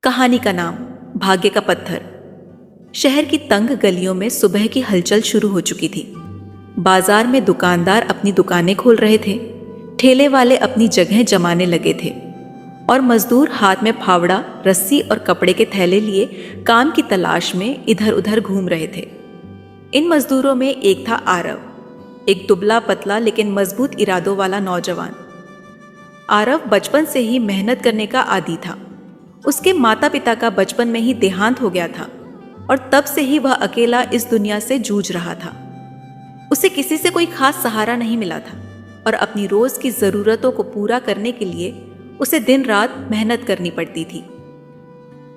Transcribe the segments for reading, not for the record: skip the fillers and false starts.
कहानी का नाम भाग्य का पत्थर। शहर की तंग गलियों में सुबह की हलचल शुरू हो चुकी थी। बाजार में दुकानदार अपनी दुकानें खोल रहे थे, ठेले वाले अपनी जगह जमाने लगे थे और मजदूर हाथ में फावड़ा, रस्सी और कपड़े के थैले लिए काम की तलाश में इधर उधर घूम रहे थे। इन मजदूरों में एक था आरव, एक दुबला पतला लेकिन मजबूत इरादों वाला नौजवान। आरव बचपन से ही मेहनत करने का आदी था। उसके माता पिता का बचपन में ही देहांत हो गया था और तब से ही वह अकेला इस दुनिया से जूझ रहा था। उसे किसी से कोई खास सहारा नहीं मिला था और अपनी रोज की जरूरतों को पूरा करने के लिए उसे दिन रात मेहनत करनी पड़ती थी।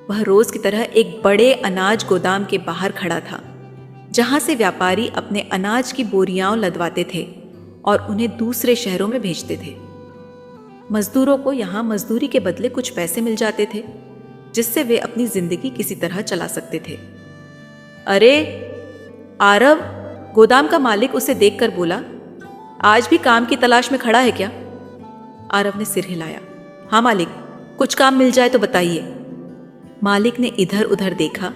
वह रोज की तरह एक बड़े अनाज गोदाम के बाहर खड़ा था, जहां से व्यापारी अपने अनाज की बोरियां लदवाते थे और उन्हें दूसरे शहरों में भेजते थे। मजदूरों को यहाँ मजदूरी के बदले कुछ पैसे मिल जाते थे, जिससे वे अपनी जिंदगी किसी तरह चला सकते थे। अरे आरव, गोदाम का मालिक उसे देखकर बोला, आज भी काम की तलाश में खड़ा है क्या? आरव ने सिर हिलाया। हाँ मालिक, कुछ काम मिल जाए तो बताइए। मालिक ने इधर उधर देखा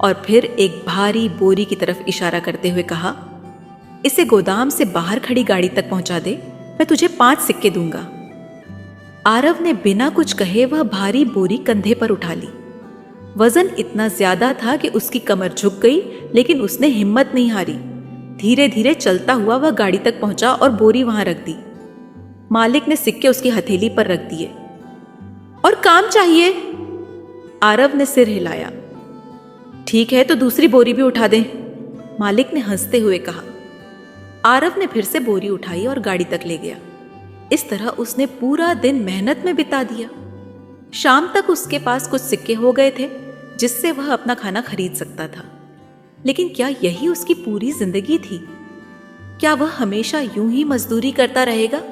और फिर एक भारी बोरी की तरफ इशारा करते हुए कहा, इसे गोदाम से बाहर खड़ी गाड़ी तक पहुंचा दे, मैं तुझे 5 सिक्के दूंगा। आरव ने बिना कुछ कहे वह भारी बोरी कंधे पर उठा ली। वजन इतना ज्यादा था कि उसकी कमर झुक गई, लेकिन उसने हिम्मत नहीं हारी। धीरे धीरे चलता हुआ वह गाड़ी तक पहुंचा और बोरी वहां रख दी। मालिक ने सिक्के उसकी हथेली पर रख दिए। और काम चाहिए? आरव ने सिर हिलाया। ठीक है, तो दूसरी बोरी भी उठा दे, मालिक ने हंसते हुए कहा। आरव ने फिर से बोरी उठाई और गाड़ी तक ले गया। इस तरह उसने पूरा दिन मेहनत में बिता दिया। शाम तक उसके पास कुछ सिक्के हो गए थे, जिससे वह अपना खाना खरीद सकता था। लेकिन क्या यही उसकी पूरी जिंदगी थी? क्या वह हमेशा यूं ही मजदूरी करता रहेगा?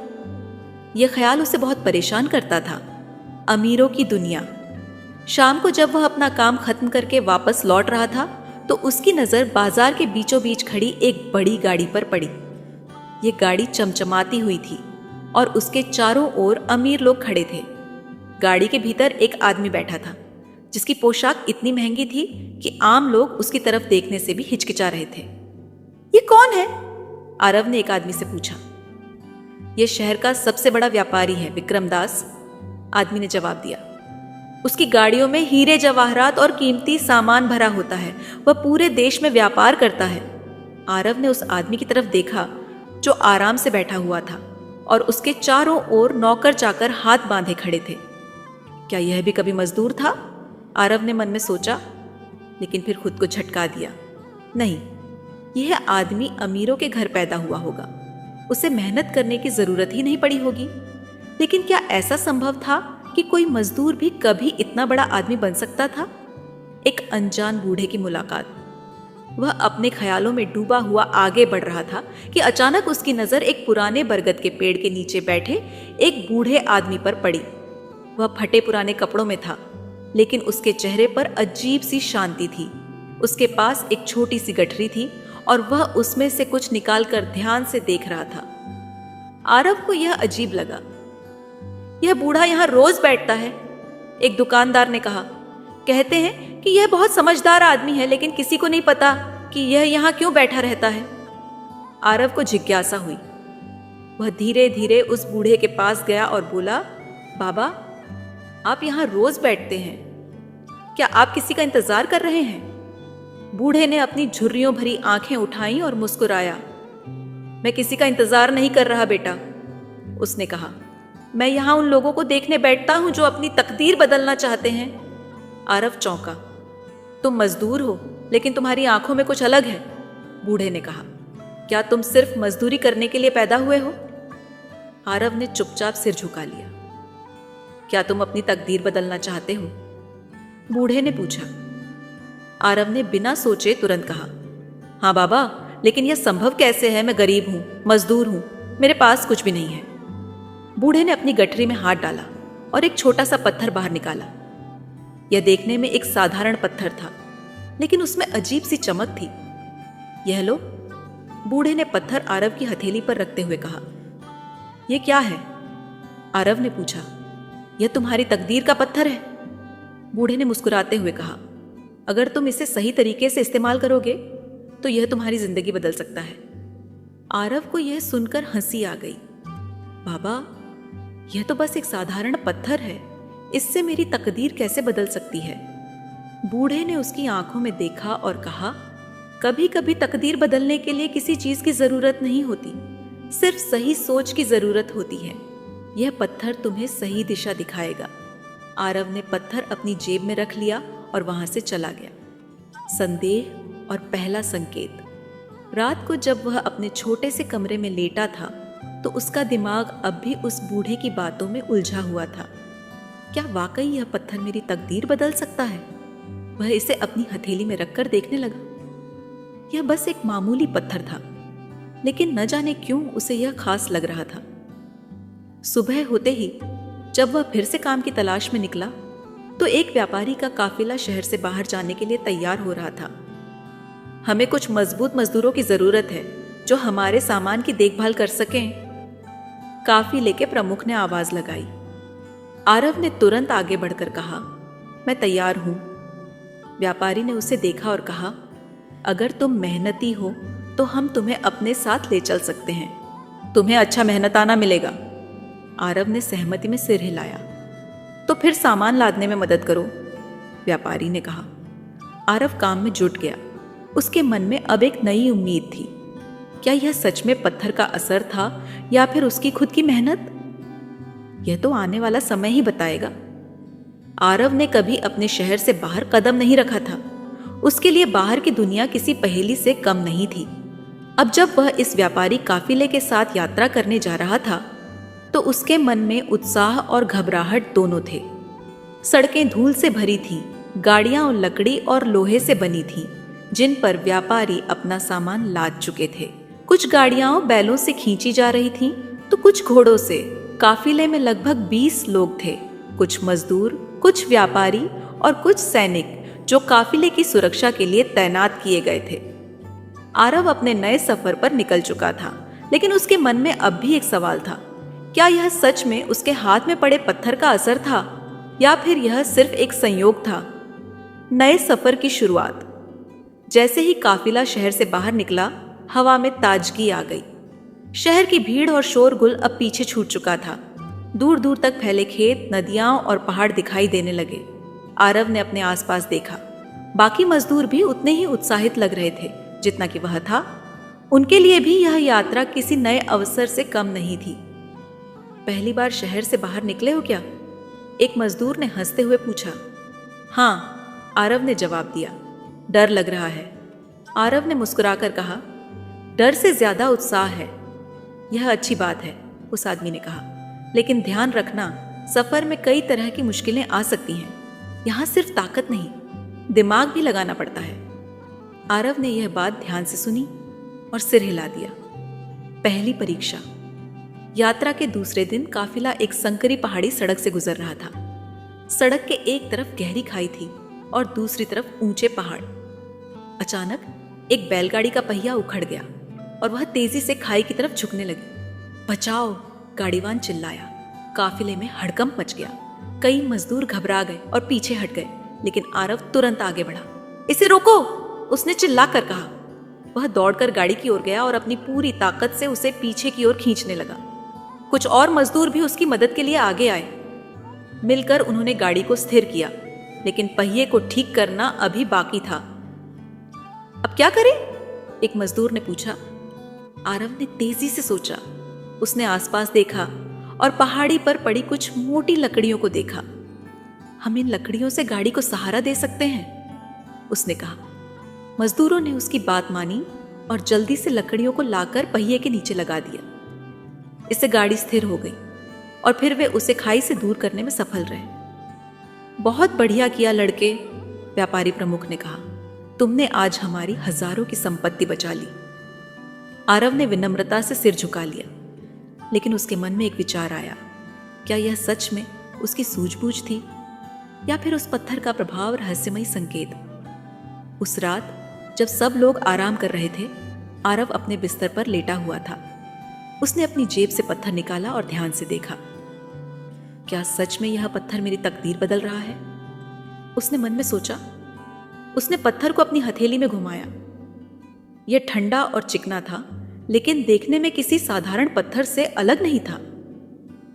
यह ख्याल उसे बहुत परेशान करता था। अमीरों की दुनिया। शाम को जब वह अपना काम खत्म करके वापस लौट रहा था, तो उसकी नजर बाजार के बीचों बीच खड़ी एक बड़ी गाड़ी पर पड़ी। यह गाड़ी चमचमाती हुई थी और उसके चारों ओर अमीर लोग खड़े थे। गाड़ी के भीतर एक आदमी बैठा था, जिसकी पोशाक इतनी महंगी थी कि आम लोग उसकी तरफ देखने से भी हिचकिचा रहे थे। ये कौन है? आरव ने एक आदमी से पूछा। यह शहर का सबसे बड़ा व्यापारी है, विक्रम दास, आदमी ने जवाब दिया। उसकी गाड़ियों में हीरे जवाहरात और कीमती सामान भरा होता है। वह पूरे देश में व्यापार करता है। आरव ने उस आदमी की तरफ देखा जो आराम से बैठा हुआ था और उसके चारों ओर नौकर चाकर हाथ बांधे खड़े थे। क्या यह भी कभी मजदूर था? आरव ने मन में सोचा, लेकिन फिर खुद को झटका दिया। नहीं, यह आदमी अमीरों के घर पैदा हुआ होगा। उसे मेहनत करने की जरूरत ही नहीं पड़ी होगी। लेकिन क्या ऐसा संभव था कि कोई मजदूर भी कभी इतना बड़ा आदमी बन सकता था? एक अनजान बूढ़े की मुलाकात। वह अपने ख्यालों में डूबा हुआ आगे बढ़ रहा था कि अचानक उसकी नजर एक पुराने बरगद के पेड़ के नीचे बैठे एक बूढ़े आदमी पर पड़ी। वह फटे पुराने कपड़ों में था, लेकिन उसके चेहरे पर अजीब सी शांति थी। उसके पास एक छोटी सी गठरी थी और वह उसमें से कुछ निकालकर ध्यान से देख रहा था। आरव को यह अजीब लगा। यह बूढ़ा यहाँ रोज बैठता है, एक दुकानदार ने कहा। कहते हैं कि यह बहुत समझदार आदमी है, लेकिन किसी को नहीं पता कि यह यहाँ क्यों बैठा रहता है। आरव को जिज्ञासा हुई। वह धीरे धीरे उस बूढ़े के पास गया और बोला, बाबा, आप यहाँ रोज बैठते हैं, क्या आप किसी का इंतजार कर रहे हैं? बूढ़े ने अपनी झुर्रियों भरी आंखें उठाई और मुस्कुराया। मैं किसी का इंतजार नहीं कर रहा बेटा, उसने कहा। मैं यहाँ उन लोगों को देखने बैठता हूं जो अपनी तकदीर बदलना चाहते हैं। आरव चौंका। तुम मजदूर हो, लेकिन तुम्हारी आंखों में कुछ अलग है, बूढ़े ने कहा। क्या तुम सिर्फ मजदूरी करने के लिए पैदा हुए हो? आरव ने चुपचाप सिर झुका लिया। क्या तुम अपनी तकदीर बदलना चाहते हो? बूढ़े ने पूछा। आरव ने बिना सोचे तुरंत कहा, हाँ बाबा, लेकिन यह संभव कैसे है? मैं गरीब हूं, मजदूर हूं, मेरे पास कुछ भी नहीं है। बूढ़े ने अपनी गठरी में हाथ डाला और एक छोटा सा पत्थर बाहर निकाला। यह देखने में एक साधारण पत्थर था, लेकिन उसमें अजीब सी चमक थी। यह लो, बूढ़े ने पत्थर आरव की हथेली पर रखते हुए कहा। यह क्या है? आरव ने पूछा। यह तुम्हारी तकदीर का पत्थर है। बूढ़े ने मुस्कुराते हुए कहा, अगर तुम इसे सही तरीके से इस्तेमाल करोगे तो यह तुम्हारी जिंदगी बदल सकता है। आरव को यह सुनकर हंसी आ गई। बाबा, यह तो बस एक साधारण पत्थर है, इससे मेरी तकदीर कैसे बदल सकती है? बूढ़े ने उसकी आंखों में देखा और कहा, कभी कभी तकदीर बदलने के लिए किसी चीज की जरूरत नहीं होती, सिर्फ सही सोच की जरूरत होती है। यह पत्थर तुम्हें सही दिशा दिखाएगा। आरव ने पत्थर अपनी जेब में रख लिया और वहां से चला गया। संदेह और पहला संकेत। रात को जब वह अपने छोटे से कमरे में लेटा था तो उसका दिमाग अब भी उस बूढ़े की बातों में उलझा हुआ था। क्या वाकई यह पत्थर मेरी तकदीर बदल सकता है? वह इसे अपनी हथेली में रखकर देखने लगा। यह बस एक मामूली पत्थर था, लेकिन न जाने क्यों उसे यह खास लग रहा था। सुबह होते ही जब वह फिर से काम की तलाश में निकला तो एक व्यापारी का काफिला शहर से बाहर जाने के लिए तैयार हो रहा था। हमें कुछ मजबूत मजदूरों की जरूरत है जो हमारे सामान की देखभाल कर सकें, काफिले के प्रमुख ने आवाज लगाई। आरव ने तुरंत आगे बढ़कर कहा, मैं तैयार हूं। व्यापारी ने उसे देखा और कहा, अगर तुम मेहनती हो तो हम तुम्हें अपने साथ ले चल सकते हैं। तुम्हें अच्छा मेहनताना मिलेगा। आरव ने सहमति में सिर हिलाया। तो फिर सामान लादने में मदद करो, व्यापारी ने कहा। आरव काम में जुट गया। उसके मन में अब एक नई उम्मीद थी। क्या यह सच में पत्थर का असर था या फिर उसकी खुद की मेहनत? यह तो आने वाला समय ही बताएगा। आरव ने कभी अपने शहर से बाहर कदम नहीं रखा था। उसके लिए बाहर की दुनिया किसी पहेली से कम नहीं थी। अब जब वह इस व्यापारी काफिले के साथ यात्रा करने जा रहा था तो उसके मन में उत्साह और घबराहट दोनों थे। सड़कें धूल से भरी थीं, गाड़ियां लकड़ी और लोहे से बनी थीं, जिन पर व्यापारी अपना सामान लाद चुके थे। कुछ गाड़ियां बैलों से खींची जा रही थीं, तो कुछ घोड़ों से। काफिले में लगभग 20 लोग थे, कुछ मजदूर, कुछ व्यापारी और कुछ सैनिक जो काफिले की सुरक्षा के लिए तैनात किए गए थे। आरव अपने नए सफर पर निकल चुका था, लेकिन उसके मन में अब भी एक सवाल था। क्या यह सच में उसके हाथ में पड़े पत्थर का असर था या फिर यह सिर्फ एक संयोग था? नए सफर की शुरुआत। जैसे ही काफिला शहर से बाहर निकला, हवा में ताजगी आ गई। शहर की भीड़ और शोरगुल अब पीछे छूट चुका था। दूर दूर तक फैले खेत, नदियां और पहाड़ दिखाई देने लगे। आरव ने अपने आसपास देखा। बाकी मजदूर भी उतने ही उत्साहित लग रहे थे जितना कि वह था। उनके लिए भी यह यात्रा किसी नए अवसर से कम नहीं थी। पहली बार शहर से बाहर निकले हो क्या? एक मजदूर ने हंसते हुए पूछा। हाँ, आरव ने जवाब दिया। डर लग रहा है। आरव ने मुस्कुराकर कहा, डर से ज्यादा उत्साह है। यह अच्छी बात है, उस आदमी ने कहा, लेकिन ध्यान रखना, सफर में कई तरह की मुश्किलें आ सकती हैं। यहां सिर्फ ताकत नहीं, दिमाग भी लगाना पड़ता है। आरव ने यह बात ध्यान से सुनी और सिर हिला दिया। पहली परीक्षा। यात्रा के दूसरे दिन काफिला एक संकरी पहाड़ी सड़क से गुजर रहा था। सड़क के एक तरफ गहरी खाई थी और दूसरी तरफ ऊंचे पहाड़। अचानक एक बैलगाड़ी का पहिया उखड़ गया और वह तेजी से खाई की तरफ झुकने लगी। बचाओ, गाड़ीवान चिल्लाया। काफिले में हड़कंप मच गया। कई मजदूर घबरा गए और पीछे हट गए, लेकिन आरव तुरंत आगे बढ़ा। इसे रोको, उसने चिल्लाकर कहा। वह दौड़कर गाड़ी की ओर गया और अपनी पूरी ताकत से उसे पीछे की ओर खींचने लगा। कुछ और मजदूर भी उसकी मदद के लिए आगे आए। मिलकर उन्होंने गाड़ी को स्थिर किया, लेकिन पहिए को ठीक करना अभी बाकी था। अब क्या करें? एक मजदूर ने पूछा। आरव ने तेजी से सोचा। उसने आसपास देखा और पहाड़ी पर पड़ी कुछ मोटी लकड़ियों को देखा। हम इन लकड़ियों से गाड़ी को सहारा दे सकते हैं, उसने कहा। मजदूरों ने उसकी बात मानी और जल्दी से लकड़ियों को लाकर पहिए के नीचे लगा दिया। इससे गाड़ी स्थिर हो गई और फिर वे उसे खाई से दूर करने में सफल रहे। बहुत बढ़िया किया लड़के, व्यापारी प्रमुख ने कहा। तुमने आज हमारी हजारों की संपत्ति बचा ली। आरव ने विनम्रता से सिर झुका लिया, लेकिन उसके मन में एक विचार आया। क्या यह सच में उसकी सूझबूझ थी या फिर उस पत्थर का प्रभाव रहस्यमयी संकेत? उस रात जब सब लोग आराम कर रहे थे, आरव अपने बिस्तर पर लेटा हुआ था। उसने अपनी जेब से पत्थर निकाला और ध्यान से देखा। क्या सच में यह पत्थर मेरी तकदीर बदल रहा है? उसने मन में सोचा। उसने पत्थर को अपनी हथेली में घुमाया। यह ठंडा और चिकना था, लेकिन देखने में किसी साधारण पत्थर से अलग नहीं था।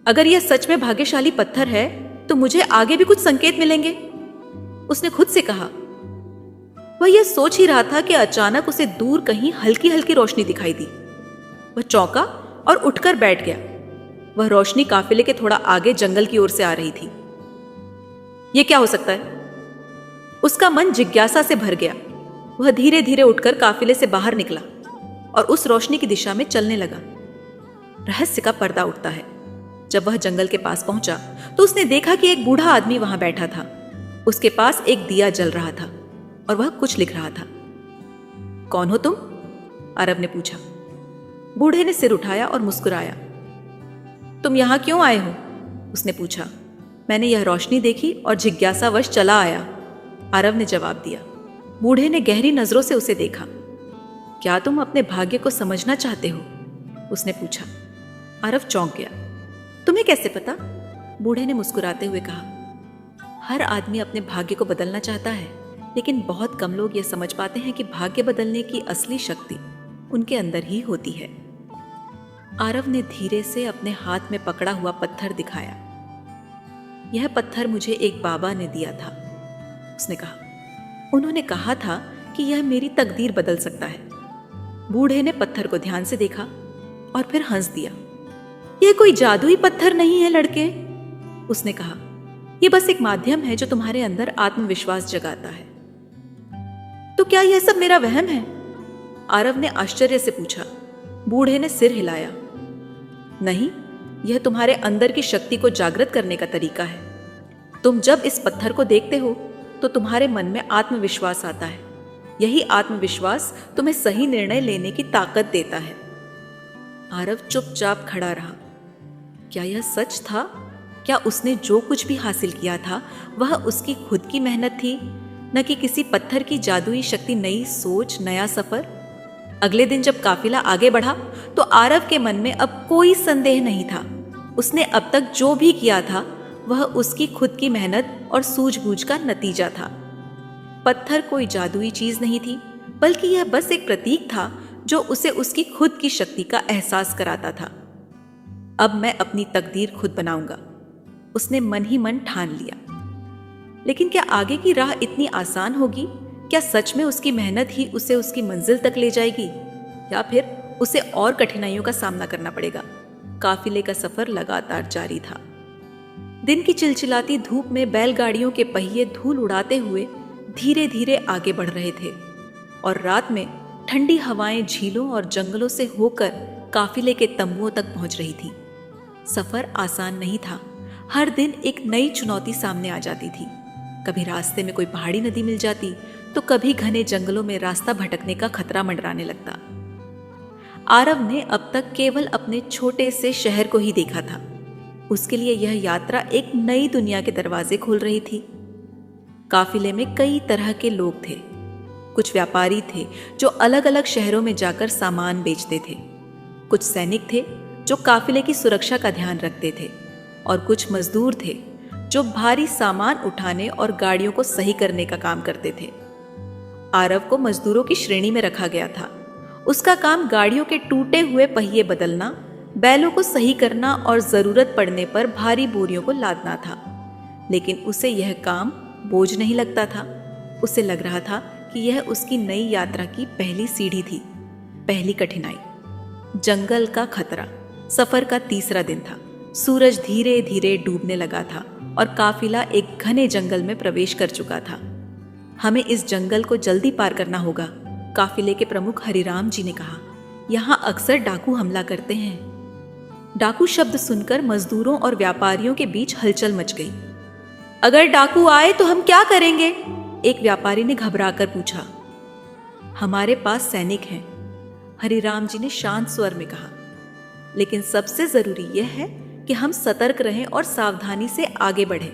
अगर यह सच में भाग्यशाली पत्थर है तो मुझे आगे भी कुछ संकेत मिलेंगे, उसने खुद से कहा। वह यह सोच ही रहा था कि अचानक उसे दूर कहीं हल्की हल्की रोशनी दिखाई दी। वह चौंका और उठकर बैठ गया। वह रोशनी काफिले के थोड़ा आगे जंगल की ओर से आ रही थी। यह क्या हो सकता है? उसका मन जिज्ञासा से भर गया। वह धीरे धीरे उठकर काफिले से बाहर निकला और उस रोशनी की दिशा में चलने लगा। रहस्य का पर्दा उठता है। जब वह जंगल के पास पहुंचा तो उसने देखा कि एक बूढ़ा आदमी वहां बैठा था। उसके पास एक दिया जल रहा था और वह कुछ लिख रहा था। कौन हो तुम? आरव ने पूछा। बूढ़े ने सिर उठाया और मुस्कुराया। तुम यहां क्यों आए हो? उसने पूछा। मैंने यह रोशनी देखी और जिज्ञासावश चला आया, आरव ने जवाब दिया। बूढ़े ने गहरी नजरों से उसे देखा। क्या तुम अपने भाग्य को समझना चाहते हो? उसने पूछा। आरव चौंक गया। तुम्हें कैसे पता? बूढ़े ने मुस्कुराते हुए कहा। हर आदमी अपने भाग्य को बदलना चाहता है, लेकिन बहुत कम लोग यह समझ पाते हैं कि भाग्य बदलने की असली शक्ति उनके अंदर ही होती है। आरव ने धीरे से अपने हाथ में पकड़ा हुआ पत्थर दिखाया। यह पत्थर मुझे एक बाबा ने दिया था, उसने कहा। उन्होंने कहा था कि यह मेरी तकदीर बदल सकता है। बूढ़े ने पत्थर को ध्यान से देखा और फिर हंस दिया। यह कोई जादुई पत्थर नहीं है लड़के, उसने कहा। यह बस एक माध्यम है जो तुम्हारे अंदर आत्मविश्वास जगाता है। तो क्या यह सब मेरा वहम है? आरव ने आश्चर्य से पूछा। बूढ़े ने सिर हिलाया। नहीं, यह तुम्हारे अंदर की शक्ति को जागृत करने का तरीका है। तुम जब इस पत्थर को देखते हो तो तुम्हारे मन में आत्मविश्वास आता है। यही आत्मविश्वास तुम्हें सही निर्णय लेने की ताकत देता है। आरव चुपचाप खड़ा रहा। क्या यह सच था? क्या उसने जो कुछ भी हासिल किया था वह उसकी खुद की मेहनत थी, न कि किसी पत्थर की जादुई शक्ति? नई सोच, नया सफर। अगले दिन जब काफिला आगे बढ़ा तो आरव के मन में अब कोई संदेह नहीं था। उसने अब तक जो भी किया था वह उसकी खुद की मेहनत और सूझबूझ का नतीजा था। पत्थर कोई जादुई चीज नहीं थी, बल्कि यह बस एक प्रतीक था जो उसे उसकी खुद की शक्ति का एहसास कराता था। अब मैं अपनी तकदीर खुद बनाऊंगा, उसने मन ही मन ठान लिया। लेकिन क्या आगे की राह इतनी आसान होगी? क्या सच में उसकी मेहनत ही उसे उसकी मंजिल तक ले जाएगी, या फिर उसे और कठिनाइयों का सामना करना पड़ेगा? काफिले का सफर लगातार जारी था। दिन की चिलचिलाती धूप में बैलगाड़ियों के पहिए धूल उड़ाते हुए धीरे धीरे आगे बढ़ रहे थे, और रात में ठंडी हवाएं झीलों और जंगलों से होकर काफिले के तंबुओं तक पहुंच रही थी। सफर आसान नहीं था। हर दिन एक नई चुनौती सामने आ जाती थी। कभी रास्ते में कोई पहाड़ी नदी मिल जाती, तो कभी घने जंगलों में रास्ता भटकने का खतरा मंडराने लगता। आरव ने अब तक केवल अपने छोटे से शहर को ही देखा था। उसके लिए यह यात्रा एक नई दुनिया के दरवाजे खोल रही थी। काफिले में कई तरह के लोग थे। कुछ व्यापारी थे जो अलग अलग शहरों में जाकर सामान बेचते थे। कुछ सैनिक थे जो काफिले की सुरक्षा का ध्यान रखते थे, और कुछ मजदूर थे जो भारी सामान उठाने और गाड़ियों को सही करने का काम करते थे। आरव को मजदूरों की श्रेणी में रखा गया था। उसका काम गाड़ियों के टूटे हुए पहिए बदलना, बैलों को सही करना और जरूरत पड़ने पर भारी बोरियों को लादना था। लेकिन उसे यह काम बोझ नहीं लगता था। उसे लग रहा था कि यह उसकी नई यात्रा की पहली सीढ़ी थी, पहली कठिनाई। जंगल का खतरा। सफर का तीसरा दिन था। सूरज धीरे धीरे डूबने लगा था और काफिला एक घने जंगल में प्रवेश कर चुका था। हमें इस जंगल को जल्दी पार करना होगा, काफिले के प्रमुख हरिराम जी ने कहा। यहाँ अक्सर डाकू हमला करते हैं। डाकू शब्द सुनकर मजदूरों और व्यापारियों के बीच हलचल मच गई। अगर डाकू आए तो हम क्या करेंगे? एक व्यापारी ने घबराकर पूछा। हमारे पास सैनिक हैं, हरिराम जी ने शांत स्वर में कहा। लेकिन सबसे जरूरी यह है कि हम सतर्क रहें और सावधानी से आगे बढ़ें।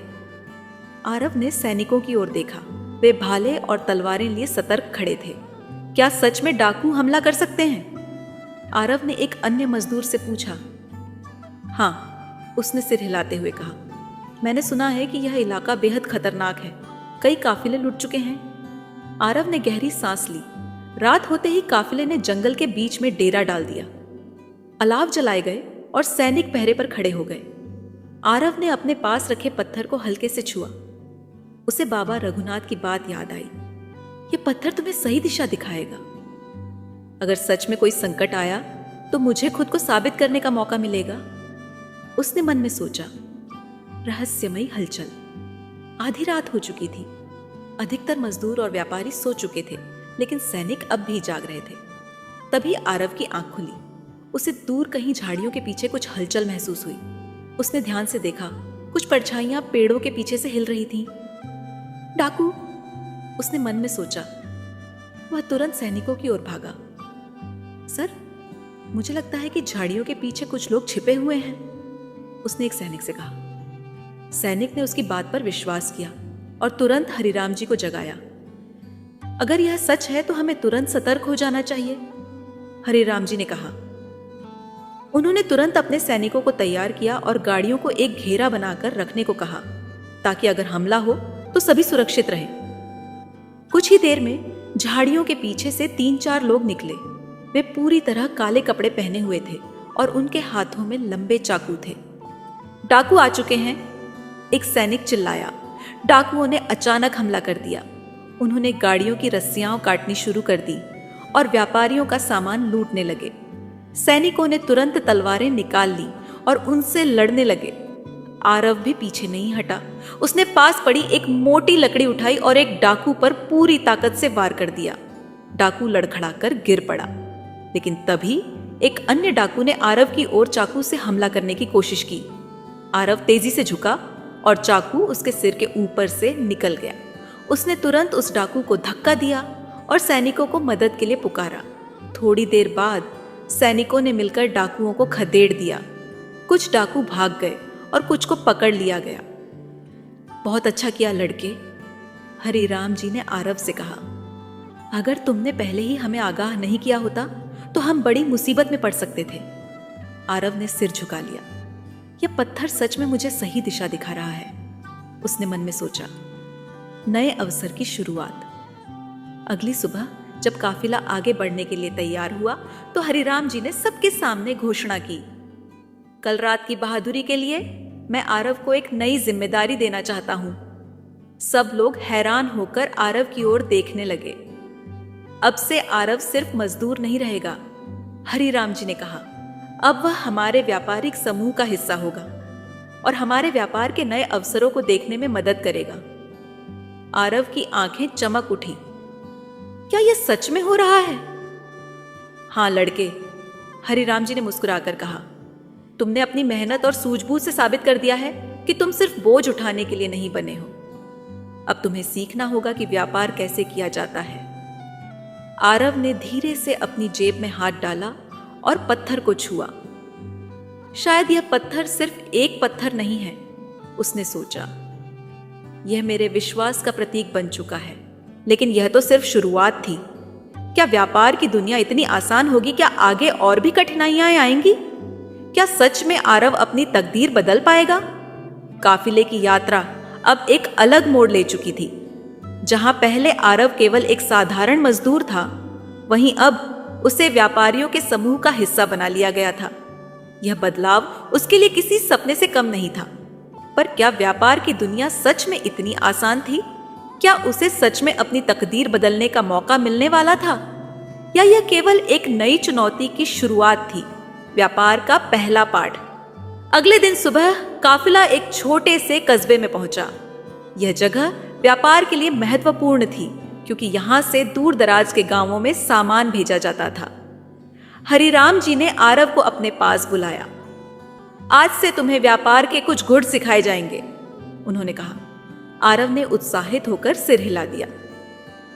आरव ने सैनिकों की ओर देखा। वे भाले और तलवारें लिए सतर्क खड़े थे। क्या सच में डाकू हमला कर सकते हैं? आरव ने एक अन्य मजदूर से पूछा। हाँ, उसने सिर हिलाते हुए कहा। मैंने सुना है कि यह इलाका बेहद खतरनाक है। कई काफिले लुट चुके हैं। आरव ने गहरी सांस ली। रात होते ही काफिले ने जंगल के बीच में डेरा डाल दिया। अलाव जलाए गए और सैनिक पहरे पर खड़े हो गए। आरव ने अपने पास रखे पत्थर को हल्के से छुआ। उसे बाबा रघुनाथ की बात याद आई। यह पत्थर तुम्हें सही दिशा दिखाएगा। अगर सच में कोई संकट आया तो मुझे खुद को साबित करने का मौका मिलेगा। उसने मन में सोचा। रहस्यमयी हलचल। आधी रात हो चुकी थी। अधिकतर मजदूर और व्यापारी सो चुके थे, लेकिन सैनिक अब भी जाग रहे थे। तभी आरव की आंख खुली। उसे दूर कहीं झाड़ियों के पीछे कुछ हलचल महसूस हुई। उसने ध्यान से देखा। कुछ परछाइयां पेड़ों के पीछे से हिल रही थीं। डाकू, उसने मन में सोचा। वह तुरंत सैनिकों की ओर भागा। सर, मुझे लगता है कि झाड़ियों के पीछे कुछ लोग छिपे हुए हैं, उसने एक सैनिक से कहा। सैनिक ने उसकी बात पर विश्वास किया और तुरंत हरिराम जी को जगाया। अगर यह सच है तो हमें तुरंत सतर्क हो जाना चाहिए, हरिराम जी ने कहा। उन्होंने तुरंत अपने सैनिकों को तैयार किया और गाड़ियों को एक घेरा बनाकर रखने को कहा, ताकि अगर हमला हो तो सभी सुरक्षित रहें। कुछ ही देर में झाड़ियों के पीछे से 3-4 लोग निकले। वे पूरी तरह काले कपड़े पहने हुए थे और उनके हाथों में लंबे चाकू थे। डाकू आ चुके हैं, एक सैनिक चिल्लाया। डाकुओं ने अचानक हमला कर दिया। उन्होंने गाड़ियों की रस्सियां काटनी शुरू कर दी और व्यापारियों का सामान लूटने लगे। सैनिकों ने तुरंत तलवारें निकाल ली और उनसे लड़ने लगे। आरव भी पीछे नहीं हटा। उसने पास पड़ी एक मोटी लकड़ी उठाई और एक डाकू पर पूरी ताकत से वार कर दिया। डाकू लड़खड़ाकर गिर पड़ा, लेकिन तभी एक अन्य डाकू ने आरव की ओर चाकू से हमला करने की कोशिश की। आरव तेजी से झुका और चाकू उसके सिर के ऊपर से निकल गया। उसने तुरंत उस डाकू को धक्का दिया और सैनिकों को मदद के लिए पुकारा। थोड़ी देर बाद सैनिकों ने मिलकर डाकुओं को खदेड़ दिया। कुछ डाकू भाग गए और कुछ को पकड़ लिया गया। बहुत अच्छा किया लड़के, हरिराम जी ने आरव से कहा। अगर तुमने पहले ही हमें आगाह नहीं किया होता तो हम बड़ी मुसीबत में पड़ सकते थे। आरव ने सिर झुका लिया। यह पत्थर सच में मुझे सही दिशा दिखा रहा है, उसने मन में सोचा। नए अवसर की शुरुआत। अगली सुबह जब काफिला आगे बढ़ने के लिए तैयार हुआ तो हरिराम जी ने सबके सामने घोषणा की, कल रात की बहादुरी के लिए मैं आरव को एक नई जिम्मेदारी देना चाहता हूं। सब लोग हैरान होकर आरव की ओर देखने लगे। अब से आरव सिर्फ मजदूर नहीं रहेगा, हरिराम जी ने कहा। अब वह हमारे व्यापारिक समूह का हिस्सा होगा और हमारे व्यापार के नए अवसरों को देखने में मदद करेगा। आरव की आंखें चमक उठी। क्या यह सच में हो रहा है? हाँ लड़के, हरिराम जी ने मुस्कुराकर कहा। तुमने अपनी मेहनत और सूझबूझ से साबित कर दिया है कि तुम सिर्फ बोझ उठाने के लिए नहीं बने हो। अब तुम्हें सीखना होगा कि व्यापार कैसे किया जाता है। आरव ने धीरे से अपनी जेब में हाथ डाला और पत्थर को छुआ। शायद यह पत्थर सिर्फ एक पत्थर नहीं है, उसने सोचा। यह मेरे विश्वास का प्रतीक बन चुका है, लेकिन यह तो सिर्फ शुरुआत थी। क्या व्यापार की दुनिया इतनी आसान होगी? क्या आगे और भी कठिनाइयां आएंगी? क्या सच में आरव अपनी तकदीर बदल पाएगा? काफिले की यात्रा अब एक अलग मोड़ ले चुकी थी। जहां पहले आरव केवल एक साधारण मजदूर था, वहीं अब उसे व्यापारियों के समूह का हिस्सा बना लिया गया था। यह बदलाव उसके लिए किसी सपने से कम नहीं था। पर क्या व्यापार की दुनिया सच में इतनी आसान थी? क्या उसे सच में अपनी तकदीर बदलने का मौका मिलने वाला था, या यह केवल एक नई चुनौती की शुरुआत थी, व्यापार का पहला पाठ? अगले दिन सुबह काफिला एक छोटे से कस्बे में पहुंचा। यह जगह व्यापार के लिए महत्वपूर्ण थी, क्योंकि यहां से दूर दराज के गांवों में सामान भेजा जाता था। हरिराम जी ने आरव को अपने पास बुलाया। आज से तुम्हें व्यापार के कुछ गुण सिखाए जाएंगे, उन्होंने कहा। आरव ने उत्साहित होकर सिर हिला दिया।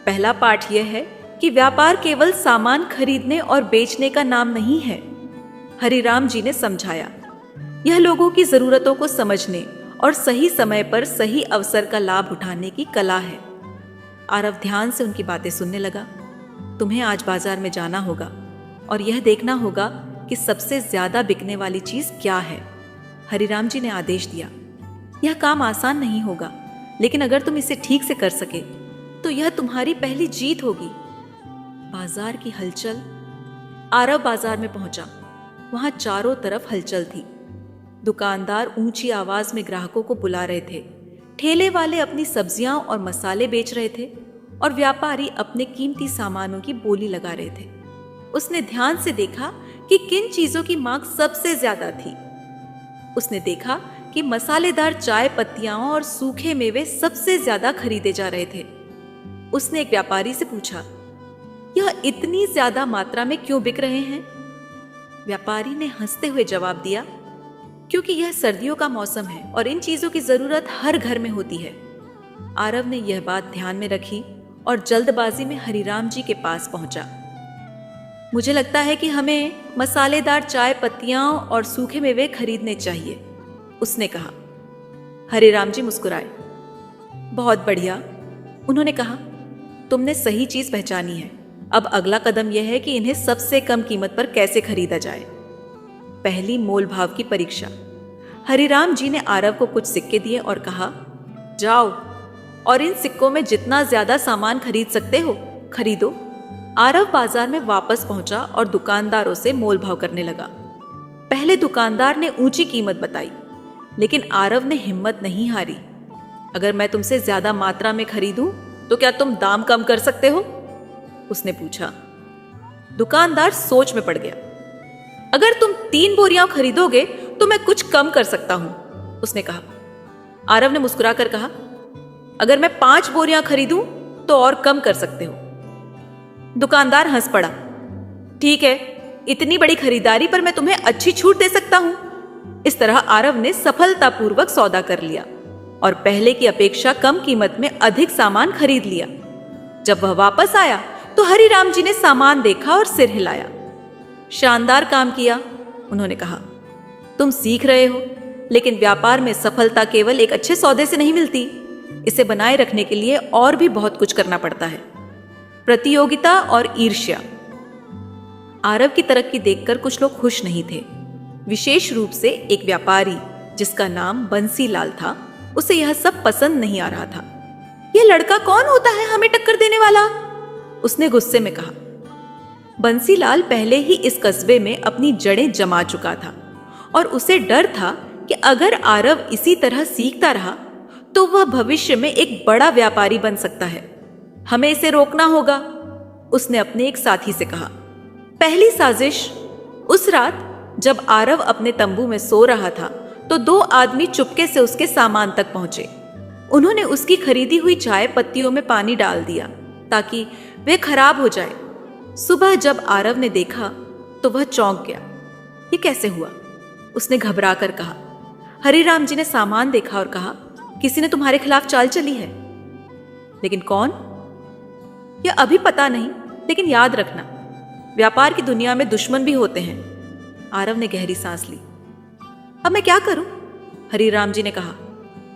पहला पाठ यह है कि व्यापार केवल सामान खरीदने और बेचने का नाम नहीं है, हरिराम जी ने समझाया। यह लोगों की जरूरतों को समझने और सही समय पर सही अवसर का लाभ उठाने की कला है। आरव ध्यान से उनकी बातें सुनने लगा। तुम्हें आज बाजार में जाना होगा और यह देखना होगा कि सबसे ज्यादा बिकने वाली चीज क्या है, हरिराम जी ने आदेश दिया। यह काम आसान नहीं होगा, लेकिन अगर तुम इसे ठीक से कर सके तो यह तुम्हारी पहली जीत होगी। बाजार की हलचल। आरव बाजार में पहुंचा। वहां चारों तरफ हलचल थी। दुकानदार ऊंची आवाज में ग्राहकों को बुला रहे थे, ठेले वाले अपनी सब्जियां और मसाले बेच रहे थे और व्यापारी अपने कीमती सामानों की बोली लगा रहे थे। उसने ध्यान से देखा कि किन चीजों की मांग सबसे ज्यादा थी। उसने देखा कि मसालेदार चाय पत्तियां और सूखे मेवे सबसे ज्यादा खरीदे जा रहे थे। उसने एक व्यापारी से पूछा, यह इतनी ज्यादा मात्रा में क्यों बिक रहे हैं? व्यापारी ने हंसते हुए जवाब दिया, क्योंकि यह सर्दियों का मौसम है और इन चीजों की जरूरत हर घर में होती है। आरव ने यह बात ध्यान में रखी और जल्दबाजी में हरिराम जी के पास पहुंचा। मुझे लगता है कि हमें मसालेदार चाय पत्तियां और सूखे मेवे खरीदने चाहिए, उसने कहा। हरिराम जी मुस्कुराए। बहुत बढ़िया, उन्होंने कहा, तुमने सही चीज पहचानी है। अब अगला कदम यह है कि इन्हें सबसे कम कीमत पर कैसे खरीदा जाए। पहली मोल भाव की परीक्षा। हरिराम जी ने आरव को कुछ सिक्के दिए और कहा, जाओ और इन सिक्कों में जितना ज्यादा सामान खरीद सकते हो खरीदो। आरव बाजार में वापस पहुंचा और दुकानदारों से मोल भाव करने लगा। पहले दुकानदार ने ऊंची कीमत बताई, लेकिन आरव ने हिम्मत नहीं हारी। अगर मैं तुमसे ज्यादा मात्रा में खरीदूं तो क्या तुम दाम कम कर सकते हो? उसने पूछा। दुकानदार सोच में पड़ गया। अगर तुम 3 बोरियां खरीदोगे तो मैं कुछ कम कर सकता हूं, उसने कहा। आरव ने मुस्कुराकर कहा, अगर मैं 5 बोरियां खरीदूं तो और कम कर सकते हो। दुकानदार हंस पड़ा। ठीक है, इतनी बड़ी खरीदारी पर मैं तुम्हें अच्छी छूट दे सकता हूं। इस तरह आरव ने सफलतापूर्वक सौदा कर लिया और पहले की अपेक्षा कम कीमत में अधिक सामान खरीद लिया। जब वह वापस आया तो हरिराम जी ने सामान देखा और सिर हिलाया। शानदार काम किया, उन्होंने कहा। तुम सीख रहे हो, लेकिन व्यापार में सफलता केवल एक अच्छे सौदे से नहीं मिलती। इसे बनाए रखने के लिए और भी बहुत कुछ करना पड़ता है। प्रतियोगिता और ईर्ष्या। आरव की तरक्की देखकर कुछ लोग खुश नहीं थे, विशेष रूप से एक व्यापारी जिसका नाम बंसीलाल था। उसे यह सब पसंद नहीं आ रहा था। यह लड़का कौन होता है हमें टक्कर देने वाला? उसने गुस्से में कहा। बंसीलाल पहले ही इस कस्बे में अपनी जड़ें जमा चुका था और उसे डर था कि अगर आरव इसी तरह सीखता रहा तो वह भविष्य में एक बड़ा व्यापारी बन सकता है। हमें इसे रोकना होगा, उसने अपने एक साथी से कहा। पहली साजिश। उस रात जब आरव अपने तंबू में सो रहा था तो 2 आदमी चुपके से उसके सामान तक पहुंचे। उन्होंने उसकी खरीदी हुई चाय पत्तियों में पानी डाल दिया ताकि वे खराब हो जाए। सुबह जब आरव ने देखा तो वह चौंक गया। ये कैसे हुआ? उसने घबरा कर कहा। हरिराम जी ने सामान देखा और कहा, किसी ने तुम्हारे खिलाफ चाल चली है। लेकिन कौन? यह अभी पता नहीं, लेकिन याद रखना, व्यापार की दुनिया में दुश्मन भी होते हैं। आरव ने गहरी सांस ली। अब मैं क्या करूं? हरिराम जी ने कहा।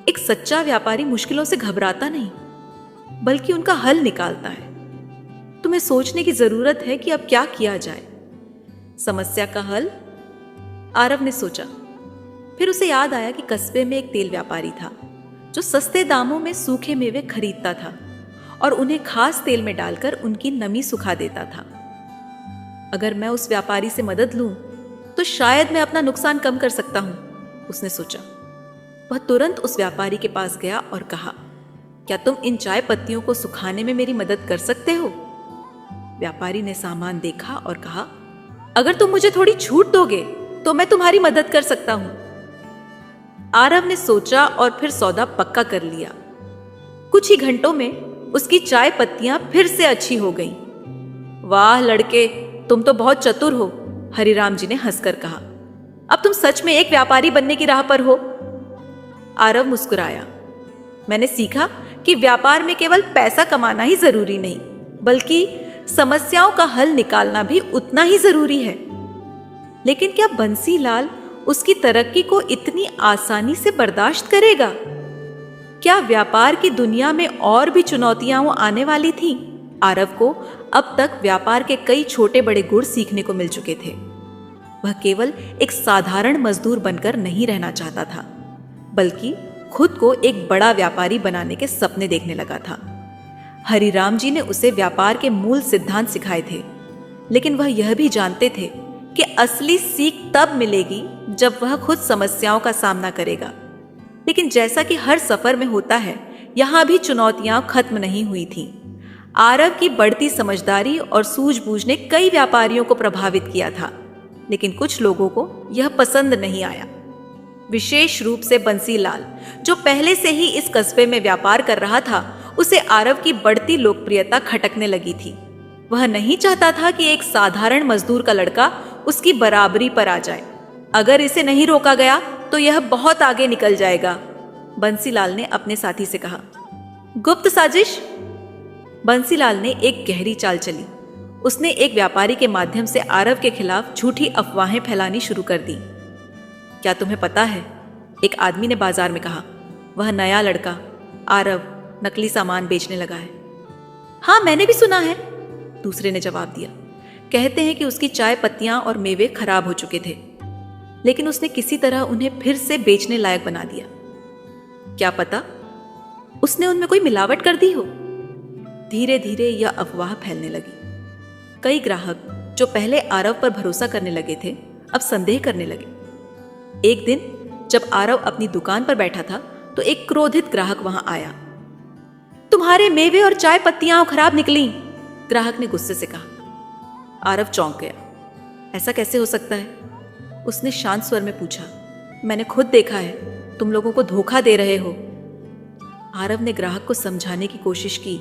एक सच्चा व्यापारी मुश्किलों से घबराता नहीं, बल्कि उनका हल निकालता है। तुम्हें सोचने की जरूरत है कि अब क्या किया जाए। समस्या का हल? आरव ने सोचा। फिर उसे याद आया कि कस्बे में एक तेल व्यापारी था जो सस्ते दामों में सूखे मेवे खरीदता था और उन्हें खास तेल में डालकर उनकी नमी सुखा देता था। अगर मैं उस व्यापारी से मदद लूं तो शायद मैं अपना नुकसान कम कर सकता हूं, उसने सोचा। वह तुरंत उस व्यापारी के पास गया और कहा, क्या तुम इन चाय पत्तियों को सुखाने में मेरी मदद कर सकते हो? व्यापारी ने सामान देखा और कहा, अगर तुम मुझे थोड़ी छूट दोगे तो मैं तुम्हारी मदद कर सकता हूं। आरव ने सोचा और फिर सौदा पक्का कर लिया। कुछ ही घंटों में उसकी चाय पत्तियां फिर से अच्छी हो गईं। वाह लड़के, तुम तो बहुत चतुर हो, हरिराम जी ने हंसकर कहा। अब तुम सच में एक व्यापारी बनने की राह पर हो। आरव मुस्कुराया। मैंने सीखा कि व्यापार में केवल पैसा कमाना ही जरूरी नहीं, बल्कि समस्याओं का हल निकालना भी उतना ही जरूरी है। लेकिन क्या बंसीलाल उसकी तरक्की को इतनी आसानी से बर्दाश्त करेगा? क्या व्यापार की दुनिया में और भी चुनौतियां आने वाली थीं? आरव को अब तक व्यापार के कई छोटे बड़े गुण सीखने को मिल चुके थे। वह केवल एक साधारण मजदूर बनकर नहीं रहना चाहता था, बल्कि खुद को एक बड़ा व्यापारी बनाने के सपने देखने लगा था। हरिराम जी ने उसे व्यापार के मूल सिद्धांत सिखाए थे, लेकिन वह यह भी जानते थे कि असली सीख तब मिलेगी जब वह खुद समस्याओं का सामना करेगा। लेकिन जैसा कि हर सफर में होता है, यहां भी चुनौतियां खत्म नहीं हुई थीं। आरव की बढ़ती समझदारी और सूझबूझ ने कई व्यापारियों को प्रभावित किया था, लेकिन कुछ लोगों को यह पसंद नहीं आया। विशेष रूप से बंसीलाल, जो पहले से ही इस कस्बे में व्यापार कर रहा था, उसे आरव की बढ़ती लोकप्रियता खटकने लगी थी। वह नहीं चाहता था कि एक साधारण मजदूर का लड़का उसकी बराबरी पर आ जाए। अगर इसे नहीं रोका गया तो यह बहुत आगे निकल जाएगा, बंसीलाल ने अपने साथी से कहा। गुप्त साजिश? बंसीलाल ने एक गहरी चाल चली। उसने एक व्यापारी के माध्यम से आरव के खिलाफ झूठी अफवाहें फैलानी शुरू कर दी। क्या तुम्हें पता है, एक आदमी ने बाजार में कहा, वह नया लड़का आरव नकली सामान बेचने लगा है। हाँ, मैंने भी सुना है, दूसरे ने जवाब दिया। कहते हैं कि उसकी चाय पत्तियां और मेवे खराब हो चुके थे, लेकिन उसने किसी तरह उन्हें फिर से बेचने लायक बना दिया। क्या पता उसने उनमें कोई मिलावट कर दी हो। धीरे धीरे यह अफवाह फैलने लगी। कई ग्राहक जो पहले आरव पर भरोसा करने लगे थे, अब संदेह करने लगे। एक दिन जब आरव अपनी दुकान पर बैठा था तो एक क्रोधित ग्राहक वहां आया। तुम्हारे मेवे और चाय पत्तियां खराब निकली, ग्राहक ने गुस्से से कहा। आरव चौंक गया। ऐसा कैसे हो सकता है? उसने शांत स्वर में पूछा। मैंने खुद देखा है, तुम लोगों को धोखा दे रहे हो। आरव ने ग्राहक को समझाने की कोशिश की,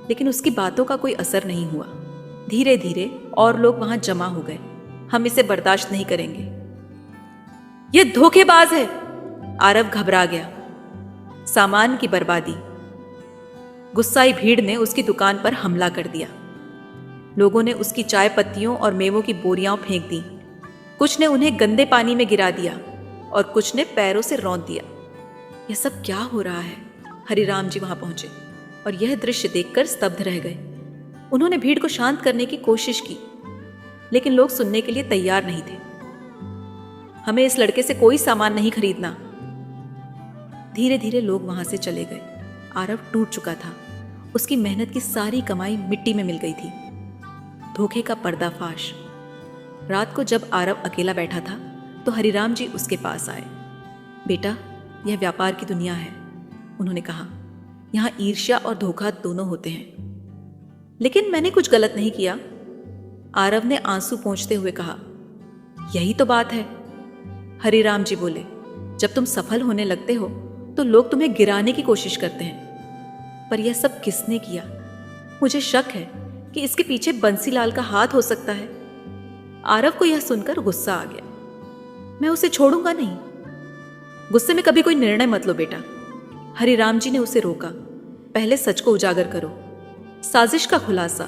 लेकिन उसकी बातों का कोई असर नहीं हुआ। धीरे धीरे और लोग वहां जमा हो गए। हम इसे बर्दाश्त नहीं करेंगे, यह धोखेबाज है। आरव घबरा गया। सामान की बर्बादी। गुस्साई भीड़ ने उसकी दुकान पर हमला कर दिया। लोगों ने उसकी चाय पत्तियों और मेवों की बोरियां फेंक दी। कुछ ने उन्हें गंदे पानी में गिरा दिया और कुछ ने पैरों से रौंद दिया। यह सब क्या हो रहा है? हरिराम जी वहां पहुंचे और यह दृश्य देखकर स्तब्ध रह गए। उन्होंने भीड़ को शांत करने की कोशिश की, लेकिन लोग सुनने के लिए तैयार नहीं थे। हमें इस लड़के से कोई सामान नहीं खरीदना। धीरे धीरे लोग वहां से चले गए। आरव टूट चुका था। उसकी मेहनत की सारी कमाई मिट्टी में मिल गई थी। धोखे का पर्दाफाश। रात को जब आरव अकेला बैठा था तो हरिराम जी उसके पास आए। बेटा, यह व्यापार की दुनिया है, उन्होंने कहा। यहां ईर्ष्या और धोखा दोनों होते हैं। लेकिन मैंने कुछ गलत नहीं किया, आरव ने आंसू पोंछते हुए कहा। यही तो बात है, हरिराम जी बोले। जब तुम सफल होने लगते हो तो लोग तुम्हें गिराने की कोशिश करते हैं। पर यह सब किसने किया? मुझे शक है कि इसके पीछे बंसीलाल का हाथ हो सकता है। आरव को यह सुनकर गुस्सा आ गया। मैं उसे छोड़ूंगा नहीं। गुस्से में कभी कोई निर्णय मत लो बेटा, हरिराम जी ने उसे रोका। पहले सच को उजागर करो। साजिश का खुलासा।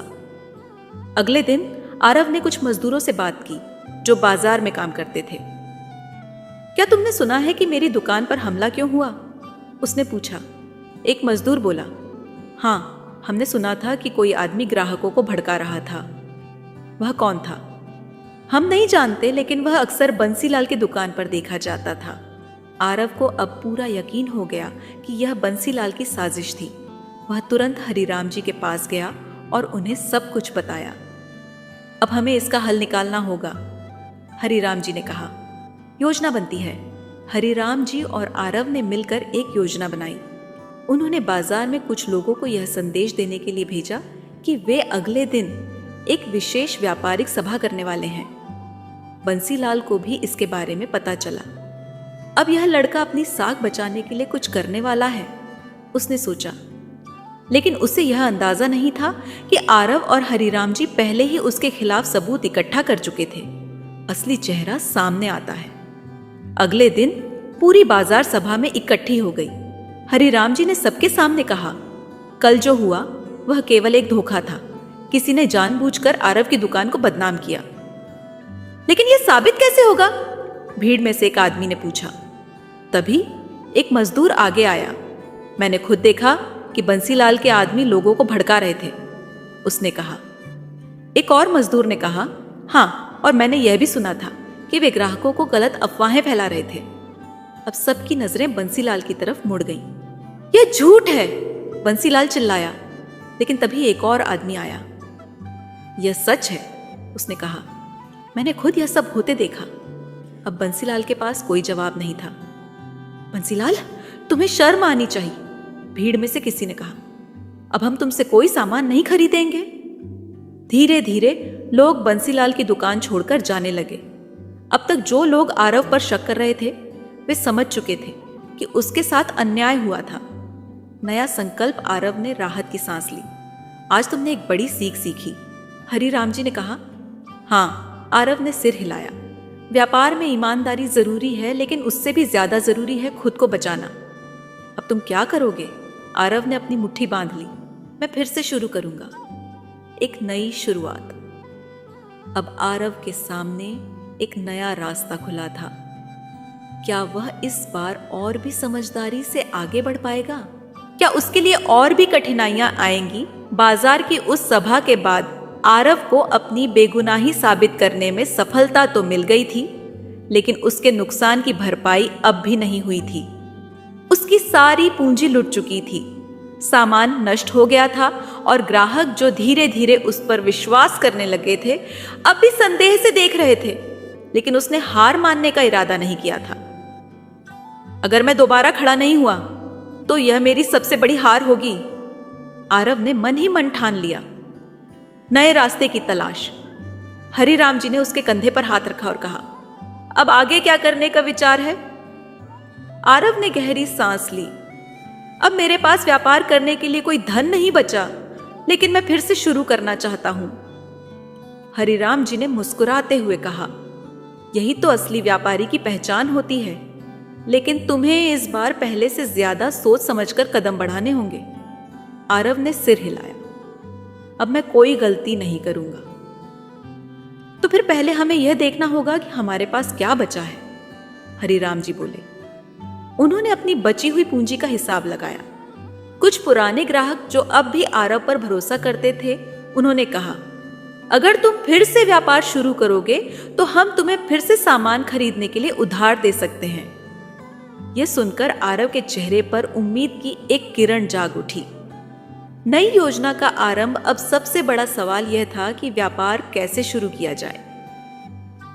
अगले दिन आरव ने कुछ मजदूरों से बात की जो बाजार में काम करते थे। क्या तुमने सुना है कि मेरी दुकान पर हमला क्यों हुआ? उसने पूछा। एक मजदूर बोला, हाँ, हमने सुना था कि कोई आदमी ग्राहकों को भड़का रहा था। वह कौन था? हम नहीं जानते, लेकिन वह अक्सर बंसीलाल की दुकान पर देखा जाता था। आरव को अब पूरा यकीन हो गया कि यह बंसीलाल की साजिश थी। वह तुरंत हरिराम जी के पास गया और उन्हें सब कुछ बताया। अब हमें इसका हल निकालना होगा, हरिराम जी ने कहा। योजना बनती है। हरिराम जी और आरव ने मिलकर एक योजना बनाई। उन्होंने बाजार में कुछ लोगों को यह संदेश देने के लिए भेजा कि वे अगले दिन एक विशेष व्यापारिक सभा करने वाले हैं। बंसीलाल को भी इसके बारे में पता चला। अब यह लड़का अपनी साख बचाने के लिए कुछ करने वाला है, उसने सोचा। लेकिन उसे यह अंदाजा नहीं था कि आरव और हरिराम जी पहले ही उसके खिलाफ सबूत इकट्ठा कर चुके थे। असली चेहरा सामने आता है। अगले दिन पूरी बाजार सभा में इकट्ठी हो गई। हरिराम जी ने सबके सामने कहा, कल जो हुआ वह केवल एक धोखा था। किसी ने जानबूझकर आरव की दुकान को बदनाम किया। लेकिन यह साबित कैसे होगा? भीड़ में से एक आदमी ने पूछा। तभी एक मजदूर आगे आया। मैंने खुद देखा कि बंसीलाल के आदमी लोगों को भड़का रहे थे, उसने कहा। एक और मजदूर ने कहा, हाँ, और मैंने यह भी सुना था कि वे ग्राहकों को गलत अफवाहें फैला रहे थे। अब सबकी नजरें बंसीलाल की तरफ मुड़ गईं। यह झूठ है, बंसीलाल चिल्लाया, लेकिन तभी एक और आदमी आया। यह सच है, उसने कहा, मैंने खुद यह सब होते देखा। अब बंसीलाल के पास कोई जवाब नहीं था। बंसीलाल, तुम्हें शर्म आनी चाहिए, भीड़ में से किसी ने कहा। अब हम तुमसे कोई सामान नहीं खरीदेंगे। धीरे धीरे लोग बंसीलाल की दुकान छोड़कर जाने लगे। अब तक जो लोग आरव पर शक कर रहे थे वे समझ चुके थे कि उसके साथ अन्याय हुआ था। नया संकल्प आरव ने राहत की सांस ली। आज तुमने एक बड़ी सीख सीखी, हरिराम जी ने कहा। हाँ, आरव ने सिर हिलाया। व्यापार में ईमानदारी जरूरी है, लेकिन उससे भी ज्यादा जरूरी है खुद को बचाना। अब तुम क्या करोगे? आरव ने अपनी मुट्ठी बांध ली। मैं फिर से शुरू करूंगा, एक नई शुरुआत। अब आरव के सामने एक नया रास्ता खुला था। क्या वह इस बार और भी समझदारी से आगे बढ़ पाएगा? क्या उसके लिए और भी कठिनाइयां आएंगी? बाजार की उस सभा के बाद आरव को अपनी बेगुनाही साबित करने में सफलता तो मिल गई थी, लेकिन उसके नुकसान की भरपाई अब भी नहीं हुई थी। उसकी सारी पूंजी लुट चुकी थी, सामान नष्ट हो गया था और ग्राहक जो धीरे धीरे उस पर विश्वास करने लगे थे अब भी संदेह से देख रहे थे, लेकिन उसने हार मानने का इरादा नहीं किया था। अगर मैं दोबारा खड़ा नहीं हुआ तो यह मेरी सबसे बड़ी हार होगी, आरव ने मन ही मन ठान लिया। नए रास्ते की तलाश। हरिराम जी ने उसके कंधे पर हाथ रखा और कहा, अब आगे क्या करने का विचार है? आरव ने गहरी सांस ली। अब मेरे पास व्यापार करने के लिए कोई धन नहीं बचा, लेकिन मैं फिर से शुरू करना चाहता हूं। हरिराम जी ने मुस्कुराते हुए कहा, यही तो असली व्यापारी की पहचान होती है, लेकिन तुम्हें इस बार पहले से ज्यादा सोच समझकर कदम बढ़ाने होंगे। आरव ने सिर हिलाया। अब मैं कोई गलती नहीं करूंगा। तो फिर पहले हमें यह देखना होगा कि हमारे पास क्या बचा है, हरिराम जी बोले। उन्होंने अपनी बची हुई पूंजी का हिसाब लगाया। कुछ पुराने ग्राहक जो अब भी आरव पर भरोसा करते थे, उन्होंने कहा, अगर तुम फिर से व्यापार शुरू करोगे तो हम तुम्हें फिर से सामान खरीदने के लिए उधार दे सकते हैं। यह सुनकर आरव के चेहरे पर उम्मीद की एक किरण जाग उठी। नई योजना का आरंभ। अब सबसे बड़ा सवाल यह था कि व्यापार कैसे शुरू किया जाए।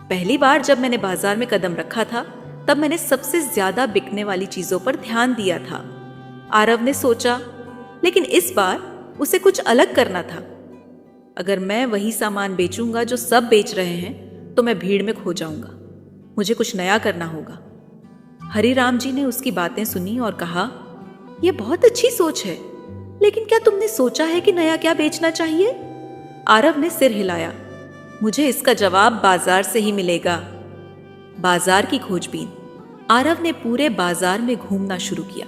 पहली बार जब मैंने बाजार में कदम रखा था, तब मैंने सबसे ज्यादा बिकने वाली चीजों पर ध्यान दिया था, आरव ने सोचा। लेकिन इस बार उसे कुछ अलग करना था। अगर मैं वही सामान बेचूंगा जो सब बेच रहे हैं, तो मैं भीड़ में खो जाऊंगा। मुझे कुछ नया करना होगा। हरिराम जी ने उसकी बातें सुनी और कहा, यह बहुत अच्छी सोच है, लेकिन क्या तुमने सोचा है कि नया क्या बेचना चाहिए? आरव ने सिर हिलाया। मुझे इसका जवाब बाजार से ही मिलेगा। बाजार की खोजबीन। आरव ने पूरे बाजार में घूमना शुरू किया।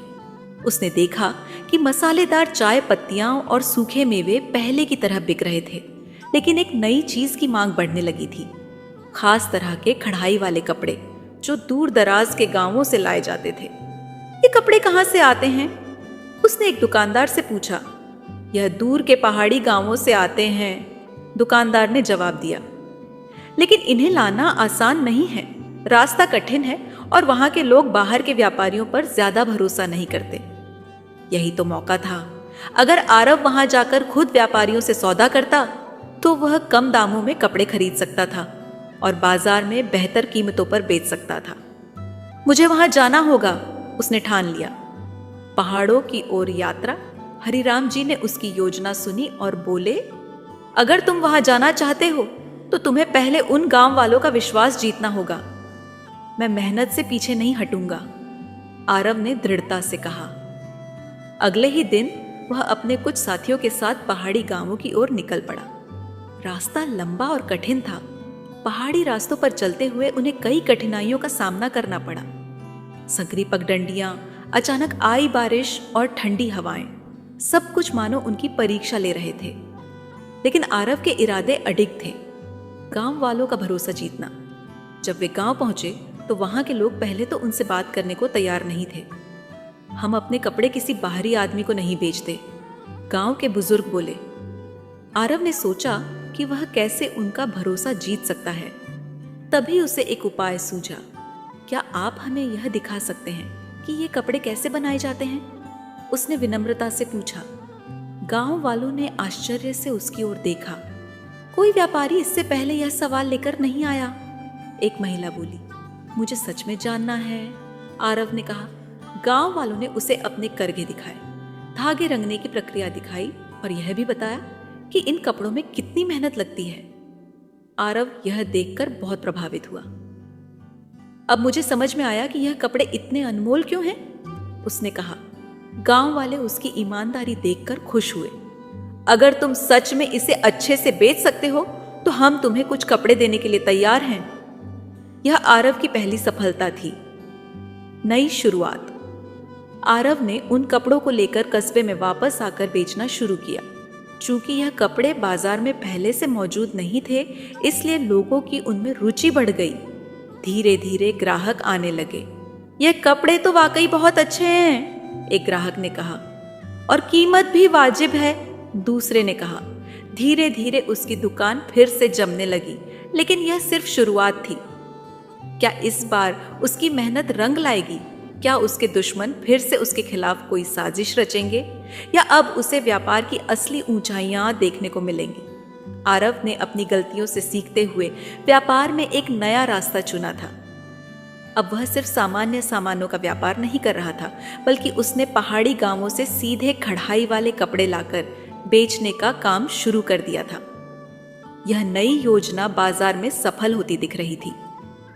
उसने देखा कि मसालेदार चाय पत्तियां और सूखे मेवे पहले की तरह बिक रहे थे, लेकिन एक नई चीज की मांग बढ़ने लगी थी। खास तरह के कढ़ाई वाले कपड़े जो दूर दराज के गांवों से लाए जाते थे। ये कपड़े कहां से आते हैं? उसने एक दुकानदार से पूछा। यह दूर के पहाड़ी गांवों से आते हैं, दुकानदार ने जवाब दिया। लेकिन इन्हें लाना आसान नहीं है, रास्ता कठिन है और वहां के लोग बाहर के व्यापारियों पर ज्यादा भरोसा नहीं करते। यही तो मौका था। अगर आरव वहां जाकर खुद व्यापारियों से सौदा करता तो वह कम दामों में कपड़े खरीद सकता था और बाजार में बेहतर कीमतों पर बेच सकता था। मुझे वहां जाना होगा, उसने ठान लिया। पहाड़ों की ओर यात्रा। हरिराम जी ने उसकी योजना सुनी और बोले, अगर तुम वहां जाना चाहते हो तो तुम्हें पहले उन गांव वालों का विश्वास जीतना होगा। मैं मेहनत से पीछे नहीं हटूंगा, आरव ने दृढ़ता से कहा। अगले ही दिन वह अपने कुछ साथियों के साथ पहाड़ी गांवों की ओर निकल पड़ा। रास्ता लंबा और कठिन था। पहाड़ी रास्तों पर चलते हुए उन्हें कई कठिनाइयों का सामना करना पड़ा। संकरी पगडंडियां, अचानक आई बारिश और ठंडी हवाएं, सब कुछ मानो उनकी परीक्षा ले रहे थे। लेकिन आरव के इरादे अडिग थे, गांव वालों का भरोसा जीतना। जब वे गांव पहुंचे तो वहां के लोग पहले तो उनसे बात करने को तैयार नहीं थे। हम अपने कपड़े किसी बाहरी आदमी को नहीं बेचते, गांव के बुजुर्ग बोले। आरव ने सोचा कि वह कैसे उनका भरोसा जीत सकता है। तभी उसे एक उपाय सूझा। क्या आप हमें यह दिखा सकते हैं कि ये कपड़े कैसे बनाए जाते हैं? उसने विनम्रता से पूछा। गांव वालों ने आश्चर्य से उसकी ओर देखा। कोई व्यापारी इससे पहले यह सवाल लेकर नहीं आया। एक महिला बोली, मुझे सच में जानना है, आरव ने कहा। गांव वालों ने उसे अपने करघे दिखाए, धागे रंगने की प्रक्रिया दिखाई और यह भी बताया कि इन कपड़ों में कितनी मेहनत लगती है। आरव यह देखकर बहुत प्रभावित हुआ। अब मुझे समझ में आया कि यह कपड़े इतने अनमोल क्यों हैं, उसने कहा। गांव वाले उसकी ईमानदारी देखकर खुश हुए। अगर तुम सच में इसे अच्छे से बेच सकते हो तो हम तुम्हें कुछ कपड़े देने के लिए तैयार हैं। यह आरव की पहली सफलता थी। नई शुरुआत। आरव ने उन कपड़ों को लेकर कस्बे में वापस आकर बेचना शुरू किया। चूंकि यह कपड़े बाजार में पहले से मौजूद नहीं थे, इसलिए लोगों की उनमें रुचि बढ़ गई। धीरे धीरे ग्राहक आने लगे। यह कपड़े तो वाकई बहुत अच्छे हैं, एक ग्राहक ने कहा। और कीमत भी वाजिब है, दूसरे ने कहा। धीरे धीरे उसकी दुकान फिर से जमने लगी, लेकिन यह सिर्फ शुरुआत थी। क्या इस बार उसकी मेहनत रंग लाएगी? क्या उसके दुश्मन फिर से उसके खिलाफ कोई साजिश रचेंगे, या अब उसे व्यापार की असली ऊंचाइयां देखने को मिलेंगी? आरव ने अपनी गलतियों से सीखते हुए व्यापार में एक नया रास्ता चुना था। अब वह सिर्फ सामान्य सामानों का व्यापार नहीं कर रहा था, बल्कि उसने पहाड़ी गांवों से सीधे कढ़ाई वाले कपड़े लाकर बेचने का काम शुरू कर दिया था। यह नई योजना बाजार में सफल होती दिख रही थी।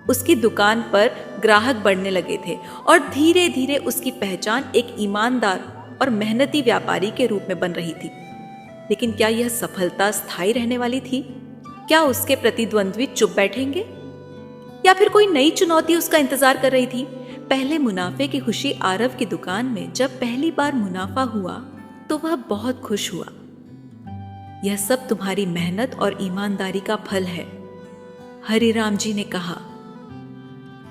उसकी दुकान पर ग्राहक बढ़ने लगे थे और धीरे धीरे उसकी पहचान एक ईमानदार और मेहनती व्यापारी के रूप में बन रही थी। लेकिन क्या यह सफलता स्थायी रहने वाली थी? क्या उसके प्रतिद्वंद्वी चुप बैठेंगे, या फिर कोई नई चुनौती उसका इंतजार कर रही थी? पहले मुनाफे की खुशी आरव की दुकान में जब पहली बार मुनाफा हुआ तो वह बहुत खुश हुआ। यह सब तुम्हारी मेहनत और ईमानदारी का फल है, हरिराम जी ने कहा।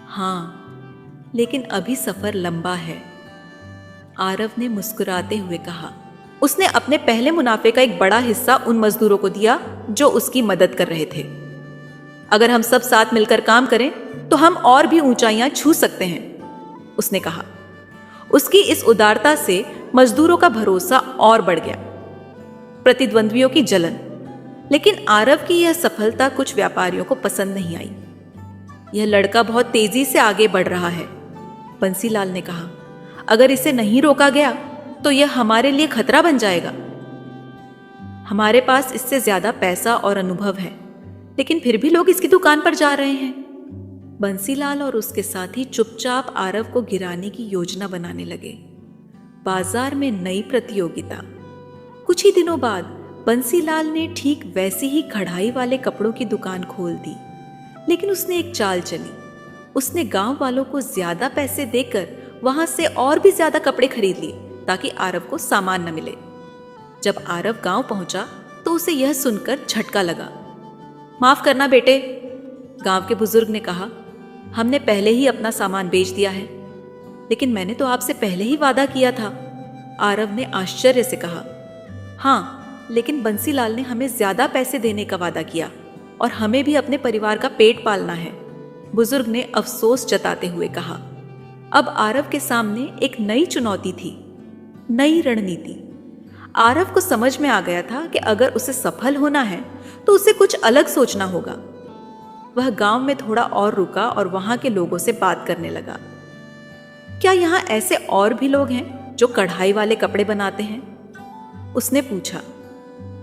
हाँ, लेकिन अभी सफर लंबा है, आरव ने मुस्कुराते हुए कहा। उसने अपने पहले मुनाफे का एक बड़ा हिस्सा उन मजदूरों को दिया जो उसकी मदद कर रहे थे। अगर हम सब साथ मिलकर काम करें तो हम और भी ऊंचाइयां छू सकते हैं, उसने कहा। उसकी इस उदारता से मजदूरों का भरोसा और बढ़ गया। प्रतिद्वंद्वियों की जलन। लेकिन आरव की यह सफलता कुछ व्यापारियों को पसंद नहीं आई। यह लड़का बहुत तेजी से आगे बढ़ रहा है, बंसीलाल ने कहा। अगर इसे नहीं रोका गया तो यह हमारे लिए खतरा बन जाएगा। हमारे पास इससे ज्यादा पैसा और अनुभव है, लेकिन फिर भी लोग इसकी दुकान पर जा रहे हैं। बंसीलाल और उसके साथी चुपचाप आरव को गिराने की योजना बनाने लगे। बाजार में नई प्रतियोगिता। कुछ ही दिनों बाद बंसीलाल ने ठीक वैसी ही कढ़ाई वाले कपड़ों की दुकान खोल दी, लेकिन उसने एक चाल चली। उसने गांव वालों को ज्यादा पैसे देकर वहां से और भी ज्यादा कपड़े खरीद लिए ताकि आरव को सामान न मिले। जब आरव गांव पहुंचा तो उसे यह सुनकर झटका लगा। माफ करना बेटे, गांव के बुजुर्ग ने कहा। हमने पहले ही अपना सामान बेच दिया है। लेकिन मैंने तो आपसे पहले ही वादा किया था, आरव ने आश्चर्य से कहा। हाँ, लेकिन बंसीलाल ने हमें ज्यादा पैसे देने का वादा किया और हमें भी अपने परिवार का पेट पालना है, बुजुर्ग ने अफसोस जताते हुए कहा। अब आरव के सामने एक नई चुनौती थी, नई रणनीति। आरव को समझ में आ गया था कि अगर उसे सफल होना है तो उसे कुछ अलग सोचना होगा। वह गांव में थोड़ा और रुका और वहां के लोगों से बात करने लगा। क्या यहाँ ऐसे और भी लोग हैं जो कढ़ाई वाले कपड़े बनाते हैं, उसने पूछा।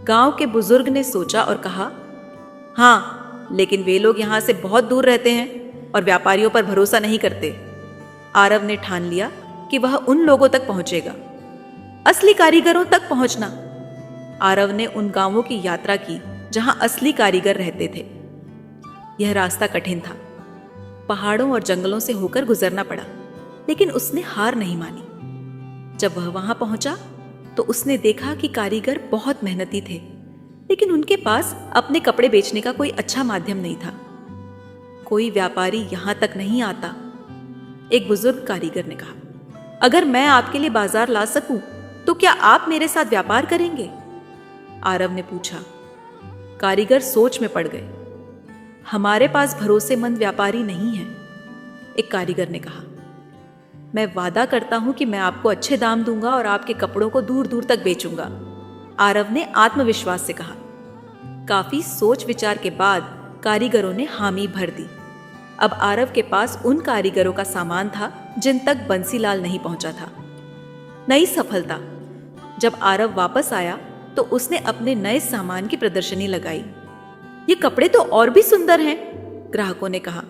गांव के बुजुर्ग ने सोचा और कहा, हाँ, लेकिन वे लोग यहाँ से बहुत दूर रहते हैं और व्यापारियों पर भरोसा नहीं करते। आरव ने ठान लिया कि वह उन लोगों तक पहुंचेगा, असली कारीगरों तक पहुंचना। आरव ने उन गांवों की यात्रा की जहां असली कारीगर रहते थे। यह रास्ता कठिन था, पहाड़ों और जंगलों से होकर गुजरना पड़ा, लेकिन उसने हार नहीं मानी। जब वह वहां पहुंचा तो उसने देखा कि कारीगर बहुत मेहनती थे, लेकिन उनके पास अपने कपड़े बेचने का कोई अच्छा माध्यम नहीं था। कोई व्यापारी यहां तक नहीं आता, एक बुजुर्ग कारीगर ने कहा। अगर मैं आपके लिए बाजार ला सकूं तो क्या आप मेरे साथ व्यापार करेंगे, आरव ने पूछा। कारीगर सोच में पड़ गए। हमारे पास भरोसेमंद व्यापारी नहीं है, एक कारीगर ने कहा। मैं वादा करता हूं कि मैं आपको अच्छे दाम दूंगा और आपके कपड़ों को दूर दूर तक बेचूंगा, आरव ने आत्मविश्वास से कहा। काफी सोच विचार के बाद कारीगरों ने हामी भर दी। अब आरव के पास उन कारीगरों का सामान था जिन तक बंसीलाल नहीं पहुंचा था। नई सफलता। जब आरव वापस आया तो उसने अपने नए सामान की प्रदर्शनी लगाई। ये कपड़े तो और भी सुंदर हैं, ग्राहकों ने कहा।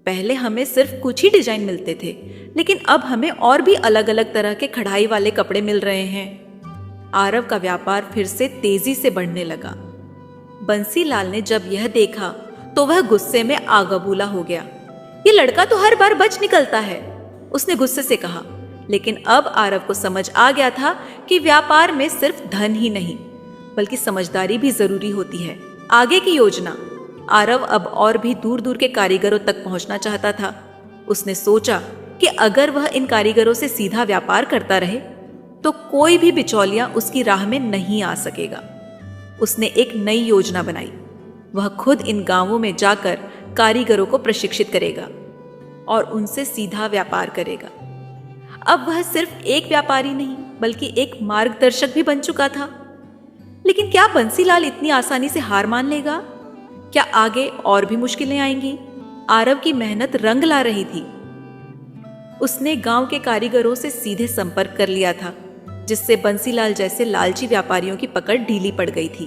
पहले हमें सिर्फ कुछ ही डिजाइन मिलते थे, लेकिन अब हमें और भी अलग अलग तरह के कढ़ाई वाले कपड़े मिल रहे हैं। आरव का व्यापार फिर से तेजी से बढ़ने लगा। बंसीलाल ने जब यह देखा तो वह गुस्से में आग बबूला हो गया। ये लड़का तो हर बार बच निकलता है, उसने गुस्से से कहा। लेकिन अब आरव को समझ आ गया था कि व्यापार में सिर्फ धन ही नहीं बल्कि समझदारी भी जरूरी होती है। आगे की योजना। आरव अब और भी दूर दूर के कारीगरों तक पहुंचना चाहता था। उसने सोचा कि अगर वह इन कारीगरों से सीधा व्यापार करता रहे तो कोई भी बिचौलिया उसकी राह में नहीं आ सकेगा। उसने एक नई योजना बनाई। वह खुद इन गांवों में जाकर कारीगरों को प्रशिक्षित करेगा और उनसे सीधा व्यापार करेगा। अब वह सिर्फ एक व्यापारी नहीं बल्कि एक मार्गदर्शक भी बन चुका था। लेकिन क्या बंसीलाल इतनी आसानी से हार मान लेगा? क्या आगे और भी मुश्किलें आएंगी? आरव की मेहनत रंग ला रही थी। उसने गांव के कारीगरों से सीधे संपर्क कर लिया था, जिससे बंसीलाल जैसे लालची व्यापारियों की पकड़ ढीली पड़ गई थी।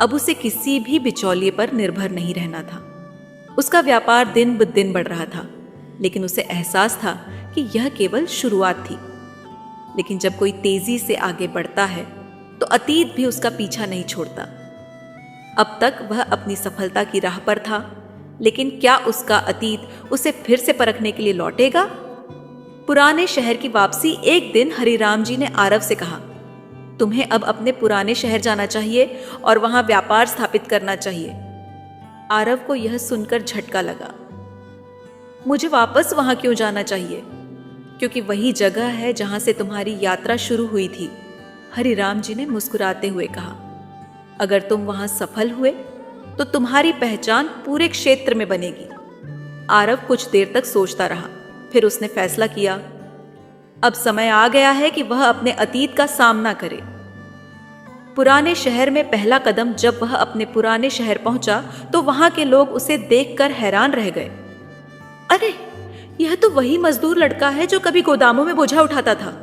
अब उसे किसी भी बिचौलिए पर निर्भर नहीं रहना था। उसका व्यापार दिन ब दिन बढ़ रहा था, लेकिन उसे एहसास था कि यह केवल शुरुआत थी। लेकिन जब कोई तेजी से आगे बढ़ता है तो अतीत भी उसका पीछा नहीं छोड़ता। अब तक वह अपनी सफलता की राह पर था, लेकिन क्या उसका अतीत उसे फिर से परखने के लिए लौटेगा? पुराने शहर की वापसी। एक दिन हरिराम जी ने आरव से कहा, तुम्हें अब अपने पुराने शहर जाना चाहिए और वहां व्यापार स्थापित करना चाहिए। आरव को यह सुनकर झटका लगा। मुझे वापस वहां क्यों जाना चाहिए? क्योंकि वही जगह है जहां से तुम्हारी यात्रा शुरू हुई थी, हरिराम जी ने मुस्कुराते हुए कहा। अगर तुम वहां सफल हुए तो तुम्हारी पहचान पूरे क्षेत्र में बनेगी। आरव कुछ देर तक सोचता रहा, फिर उसने फैसला किया, अब समय आ गया है कि वह अपने अतीत का सामना करे। पुराने शहर में पहला कदम। जब वह अपने पुराने शहर पहुंचा तो वहां के लोग उसे देखकर हैरान रह गए। अरे, यह तो वही मजदूर लड़का है जो कभी गोदामों में बोझा उठाता था।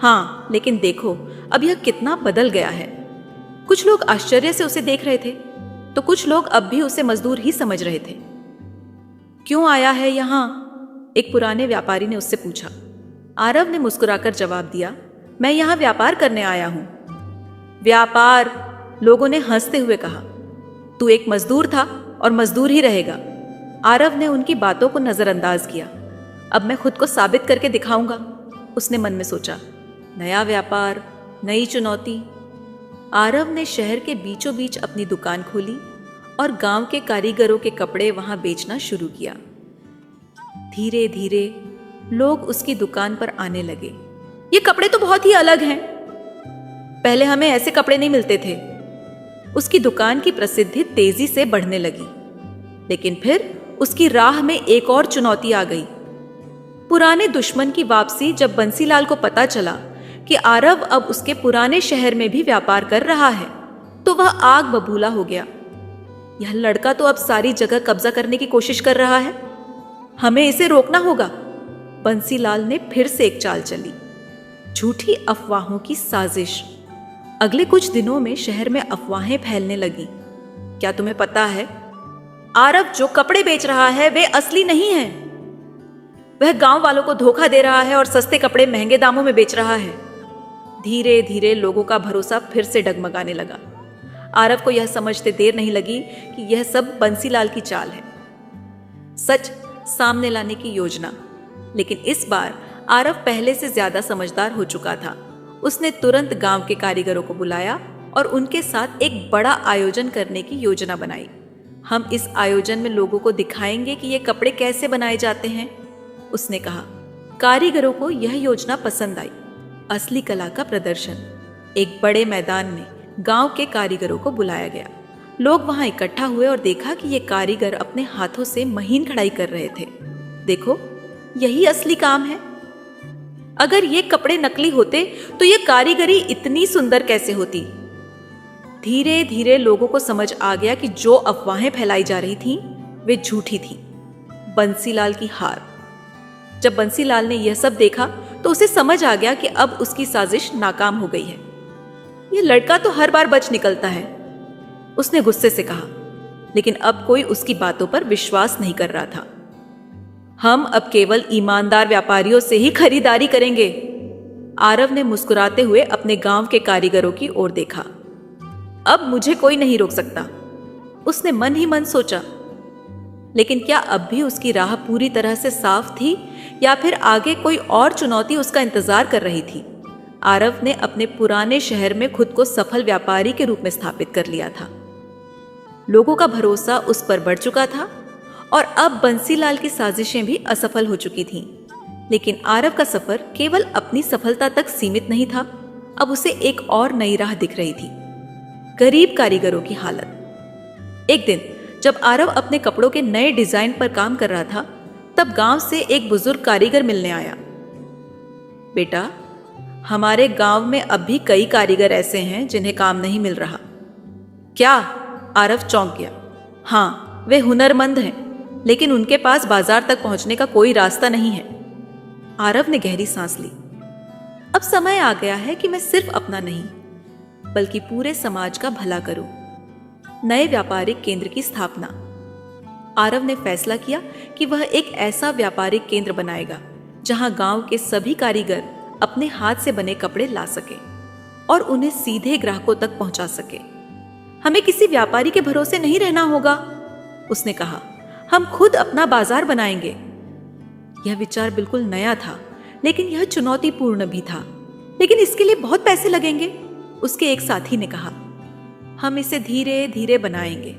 हाँ, लेकिन देखो अब यह कितना बदल गया है। कुछ लोग आश्चर्य से उसे देख रहे थे तो कुछ लोग अब भी उसे मजदूर ही समझ रहे थे। क्यों आया है यहां? एक पुराने व्यापारी ने उससे पूछा। आरव ने मुस्कुराकर जवाब दिया, मैं यहां व्यापार करने आया हूं। व्यापार? लोगों ने हंसते हुए कहा। तू एक मजदूर था और मजदूर ही रहेगा। आरव ने उनकी बातों को नजरअंदाज किया। अब मैं खुद को साबित करके दिखाऊंगा, उसने मन में सोचा। नया व्यापार, नई चुनौती। आरव ने शहर के बीचों बीच अपनी दुकान खोली और गांव के कारीगरों के कपड़े वहां बेचना शुरू किया। धीरे धीरे लोग उसकी दुकान पर आने लगे। ये कपड़े तो बहुत ही अलग हैं। पहले हमें ऐसे कपड़े नहीं मिलते थे। उसकी दुकान की प्रसिद्धि तेजी से बढ़ने लगी। लेकिन फिर उसकी राह में एक और चुनौती आ गई। पुराने दुश्मन की वापसी। जब बंसीलाल को पता चला कि आरव अब उसके पुराने शहर में भी व्यापार कर रहा है तो वह आग बबूला हो गया। यह लड़का तो अब सारी जगह कब्जा करने की कोशिश कर रहा है, हमें इसे रोकना होगा। बंसीलाल ने फिर से एक चाल चली। झूठी अफवाहों की साजिश। अगले कुछ दिनों में शहर में अफवाहें फैलने लगी। क्या तुम्हें पता है, आरव जो कपड़े बेच रहा है वे असली नहीं हैं। वह गांव वालों को धोखा दे रहा है और सस्ते कपड़े महंगे दामों में बेच रहा है। धीरे धीरे लोगों का भरोसा फिर से डगमगाने लगा। आरव को यह समझते देर नहीं लगी कि यह सब बंसीलाल की चाल है, सच सामने लाने की योजना। लेकिन इस बार आरव पहले से ज्यादा समझदार हो चुका था। उसने तुरंत गांव के कारीगरों को बुलाया और उनके साथ एक बड़ा आयोजन करने की योजना बनाई। हम इस आयोजन में लोगों को दिखाएंगे कि ये कपड़े कैसे बनाए जाते हैं, उसने कहा। कारीगरों को यह योजना पसंद आई। असली कला का प्रदर्शन। एक बड़े मैदान में गांव के कारीगरों को बुलाया गया। लोग वहां इकट्ठा हुए और देखा कि ये कारीगर अपने हाथों से महीन कढ़ाई कर रहे थे। देखो, यही असली काम है। अगर ये कपड़े नकली होते तो ये कारीगरी इतनी सुंदर कैसे होती। धीरे धीरे लोगों को समझ आ गया कि जो अफवाहें फैलाई जा रही थीं वे झूठी थीं। बंसीलाल की हार। जब बंसीलाल ने यह सब देखा तो उसे समझ आ गया कि अब उसकी साजिश नाकाम हो गई है। यह लड़का तो हर बार बच निकलता है, उसने गुस्से से कहा। लेकिन अब कोई उसकी बातों पर विश्वास नहीं कर रहा था। हम अब केवल ईमानदार व्यापारियों से ही खरीदारी करेंगे। आरव ने मुस्कुराते हुए अपने गांव के कारीगरों की ओर देखा। अब मुझे कोई नहीं रोक सकता, उसने मन ही मन सोचा। लेकिन क्या अब भी उसकी राह पूरी तरह से साफ थी या फिर आगे कोई और चुनौती उसका इंतजार कर रही थी। आरव ने अपने पुराने शहर में खुद को सफल व्यापारी के रूप में स्थापित कर लिया था। लोगों का भरोसा उस पर बढ़ चुका था और अब बंसीलाल की साजिशें भी असफल हो चुकी थीं। लेकिन आरव का सफर केवल अपनी सफलता तक सीमित नहीं था। अब उसे एक और नई राह दिख रही थी, गरीब कारीगरों की हालत। एक दिन जब आरव अपने कपड़ों के नए डिजाइन पर काम कर रहा था, तब गांव से एक बुजुर्ग कारीगर मिलने आया। बेटा, हमारे गांव में अब भी कई कारीगर ऐसे हैं जिन्हें काम नहीं मिल रहा। क्या? आरव चौंक गया। हाँ, वे हुनरमंद हैं, लेकिन उनके पास बाजार तक पहुंचने का कोई रास्ता नहीं है। आरव ने गहरी सांस ली। अब समय आ गया है कि मैं सिर्फ अपना नहीं बल्कि पूरे समाज का भला करूं। नए व्यापारिक केंद्र की स्थापना। आरव ने फैसला किया कि वह एक ऐसा व्यापारिक केंद्र बनाएगा जहां गांव के सभी कारीगर अपने हाथ से बने कपड़े ला सके और उन्हें सीधे ग्राहकों तक पहुंचा सके। हमें किसी व्यापारी के भरोसे नहीं रहना होगा, उसने कहा। हम खुद अपना बाजार बनाएंगे। यह विचार बिल्कुल नया था, लेकिन यह चुनौतीपूर्ण भी था। लेकिन इसके लिए बहुत पैसे लगेंगे, उसके एक साथी ने कहा। हम इसे धीरे धीरे बनाएंगे,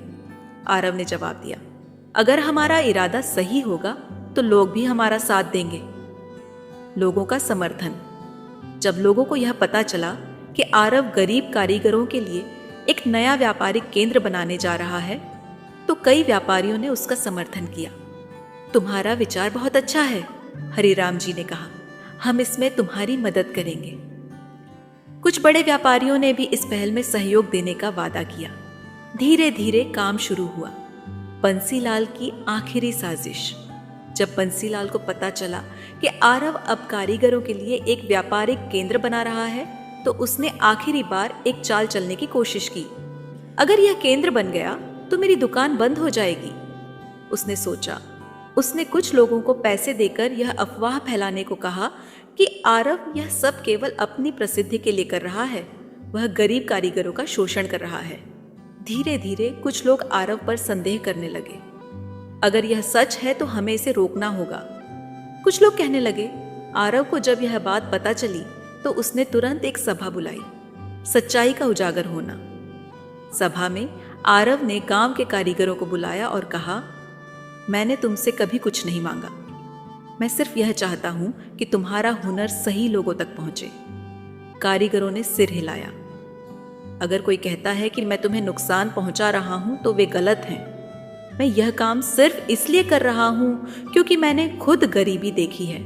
आरव ने जवाब दिया। अगर हमारा इरादा सही होगा तो लोग भी हमारा साथ देंगे। लोगों का समर्थन। जब लोगों को यह पता चला कि आरव गरीब कारीगरों के लिए एक नया व्यापारिक केंद्र बनाने जा रहा है, तो कई व्यापारियों ने उसका समर्थन किया। तुम्हारा विचार बहुत अच्छा है, हरिराम जी ने कहा। हम इसमें तुम्हारी मदद करेंगे। कुछ बड़े व्यापारियों ने भी इस पहल में सहयोग देने का वादा किया। धीरे धीरे काम शुरू हुआ। बंसीलाल की आखिरी साजिश। जब बंसीलाल को पता चला कि आरव अब कारीगरों के लिए एक व्यापारिक केंद्र बना रहा है, तो उसने आखिरी बार एक चाल चलने की कोशिश की। अगर यह केंद्र बन गया तो मेरी दुकान बंद हो जाएगी, उसने सोचा। उसने कुछ लोगों को पैसे देकर यह अफवाह फैलाने को कहा कि आरव यह सब केवल अपनी प्रसिद्धि के लिए कर रहा है, वह गरीब कारीगरों का शोषण कर रहा है। धीरे धीरे कुछ लोग आरव पर संदेह करने लगे। अगर यह सच है तो हमें इसे रोकना होगा। कुछ लोग कहने लगे। आरव को जब यह बात पता चली तो उसने तुरंत एक सभा बुलाई, सच्चाई का उजागर होना। सभा में आरव ने गांव के कारीगरों को बुलाया और कहा, मैंने तुमसे कभी कुछ नहीं मांगा। मैं सिर्फ यह चाहता हूं कि तुम्हारा हुनर सही लोगों तक पहुंचे। कारीगरों ने सिर हिलाया। अगर कोई कहता है कि मैं तुम्हें नुकसान पहुंचा रहा हूं तो वे गलत हैं। मैं यह काम सिर्फ इसलिए कर रहा हूं क्योंकि मैंने खुद गरीबी देखी है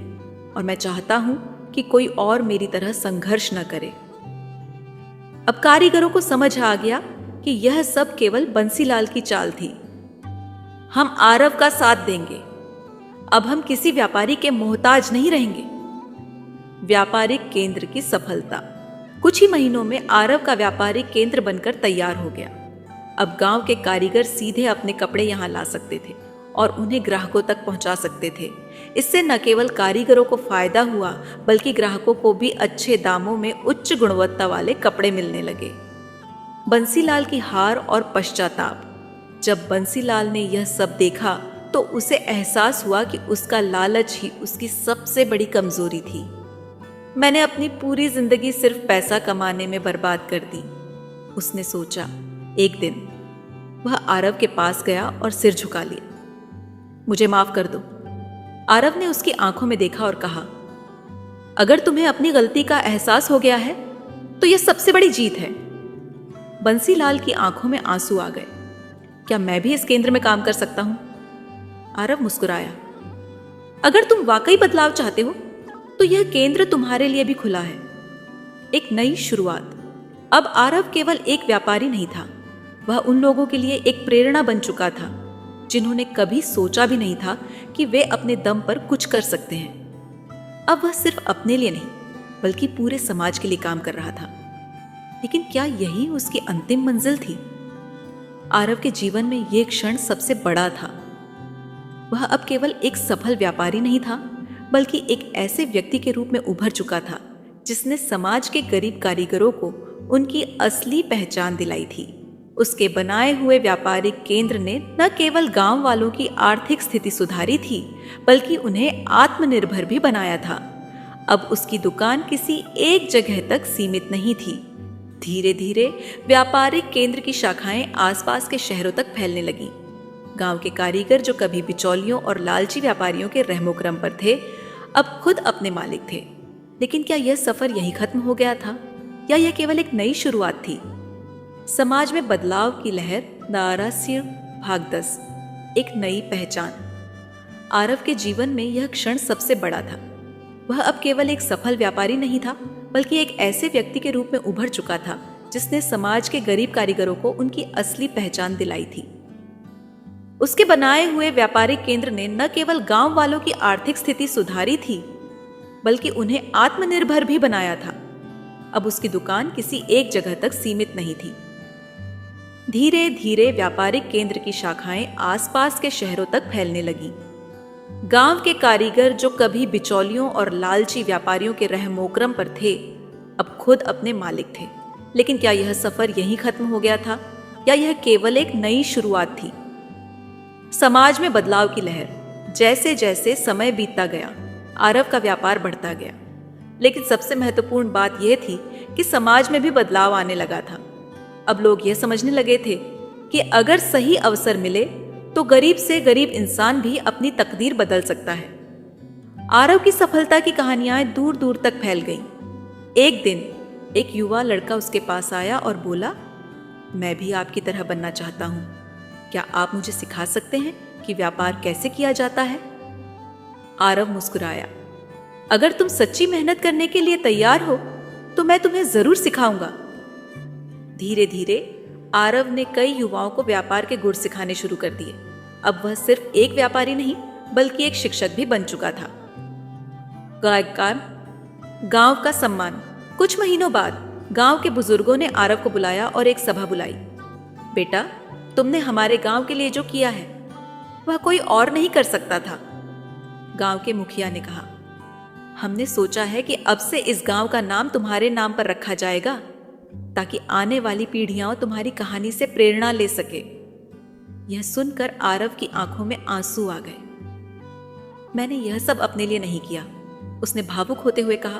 और मैं चाहता हूं कि कोई और मेरी तरह संघर्ष न करे। अब कारीगरों को समझ आ गया कि यह सब केवल बंसीलाल की चाल थी। हम आरव का साथ देंगे। अब हम किसी व्यापारी के मोहताज नहीं रहेंगे। व्यापारिक केंद्र की सफलता। कुछ ही महीनों में आरव का व्यापारिक केंद्र बनकर तैयार हो गया। अब गांव के कारीगर सीधे अपने कपड़े यहां ला सकते थे और उन्हें ग्राहकों तक पहुंचा सकते थे। इससे न केवल कारीगरों को फायदा हुआ बल्कि ग्राहकों को भी अच्छे दामों में उच्च गुणवत्ता वाले कपड़े मिलने लगे। बंसीलाल की हार और पश्चाताप। जब बंसीलाल ने यह सब देखा तो उसे एहसास हुआ कि उसका लालच ही उसकी सबसे बड़ी कमजोरी थी। मैंने अपनी पूरी जिंदगी सिर्फ पैसा कमाने में बर्बाद कर दी, उसने सोचा। एक दिन वह आरव के पास गया और सिर झुका लिया। मुझे माफ कर दो। आरव ने उसकी आंखों में देखा और कहा, अगर तुम्हें अपनी गलती का एहसास हो गया है तो यह सबसे बड़ी जीत है। बंसीलाल की आंखों में आंसू आ गए। क्या मैं भी इस केंद्र में काम कर सकता हूं? आरव मुस्कुराया। अगर तुम वाकई बदलाव चाहते हो तो यह केंद्र तुम्हारे लिए भी खुला है। एक नई शुरुआत। अब आरव केवल एक व्यापारी नहीं था, वह उन लोगों के लिए एक प्रेरणा बन चुका था जिन्होंने कभी सोचा भी नहीं था कि वे अपने दम पर कुछ कर सकते हैं। अब वह सिर्फ अपने लिए नहीं बल्कि पूरे समाज के लिए काम कर रहा था। लेकिन क्या यही उसकी अंतिम मंजिल थी? आरव के जीवन में यह क्षण सबसे बड़ा था। वह अब केवल एक सफल व्यापारी नहीं था बल्कि एक ऐसे व्यक्ति के रूप में उभर चुका था जिसने समाज के गरीब कारीगरों को उनकी असली पहचान दिलाई थी। उसके बनाए हुए व्यापारिक केंद्र ने न केवल गांव वालों की आर्थिक स्थिति सुधारी थी बल्कि उन्हें आत्मनिर्भर भी बनाया था। अब उसकी दुकान किसी एक जगह तक सीमित नहीं थी। धीरे धीरे व्यापारिक केंद्र की शाखाएं आसपास के शहरों तक फैलने लगीं। गांव के कारीगर जो कभी बिचौलियों और लालची व्यापारियों के रहमोक्रम पर थे, अब खुद अपने मालिक थे। लेकिन क्या यह सफर यहीं खत्म हो गया था या यह केवल एक नई शुरुआत थी? समाज में बदलाव की लहर। दारा सिर भाग 10। एक नई पहचान। आरव के जीवन में यह क्षण सबसे बड़ा था। वह अब केवल एक सफल व्यापारी नहीं था बल्कि एक ऐसे व्यक्ति के रूप में उभर चुका था जिसने समाज के गरीब कारीगरों को उनकी असली पहचान दिलाई थी। उसके बनाए हुए व्यापारिक केंद्र ने न केवल गांव वालों की आर्थिक स्थिति सुधारी थी बल्कि उन्हें आत्मनिर्भर भी बनाया था। अब उसकी दुकान किसी एक जगह तक सीमित नहीं थी। धीरे धीरे व्यापारिक केंद्र की शाखाएं आसपास के शहरों तक फैलने लगी। गांव के कारीगर जो कभी बिचौलियों और लालची व्यापारियों के रहमोक्रम पर थे, अब खुद अपने मालिक थे। लेकिन क्या यह सफर यहीं खत्म हो गया था या यह केवल एक नई शुरुआत थी? समाज में बदलाव की लहर। जैसे जैसे समय बीतता गया, आरव का व्यापार बढ़ता गया। लेकिन सबसे महत्वपूर्ण बात यह थी कि समाज में भी बदलाव आने लगा था। अब लोग यह समझने लगे थे कि अगर सही अवसर मिले तो गरीब से गरीब इंसान भी अपनी तकदीर बदल सकता है। आरव की सफलता की कहानियां दूर दूर तक फैल गईं। एक दिन एक युवा लड़का उसके पास आया और बोला, मैं भी आपकी तरह बनना चाहता हूं। क्या आप मुझे सिखा सकते हैं कि व्यापार कैसे किया जाता है? आरव मुस्कुराया। अगर तुम सच्ची मेहनत करने के लिए तैयार हो तो मैं तुम्हें जरूर सिखाऊंगा। धीरे धीरे आरव ने कई युवाओं को व्यापार के गुर सिखाने शुरू कर दिए। अब वह सिर्फ एक व्यापारी नहीं बल्कि एक शिक्षक भी बन चुका था। गांव का सम्मान। कुछ महीनों बाद गांव के बुजुर्गों ने आरव को बुलाया और एक सभा बुलाई। बेटा, तुमने हमारे गांव के लिए जो किया है वह कोई और नहीं कर सकता था। गांव के मुखिया ने कहा, हमने सोचा है कि अब से इस गांव का नाम तुम्हारे नाम पर रखा जाएगा ताकि आने वाली पीढ़ियां तुम्हारी कहानी से प्रेरणा ले सके। यह सुनकर आरव की आंखों में आंसू आ गए। मैंने यह सब अपने लिए नहीं किया, उसने भावुक होते हुए कहा।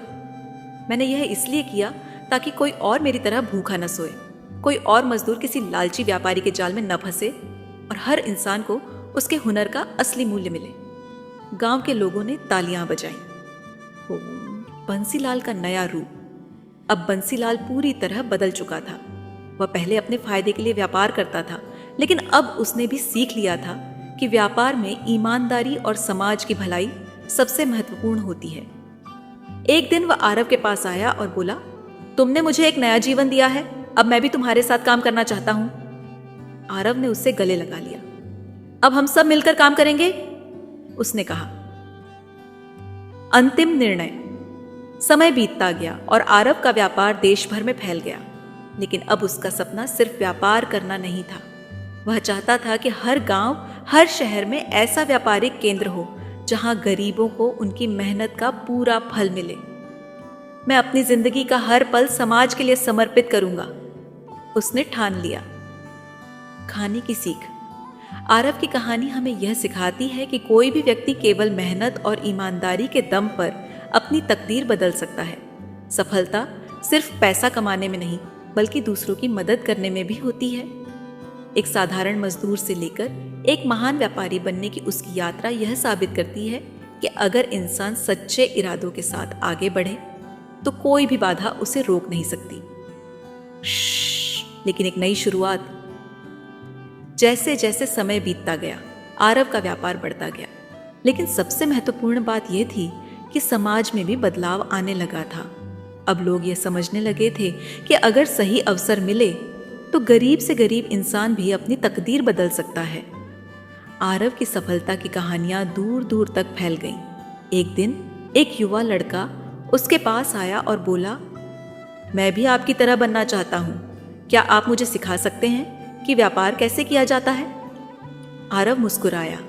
मैंने यह इसलिए किया ताकि कोई और मेरी तरह भूखा न सोए, कोई और मजदूर किसी लालची व्यापारी के जाल में न फंसे और हर इंसान को उसके हुनर का असली मूल्य मिले। गांव के लोगों ने तालियां बजाईं। बंसीलाल का नया रूप। अब बंसीलाल पूरी तरह बदल चुका था। वह पहले अपने फायदे के लिए व्यापार करता था, लेकिन अब उसने भी सीख लिया था कि व्यापार में ईमानदारी और समाज की भलाई सबसे महत्वपूर्ण होती है। एक दिन वह आरव के पास आया और बोला, तुमने मुझे एक नया जीवन दिया है, अब मैं भी तुम्हारे साथ काम करना चाहता हूं। आरव ने उससे गले लगा लिया। अब हम सब मिलकर काम करेंगे, उसने कहा। अंतिम निर्णय। समय बीतता गया और आरव का व्यापार देश भर में फैल गया। लेकिन अब उसका सपना सिर्फ व्यापार करना नहीं था। वह चाहता था कि हर गांव, हर शहर में ऐसा व्यापारिक केंद्र हो जहां गरीबों को उनकी मेहनत का पूरा फल मिले। मैं अपनी जिंदगी का हर पल समाज के लिए समर्पित करूंगा, उसने ठान लिया। कहानी की सीख। आरव की कहानी हमें यह सिखाती है कि कोई भी व्यक्ति केवल मेहनत और ईमानदारी के दम पर अपनी तकदीर बदल सकता है। सफलता सिर्फ पैसा कमाने में नहीं बल्कि दूसरों की मदद करने में भी होती है। एक साधारण मजदूर से लेकर एक महान व्यापारी बनने की उसकी यात्रा यह साबित करती है कि अगर इंसान सच्चे इरादों के साथ आगे बढ़े तो कोई भी बाधा उसे रोक नहीं सकती। लेकिन एक नई शुरुआत। जैसे जैसे समय बीतता गया, आरव का व्यापार बढ़ता गया। लेकिन सबसे महत्वपूर्ण बात यह थी कि समाज में भी बदलाव आने लगा था। अब लोग यह समझने लगे थे कि अगर सही अवसर मिले तो गरीब से गरीब इंसान भी अपनी तकदीर बदल सकता है। आरव की सफलता की कहानियां दूर दूर तक फैल गईं। एक दिन एक युवा लड़का उसके पास आया और बोला, मैं भी आपकी तरह बनना चाहता हूं। क्या आप मुझे सिखा सकते हैं कि व्यापार कैसे किया जाता है? आरव मुस्कुराया,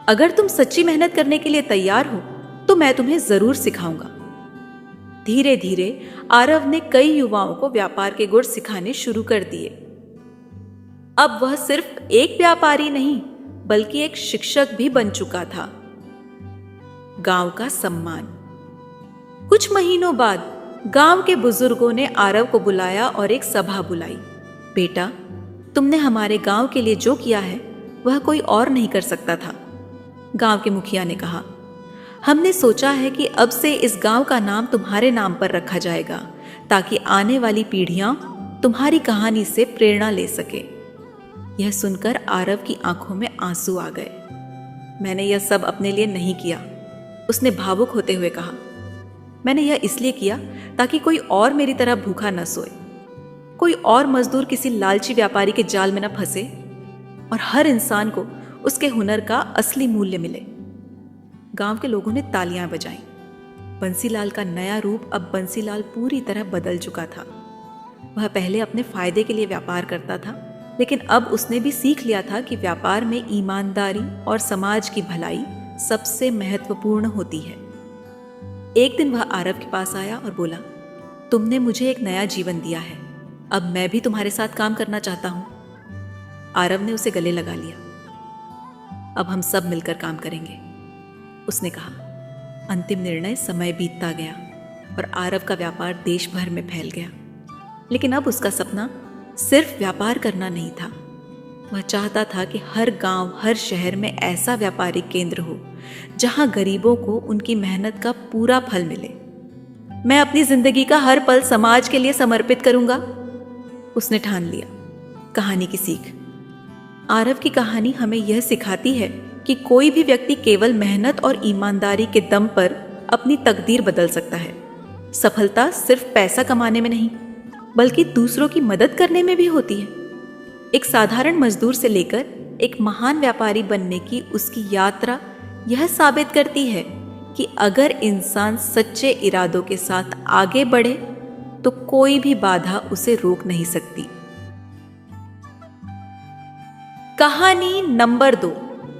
अगर तुम सच्ची मेहनत करने के लिए तैयार हो तो मैं तुम्हें जरूर सिखाऊंगा। धीरे धीरे आरव ने कई युवाओं को व्यापार के गुर सिखाने शुरू कर दिए। अब वह सिर्फ एक व्यापारी नहीं बल्कि एक शिक्षक भी बन चुका था। गांव का सम्मान। कुछ महीनों बाद गांव के बुजुर्गों ने आरव को बुलाया और एक सभा बुलाई। बेटा, तुमने हमारे गांव के लिए जो किया है वह कोई और नहीं कर सकता था। गांव के मुखिया ने कहा, हमने सोचा है कि अब से इस गांव का नाम तुम्हारे नाम पर रखा जाएगा ताकि आने वाली पीढ़ियां तुम्हारी कहानी से प्रेरणा ले सके। यह सुनकर आरव की आंखों में आंसू आ गए। मैंने यह सब अपने लिए नहीं किया, उसने भावुक होते हुए कहा। मैंने यह इसलिए किया ताकि कोई और मेरी तरह भूखा न सोए, कोई और मजदूर किसी लालची व्यापारी के जाल में न फंसे और हर इंसान को उसके हुनर का असली मूल्य मिले। गांव के लोगों ने तालियां बजाईं। बंसीलाल का नया रूप अब बंसीलाल पूरी तरह बदल चुका था। वह पहले अपने फायदे के लिए व्यापार करता था, लेकिन अब उसने भी सीख लिया था कि व्यापार में ईमानदारी और समाज की भलाई सबसे महत्वपूर्ण होती है। एक दिन वह आरव के पास आया और बोला, तुमने मुझे एक नया जीवन दिया है, अब मैं भी तुम्हारे साथ काम करना चाहता हूं। आरव ने उसे गले लगा लिया। अब हम सब मिलकर काम करेंगे, उसने कहा। अंतिम निर्णय समय बीतता गया और आरव का व्यापार देश भर में फैल गया। लेकिन अब उसका सपना सिर्फ व्यापार करना नहीं था। वह चाहता था कि हर गांव, हर शहर में ऐसा व्यापारिक केंद्र हो जहां गरीबों को उनकी मेहनत का पूरा फल मिले। मैं अपनी जिंदगी का हर पल समाज के लिए समर्पित करूंगा, उसने ठान लिया। कहानी की सीख। आरव की कहानी हमें यह सिखाती है कि कोई भी व्यक्ति केवल मेहनत और ईमानदारी के दम पर अपनी तकदीर बदल सकता है। सफलता सिर्फ पैसा कमाने में नहीं बल्कि दूसरों की मदद करने में भी होती है। एक साधारण मजदूर से लेकर एक महान व्यापारी बनने की उसकी यात्रा यह साबित करती है कि अगर इंसान सच्चे इरादों के साथ आगे बढ़े तो कोई भी बाधा उसे रोक नहीं सकती। कहानी नंबर 2।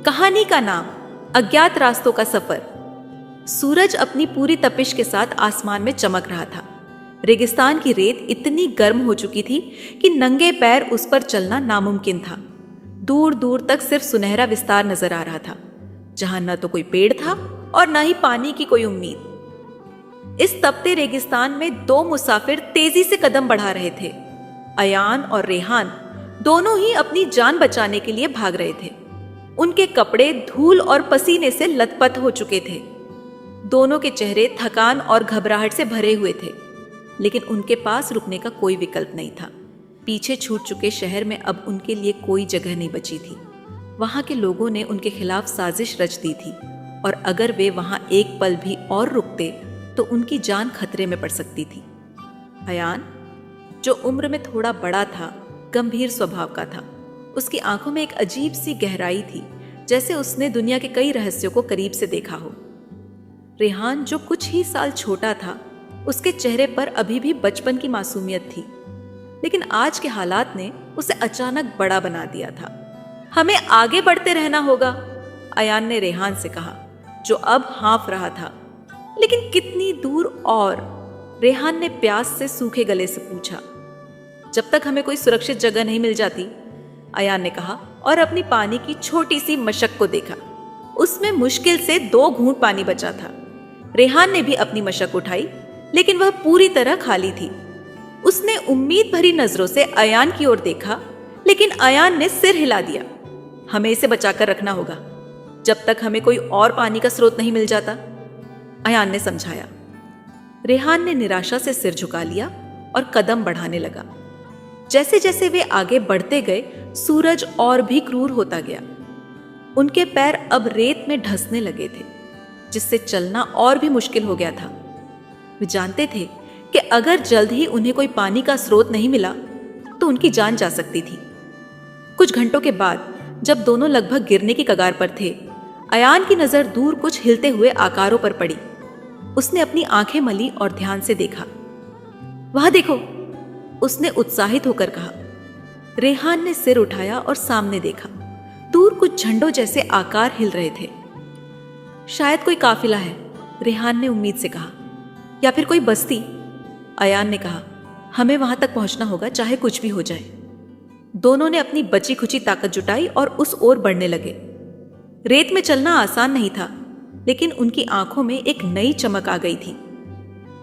कहानी का नाम अज्ञात रास्तों का सफर। सूरज अपनी पूरी तपिश के साथ आसमान में चमक रहा था। रेगिस्तान की रेत इतनी गर्म हो चुकी थी कि नंगे पैर उस पर चलना नामुमकिन था। दूर दूर तक सिर्फ सुनहरा विस्तार नजर आ रहा था, जहां न तो कोई पेड़ था और न ही पानी की कोई उम्मीद। इस तपते रेगिस्तान में दो मुसाफिर तेजी से कदम बढ़ा रहे थे। अयान और रेहान दोनों ही अपनी जान बचाने के लिए भाग रहे थे। उनके कपड़े धूल और पसीने से लथपथ हो चुके थे। दोनों के चेहरे थकान और घबराहट से भरे हुए थे, लेकिन उनके पास रुकने का कोई विकल्प नहीं था। पीछे छूट चुके शहर में अब उनके लिए कोई जगह नहीं बची थी। वहां के लोगों ने उनके खिलाफ साजिश रच दी थी और अगर वे वहां एक पल भी और रुकते तो उनकी जान खतरे में पड़ सकती थी। अयान, जो उम्र में थोड़ा बड़ा था, गंभीर स्वभाव का था। उसकी आंखों में एक अजीब सी गहराई थी, जैसे उसने दुनिया के कई रहस्यों को करीब से देखा हो। रेहान, जो कुछ ही साल छोटा था, उसके चेहरे पर अभी भी बचपन की मासूमियत थी, लेकिन आज के हालात ने उसे अचानक बड़ा बना दिया था। हमें आगे बढ़ते रहना होगा, अयान ने रेहान से कहा, जो अब हाँफ रहा था। लेकिन कितनी दूर? और रेहान ने प्यास से सूखे गले से पूछा। जब तक हमें कोई सुरक्षित जगह नहीं मिल जाती, अयान ने कहा और अपनी पानी की छोटी सी मशक को देखा। उसमें मुश्किल से 2 घूंट पानी बचा था। रेहान ने भी अपनी मशक उठाई, लेकिन वह पूरी तरह खाली थी। उसने उम्मीद भरी नजरों से अयान की ओर देखा, लेकिन अयान ने सिर हिला दिया। हमें इसे बचाकर रखना होगा जब तक हमें कोई और पानी का स्रोत नहीं मिल जाता, अयान ने समझाया। रेहान ने निराशा से सिर झुका लिया और कदम बढ़ाने लगा। जैसे जैसे वे आगे बढ़ते गए, सूरज और भी क्रूर होता गया। उनके पैर अब रेत में ढसने लगे थे, जिससे चलना और भी मुश्किल हो गया था। वे जानते थे कि अगर जल्द ही उन्हें कोई पानी का स्रोत नहीं मिला तो उनकी जान जा सकती थी। कुछ घंटों के बाद जब दोनों लगभग गिरने की कगार पर थे, अयान की नजर दूर कुछ हिलते हुए आकारों पर पड़ी। उसने अपनी आंखें मली और ध्यान से देखा। वहां देखो, उसने उत्साहित होकर कहा। रेहान ने सिर उठाया और सामने देखा। दूर कुछ झंडों जैसे आकार हिल रहे थे। शायद कोई काफिला है, रेहान ने उम्मीद से कहा, या फिर कोई बस्ती। अयान ने कहा, हमें वहां तक पहुंचना होगा, चाहे कुछ भी हो जाए। दोनों ने अपनी बची खुची ताकत जुटाई और उस ओर बढ़ने लगे। रेत में चलना आसान नहीं था, लेकिन उनकी आंखों में एक नई चमक आ गई थी।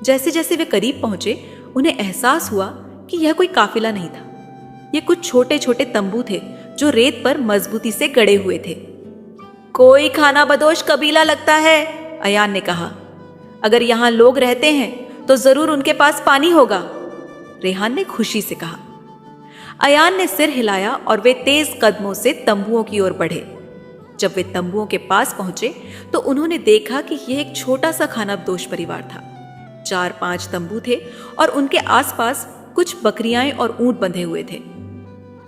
जैसे जैसे वे करीब पहुंचे, उन्हें एहसास हुआ कि यह कोई काफिला नहीं था। ये कुछ छोटे छोटे तंबू थे जो रेत पर मजबूती से गड़े हुए थे। कोई खाना बदोश कबीला लगता है, अयान ने कहा। अगर यहां लोग रहते हैं तो जरूर उनके पास पानी होगा, रेहान ने खुशी से कहा। अयान ने सिर हिलाया और वे तेज कदमों से तंबुओं की ओर बढ़े। जब वे तंबुओं के पास पहुंचे तो उन्होंने देखा कि यह एक छोटा सा खानाबदोश परिवार था। 4-5 तंबू थे और उनके आसपास कुछ बकरियां और ऊंट बंधे हुए थे।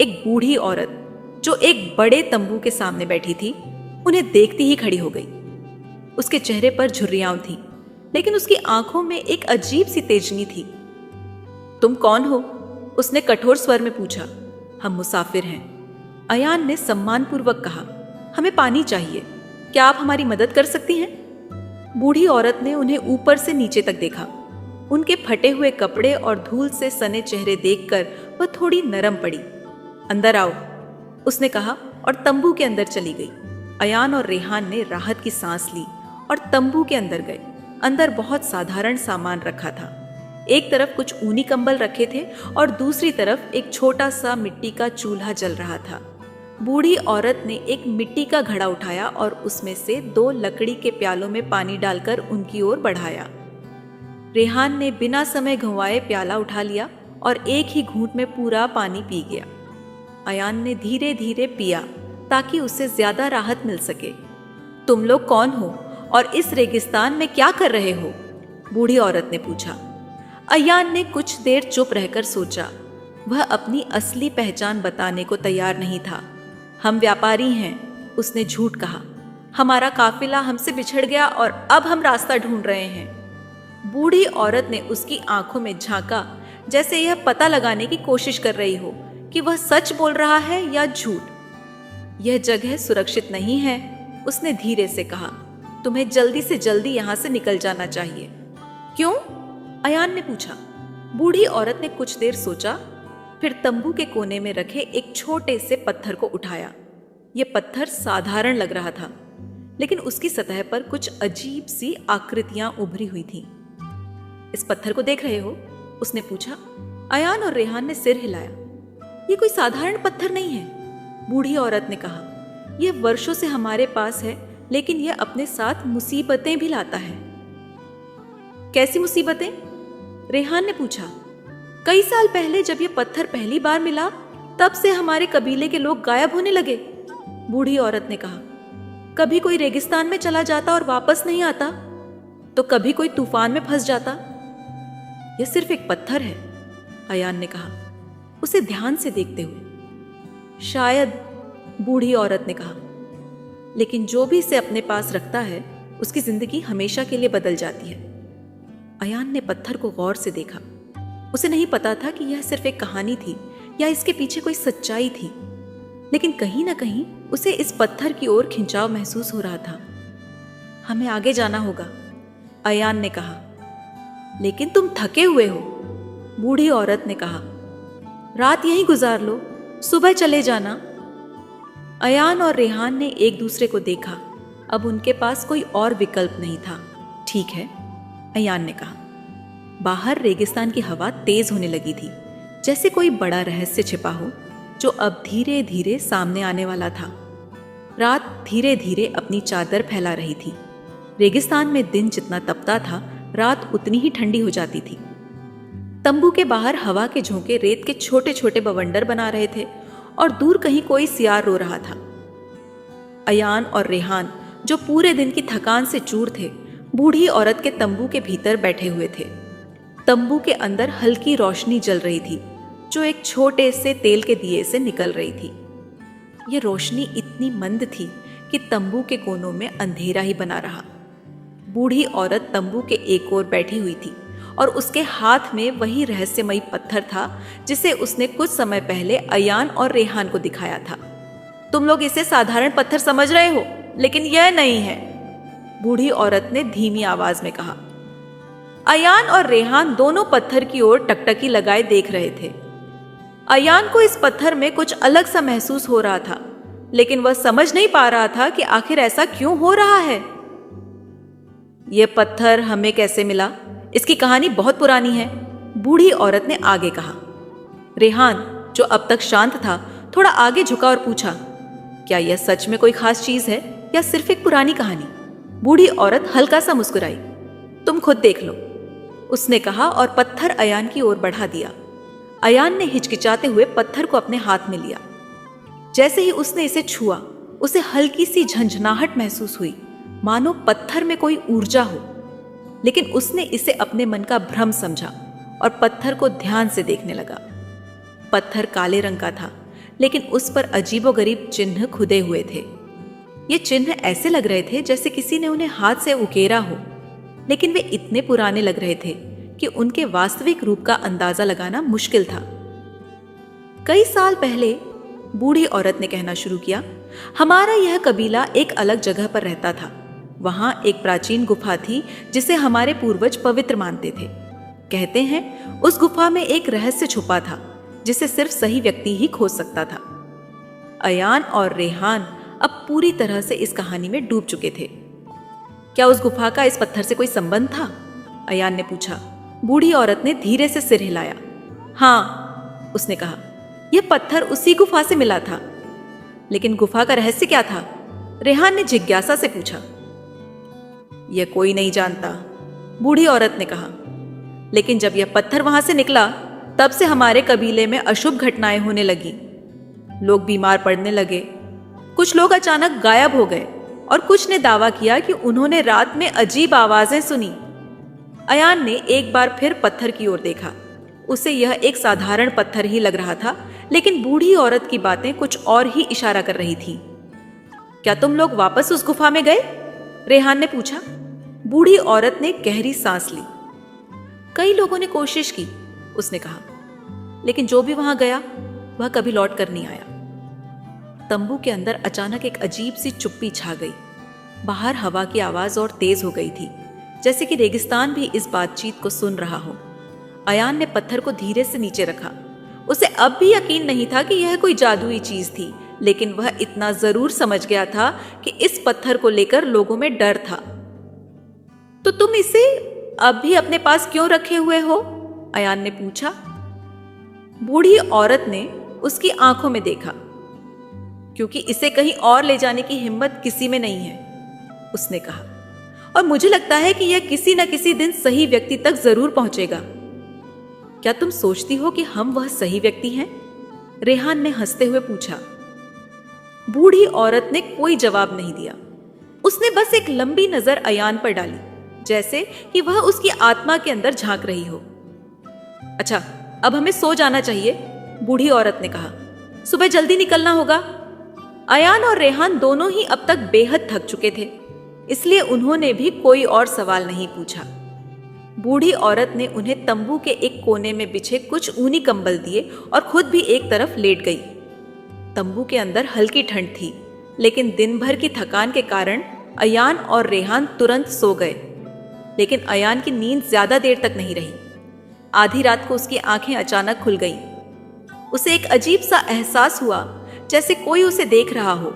एक बूढ़ी औरत जो एक बड़े तंबू के सामने बैठी थी, उन्हें देखती ही खड़ी हो गई। उसके चेहरे पर झुर्रियां थी, लेकिन उसकी आंखों में एक अजीब सी तेजनी थी। तुम कौन हो? उसने कठोर स्वर में पूछा। हम मुसाफिर हैं, अयान ने सम्मानपूर्वक कहा। हमें पानी चाहिए, क्या आप हमारी मदद कर सकती हैं? बूढ़ी औरत ने उन्हें ऊपर से नीचे तक देखा। उनके फटे हुए कपड़े और धूल से सने चेहरे देखकर वह थोड़ी नरम पड़ी। अंदर आओ, उसने कहा और तंबू के अंदर चली गई। अयान और रेहान ने राहत की सांस ली और तंबू के अंदर गए। अंदर बहुत साधारण सामान रखा था। एक तरफ कुछ ऊनी कंबल रखे थे और दूसरी तरफ एक छोटा सा मिट्टी का चूल्हा जल रहा था। बूढ़ी औरत ने एक मिट्टी का घड़ा उठाया और उसमें से 2 लकड़ी के प्यालों में पानी डालकर उनकी ओर बढ़ाया। रेहान ने बिना समय गंवाए प्याला उठा लिया और एक ही घूंट में पूरा पानी पी गया। अयान ने धीरे धीरे पिया ताकि उसे ज्यादा राहत मिल सके। तुम लोग कौन हो और इस रेगिस्तान में क्या कर रहे हो? बूढ़ी औरत ने पूछा। अयान ने कुछ देर चुप रहकर सोचा। वह अपनी असली पहचान बताने को तैयार नहीं था। हम व्यापारी हैं, उसने झूठ कहा। हमारा काफिला हमसे बिछड़ गया और अब हम रास्ता ढूंढ रहे हैं। बूढ़ी औरत ने उसकी आंखों में झांका, जैसे यह पता लगाने की कोशिश कर रही हो कि वह सच बोल रहा है या झूठ। यह जगह सुरक्षित नहीं है, उसने धीरे से कहा। तुम्हें जल्दी से जल्दी यहां से निकल जाना चाहिए। क्यों? अयान ने पूछा। बूढ़ी औरत ने कुछ देर सोचा, फिर तंबू के कोने में रखे एक छोटे से पत्थर को उठाया। यह पत्थर साधारण लग रहा था, लेकिन उसकी सतह पर कुछ अजीब सी आकृतियां उभरी हुई थीं। इस पत्थर को देख रहे हो? उसने पूछा। अयान और रेहान ने सिर हिलाया। यह कोई साधारण पत्थर नहीं है, बूढ़ी औरत ने कहा। यह वर्षों से हमारे पास है, लेकिन यह अपने साथ मुसीबतें भी लाता है। कैसी मुसीबतें? रेहान ने पूछा। कई साल पहले जब यह पत्थर पहली बार मिला, तब से हमारे कबीले के लोग गायब होने लगे, बूढ़ी औरत ने कहा। कभी कोई रेगिस्तान में चला जाता और वापस नहीं आता, तो कभी कोई तूफान में फंस जाता। यह सिर्फ एक पत्थर है, अयान ने कहा, उसे ध्यान से देखते हुए। शायद, बूढ़ी औरत ने कहा, लेकिन जो भी इसे अपने पास रखता है, उसकी जिंदगी हमेशा के लिए बदल जाती है। अयान ने पत्थर को गौर से देखा। उसे नहीं पता था कि यह सिर्फ एक कहानी थी या इसके पीछे कोई सच्चाई थी, लेकिन कहीं ना कहीं उसे इस पत्थर की ओर खिंचाव महसूस हो रहा था। हमें आगे जाना होगा, अयान ने कहा। लेकिन तुम थके हुए हो, बूढ़ी औरत ने कहा। रात यहीं गुजार लो, सुबह चले जाना। अयान और रेहान ने एक दूसरे को देखा। अब उनके पास कोई और विकल्प नहीं था। ठीक है, अयान ने कहा। बाहर रेगिस्तान की हवा तेज होने लगी थी, जैसे कोई बड़ा रहस्य छिपा हो जो अब धीरे धीरे सामने आने वाला था। रात धीरे धीरे अपनी चादर फैला रही थी। रेगिस्तान में दिन जितना तपता था, रात उतनी ही ठंडी हो जाती थी। तंबू के बाहर हवा के झोंके रेत के छोटे छोटे बवंडर बना रहे थे और दूर कहीं कोई सियार रो रहा था। अयान और रेहान, जो पूरे दिन की थकान से चूर थे, बूढ़ी औरत के तंबू के भीतर बैठे हुए थे। तंबू के अंदर हल्की रोशनी जल रही थी, जो एक छोटे से तेल के दिए से निकल रही थी। यह रोशनी इतनी मंद थी कि तंबू के कोनों में अंधेरा ही बना रहा। बूढ़ी औरत तंबू के एक ओर बैठी हुई थी और उसके हाथ में वही रहस्यमयी पत्थर था जिसे उसने कुछ समय पहले अयान और रेहान को दिखाया था। तुम लोग इसे साधारण पत्थर समझ रहे हो, लेकिन यह नहीं है, बूढ़ी औरत ने धीमी आवाज में कहा। अयान और रेहान दोनों पत्थर की ओर टकटकी लगाए देख रहे थे। अयान को इस पत्थर में कुछ अलग सा महसूस हो रहा था, लेकिन वह समझ नहीं पा रहा था कि आखिर ऐसा क्यों हो रहा है। यह पत्थर हमें कैसे मिला, इसकी कहानी बहुत पुरानी है, बूढ़ी औरत ने आगे कहा। रेहान, जो अब तक शांत था, थोड़ा आगे झुका और पूछा, क्या यह सच में कोई खास चीज है या सिर्फ एक पुरानी कहानी? बूढ़ी औरत हल्का सा मुस्कुराई। तुम खुद देख लो, उसने कहा और पत्थर अयान की ओर बढ़ा दिया। अयान ने हिचकिचाते हुए पत्थर को अपने हाथ में लिया। जैसे ही उसने इसे छुआ, उसे हल्की सी झंझनाहट महसूस हुई, मानो पत्थर में कोई ऊर्जा हो। लेकिन उसने इसे अपने मन का भ्रम समझा और पत्थर को ध्यान से देखने लगा। पत्थर काले रंग का था, लेकिन उस पर अजीबोगरीब चिन्ह खुदे हुए थे। ये चिन्ह ऐसे लग रहे थे जैसे किसी ने उन्हें हाथ से उकेरा हो, लेकिन वे इतने पुराने लग रहे थे कि उनके वास्तविक रूप का अंदाजा लगाना मुश्किल था। कई साल पहले, बूढ़ी औरत ने कहना शुरू किया, हमारा यह कबीला एक अलग जगह पर रहता था। वहां एक प्राचीन गुफा थी जिसे हमारे पूर्वज पवित्र मानते थे। कहते हैं उस गुफा में एक रहस्य छुपा था जिसे सिर्फ सही व्यक्ति ही खोज सकता था। अयान और रेहान अब पूरी तरह से इस कहानी में डूब चुके थे। क्या उस गुफा का इस पत्थर से कोई संबंध था? अयान ने पूछा। बूढ़ी औरत ने धीरे से सिर हिलाया। हाँ, उसने कहा, यह पत्थर उसी गुफा से मिला था। लेकिन गुफा का रहस्य क्या था? रेहान ने जिज्ञासा से पूछा। यह कोई नहीं जानता, बूढ़ी औरत ने कहा। लेकिन जब यह पत्थर वहां से निकला, तब से हमारे कबीले में अशुभ घटनाएं होने लगी। लोग बीमार पड़ने लगे, कुछ लोग अचानक गायब हो गए और कुछ ने दावा किया कि उन्होंने रात में अजीब आवाजें सुनी। अयान ने एक बार फिर पत्थर की ओर देखा। उसे यह एक साधारण पत्थर ही लग रहा था, लेकिन बूढ़ी औरत की बातें कुछ और ही इशारा कर रही थी। क्या तुम लोग वापस उस गुफा में गए? रेहान ने पूछा। बूढ़ी औरत ने गहरी सांस ली। कई लोगों ने कोशिश की, उसने कहा, लेकिन जो भी वहां गया वह कभी लौट कर नहीं आया। तंबू के अंदर अचानक एक अजीब सी चुप्पी छा गई। बाहर हवा की आवाज और तेज हो गई थी, जैसे कि रेगिस्तान भी इस बातचीत को सुन रहा हो। अयान ने पत्थर को धीरे से नीचे रखा। उसे अब भी यकीन नहीं था कि यह कोई जादुई चीज थी, लेकिन वह इतना जरूर समझ गया था कि इस पत्थर को लेकर लोगों में डर था। तो तुम इसे अब भी अपने पास क्यों रखे हुए हो? अयान ने पूछा। बूढ़ी औरत ने उसकी आंखों में देखा। क्योंकि इसे कहीं और ले जाने की हिम्मत किसी में नहीं है, उसने कहा, और मुझे लगता है कि यह किसी न किसी दिन सही व्यक्ति तक जरूर पहुंचेगा। क्या तुम सोचती हो कि हम वह सही व्यक्ति हैं? रेहान ने हंसते हुए पूछा। बूढ़ी औरत ने कोई जवाब नहीं दिया। उसने बस एक लंबी नजर अयान पर डाली, जैसे कि वह उसकी आत्मा के अंदर झांक रही हो। अच्छा, अब हमें सो जाना चाहिए, बूढ़ी औरत ने कहा। सुबह जल्दी निकलना होगा। अयान और रेहान दोनों ही अब तक बेहद थक चुके थे, इसलिए उन्होंने भी कोई और सवाल नहीं पूछा। बूढ़ी औरत ने उन्हें तंबू के एक कोने में बिछे कुछ ऊनी कंबल दिए और खुद भी एक तरफ लेट गई। तंबू के अंदर हल्की ठंड थी, लेकिन दिन भर की थकान के कारण अयान और रेहान तुरंत सो गए। लेकिन अयान की नींद ज्यादा देर तक नहीं रही। आधी रात को उसकी आंखें अचानक खुल गईं। उसे एक अजीब सा एहसास हुआ, जैसे कोई उसे देख रहा हो।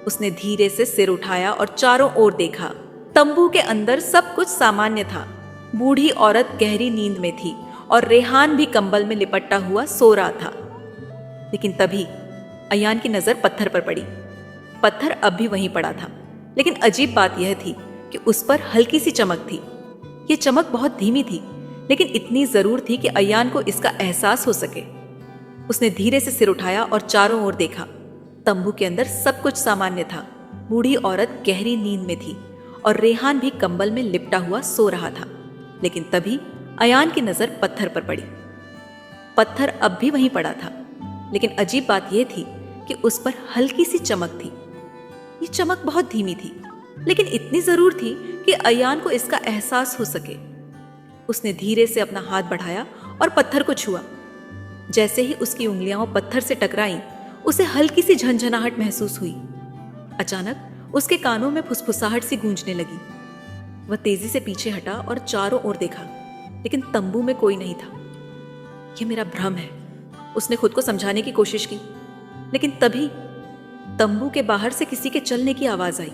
उसने धीरे से सिर उठाया और चारों ओर देखा। तंबू के अंदर सब कुछ सामान्य था। बूढ़ी औरत गहरी नींद में थी और रेहान भी कंबल में लिपटा हुआ सो रहा था। लेकिन तभी अयान की नजर पत्थर पर पड़ी। पत्थर अब भी वहीं पड़ा था, लेकिन अजीब बात यह थी कि उस पर हल्की सी चमक थी। यह चमक बहुत धीमी थी, लेकिन इतनी जरूर थी कि अयान को इसका एहसास हो सके। उसने धीरे से सिर उठाया और चारों ओर देखा। तंबू के अंदर सब कुछ सामान्य था। बूढ़ी औरत गहरी नींद में थी और रेहान भी कंबल में लिपटा हुआ सो रहा था। लेकिन तभी अयान की नजर पत्थर पर पड़ी। पत्थर अब भी वहीं पड़ा था, लेकिन अजीब बात यह थी कि उस पर हल्की सी चमक थी। ये चमक बहुत धीमी थी, लेकिन इतनी जरूर थी कि अयान को इसका एहसास हो सके। उसने धीरे से अपना हाथ बढ़ाया और पत्थर को छुआ। जैसे ही उसकी उंगलियां पत्थर से टकराईं, उसे हल्की सी झंझनाहट महसूस हुई। अचानक उसके कानों में फुसफुसाहट सी गूंजने लगी। वह तेजी से पीछे हटा और चारों ओर देखा, लेकिन तंबू में कोई नहीं था। यह मेरा भ्रम है, उसने खुद को समझाने की कोशिश की। लेकिन तभी तंबू के बाहर से किसी के चलने की आवाज आई।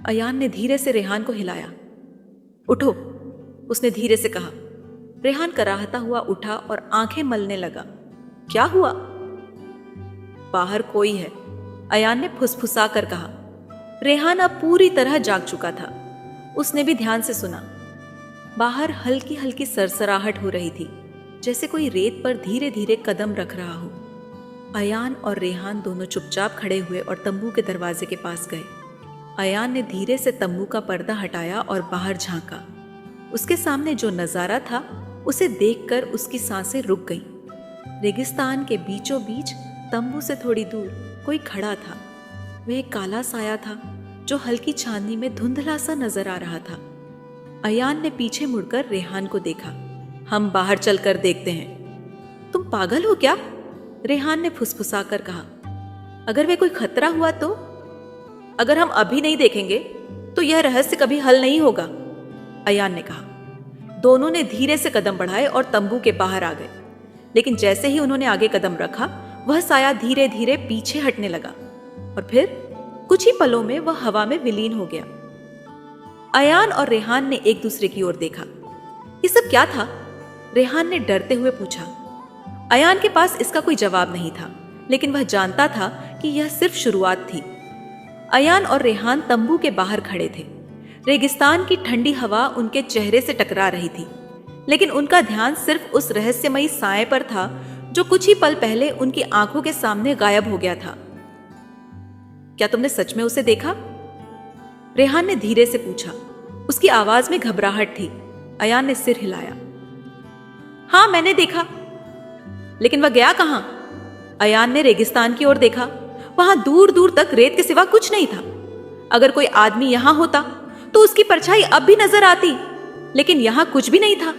अयान ने धीरे से रेहान को हिलाया। उठो, उसने धीरे से कहा। रेहान कराहता हुआ उठा और आंखें मलने लगा। क्या हुआ? बाहर कोई है, अयान ने फुसफुसा कर कहा। रेहान अब पूरी तरह जाग चुका था। उसने भी ध्यान से सुना। बाहर हल्की हल्की सरसराहट हो रही थी, जैसे कोई रेत पर धीरे धीरे कदम रख रहा हो। अयान और रेहान दोनों चुपचाप खड़े हुए और तंबू के दरवाजे के पास गए। अयान ने धीरे से तंबू का पर्दा हटाया और बाहर झांका। उसके सामने जो नजारा था, उसे देखकर उसकी सांसें रुक गईं। रेगिस्तान के बीचों बीच तंबू से थोड़ी दूर कोई खड़ा था। वह एक काला साया था जो हल्की चांदनी में धुंधला सा नजर आ रहा था। अयान ने पीछे मुड़कर रेहान को देखा। हम बाहर चलकर देखते हैं। तुम पागल हो क्या? रेहान ने फुसफुसा कर कहा। अगर वे कोई खतरा हुआ तो? अगर हम अभी नहीं देखेंगे तो यह रहस्य कभी हल नहीं होगा, अयान ने कहा। दोनों ने धीरे से कदम बढ़ाए और तंबू के बाहर आ गए। लेकिन जैसे ही उन्होंने आगे कदम रखा, वह साया धीरे धीरे पीछे हटने लगा और फिर कुछ ही पलों में वह हवा में विलीन हो गया। अयान और रेहान ने एक दूसरे की ओर देखा। ये सब क्या था? रेहान ने डरते हुए पूछा। अयान के पास इसका कोई जवाब नहीं था, लेकिन वह जानता था कि यह सिर्फ शुरुआत थी। अयान और रेहान तंबू के बाहर खड़े थे। रेगिस्तान की ठंडी हवा उनके चेहरे से टकरा रही थी, लेकिन उनका ध्यान सिर्फ उस रहस्यमयी साए पर था जो कुछ ही पल पहले उनकी आंखों के सामने गायब हो गया था। क्या तुमने सच में उसे देखा? रेहान ने धीरे से पूछा। उसकी आवाज में घबराहट थी। अयान ने सिर हिलाया। हाँ, मैंने देखा। लेकिन वह गया कहां? अयान ने रेगिस्तान की ओर देखा। वहां दूर दूर तक रेत के सिवा कुछ नहीं था। अगर कोई आदमी यहां होता तो उसकी परछाई अब भी नजर आती, लेकिन यहां कुछ भी नहीं था।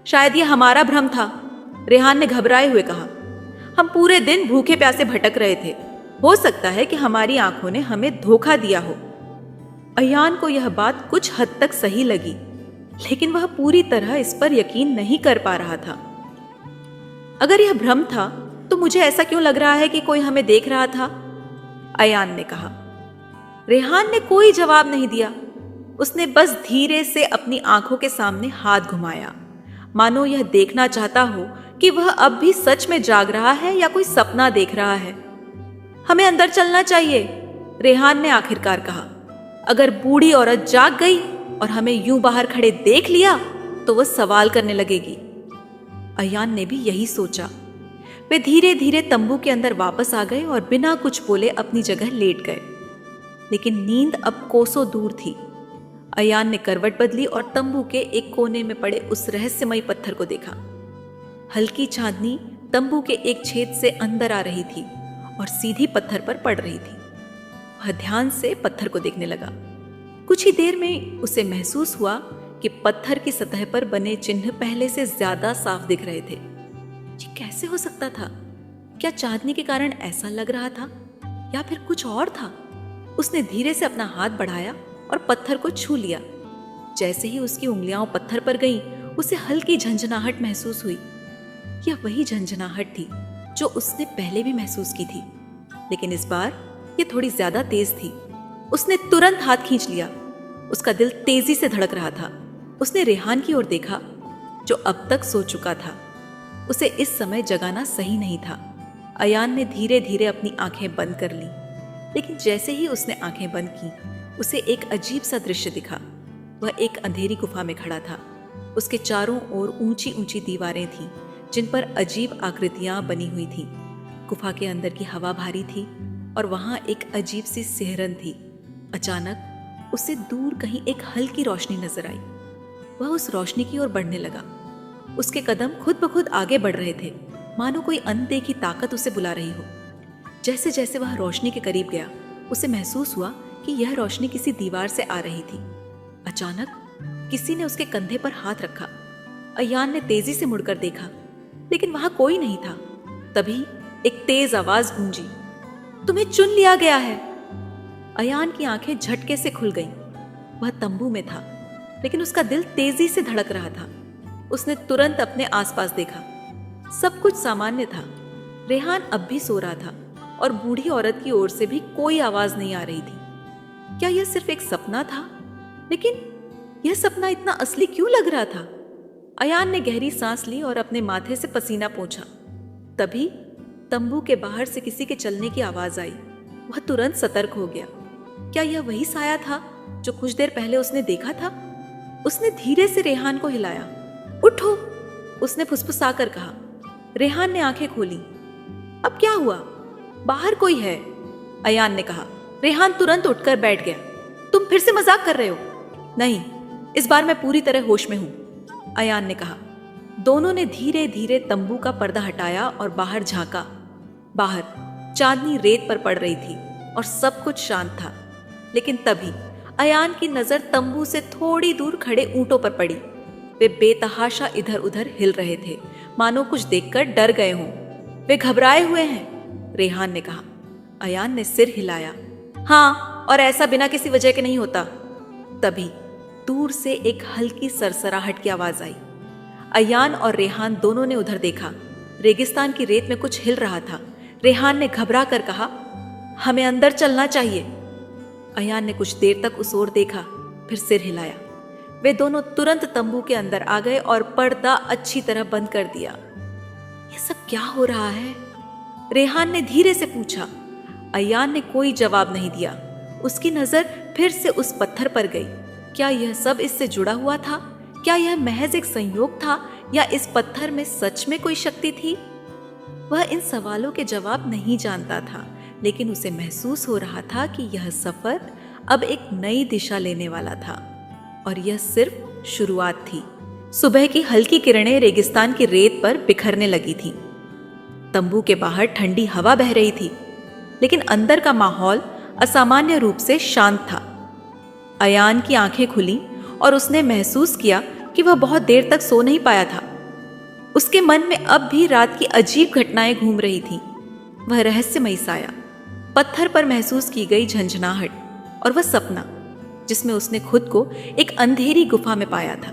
शायद यह हमारा भ्रम था, रेहान ने घबराए हुए कहा। हम पूरे दिन भूखे प्यासे भटक रहे थे। हो सकता है कि हमारी आंखों ने हमें धोखा दिया हो। अयान को यह बात कुछ हद तक सही लगी, लेकिन वह पूरी तरह इस पर यकीन नहीं कर पा रहा था। अगर यह भ्रम था तो मुझे ऐसा क्यों लग रहा है कि कोई हमें देख रहा था? अयान ने कहा। रेहान ने कोई जवाब नहीं दिया। उसने बस धीरे से अपनी आंखों के सामने हाथ घुमाया, मानो यह देखना चाहता हो कि वह अब भी सच में जाग रहा है या कोई सपना देख रहा है। हमें अंदर चलना चाहिए, रेहान ने आखिरकार कहा। अगर बूढ़ी औरत जाग गई और हमें यूं बाहर खड़े देख लिया तो वह सवाल करने लगेगी। अयान ने भी यही सोचा। वे धीरे धीरे तंबू के अंदर वापस आ गए और बिना कुछ बोले अपनी जगह लेट गए। लेकिन नींद अब कोसों दूर थी। अयान ने करवट बदली और तंबू के एक कोने में पड़े उस रहस्यमयी पत्थर को देखा। हल्की चांदनी तंबू के एक छेद से अंदर आ रही थी और सीधी पत्थर पर पड़ रही थी। वह ध्यान से पत्थर को देखने लगा। कुछ ही देर में उसे महसूस हुआ कि पत्थर की सतह पर बने चिन्ह पहले से ज्यादा साफ दिख रहे थे। ये कैसे हो सकता था? क्या चांदनी के कारण ऐसा लग रहा था या फिर कुछ और था? उसने धीरे से अपना हाथ बढ़ाया और पत्थर को छू लिया। जैसे ही उसकी उंगलियां पत्थर पर गईं, उसे हल्की झंझनाहट महसूस हुई। यह वही झंझनाहट थी जो उसने पहले भी महसूस की थी, लेकिन इस बार यह थोड़ी ज्यादा तेज थी। उसने तुरंत हाथ खींच लिया। उसका दिल तेजी से धड़क रहा था। उसने रेहान की ओर देखा, जो अब तक सो चुका था। उसे इस समय जगाना सही नहीं था। अयान ने धीरे धीरे अपनी आंखें बंद कर ली, लेकिन जैसे ही उसने आंखें बंद की, उसे एक अजीब सा दृश्य दिखा। वह एक अंधेरी गुफा में खड़ा था। उसके चारों ओर ऊंची ऊंची दीवारें थीं, जिन पर अजीब आकृतियां बनी हुई थीं। गुफा के अंदर की हवा भारी थी और वहां एक अजीब सी सिहरन थी। अचानक उसे दूर कहीं एक हल्की रोशनी नजर आई। वह उस रोशनी की ओर बढ़ने लगा। उसके कदम खुद ब खुद आगे बढ़ रहे थे, मानो कोई अनदेखी ताकत उसे बुला रही हो। जैसे जैसे वह रोशनी के करीब गया, उसे महसूस हुआ कि यह रोशनी किसी दीवार से आ रही थी। अचानक किसी ने उसके कंधे पर हाथ रखा। अयान ने तेजी से मुड़कर देखा, लेकिन वहां कोई नहीं था। तभी एक तेज आवाज गूंजी, तुम्हें चुन लिया गया है। अयान की आंखें झटके से खुल गईं। वह तंबू में था, लेकिन उसका दिल तेजी से धड़क रहा था। उसने तुरंत अपने आसपास देखा। सब कुछ सामान्य था। रेहान अब भी सो रहा था और बूढ़ी औरत की ओर से भी कोई आवाज नहीं आ रही थी। क्या यह सिर्फ एक सपना था? लेकिन यह सपना इतना असली क्यों लग रहा था? अयान ने गहरी सांस ली और अपने माथे से पसीना पोंछा। तभी तंबू के बाहर से किसी के चलने की आवाज आई। वह तुरंत सतर्क हो गया। क्या यह वही साया था जो कुछ देर पहले उसने देखा था? उसने धीरे से रेहान को हिलाया। उठो, उसने फुसफुसाकर कहा। रेहान ने आंखें खोली। अब क्या हुआ? बाहर कोई है, अयान ने कहा। रेहान तुरंत उठकर बैठ गया। तुम फिर से मजाक कर रहे हो? नहीं, इस बार मैं पूरी तरह होश में हूं, अयान ने कहा। दोनों ने धीरे धीरे तंबू का पर्दा हटाया और बाहर झांका। बाहर चांदनी रेत पर पड़ रही थी और सब कुछ शांत था। लेकिन तभी अयान की नजर तंबू से थोड़ी दूर खड़े ऊंटों पर पड़ी। वे बेतहाशा इधर उधर हिल रहे थे, मानो कुछ देखकर डर गए हों। वे घबराए हुए हैं, रेहान ने कहा। अयान ने सिर हिलाया। हाँ, और ऐसा बिना किसी वजह के नहीं होता। तभी दूर से एक हल्की सरसराहट की आवाज आई। अयान और रेहान दोनों ने उधर देखा। रेगिस्तान की रेत में कुछ हिल रहा था। रेहान ने घबरा कर कहा, हमें अंदर चलना चाहिए। अयान ने कुछ देर तक उस ओर देखा, फिर सिर हिलाया। वे दोनों तुरंत तंबू के अंदर आ गए और पर्दा अच्छी तरह बंद कर दिया। यह सब क्या हो रहा है? रेहान ने धीरे से पूछा। अयान ने कोई जवाब नहीं दिया। उसकी नजर फिर से उस पत्थर पर गई। क्या यह सब इससे जुड़ा हुआ था? क्या यह महज एक संयोग था या इस पत्थर में सच में कोई शक्ति थी? वह इन सवालों के जवाब नहीं जानता था, लेकिन उसे महसूस हो रहा था कि यह सफर अब एक नई दिशा लेने वाला था और यह सिर्फ शुरुआत थी। सुबह की हल्की किरणें रेगिस्तान की रेत पर बिखरने लगी थीं। तंबू के बाहर ठंडी हवा बह रही थी, लेकिन अंदर का माहौल असामान्य रूप से शांत था। अयान की आंखें खुली और उसने महसूस किया कि वह बहुत देर तक सो नहीं पाया था। उसके मन में अब भी रात की अजीब घटनाएं घूम रही थीं। वह रहस्यमयी साया, पत्थर पर महसूस की गई झंझनाहट और वह सपना जिसमें उसने खुद को एक अंधेरी गुफा में पाया था।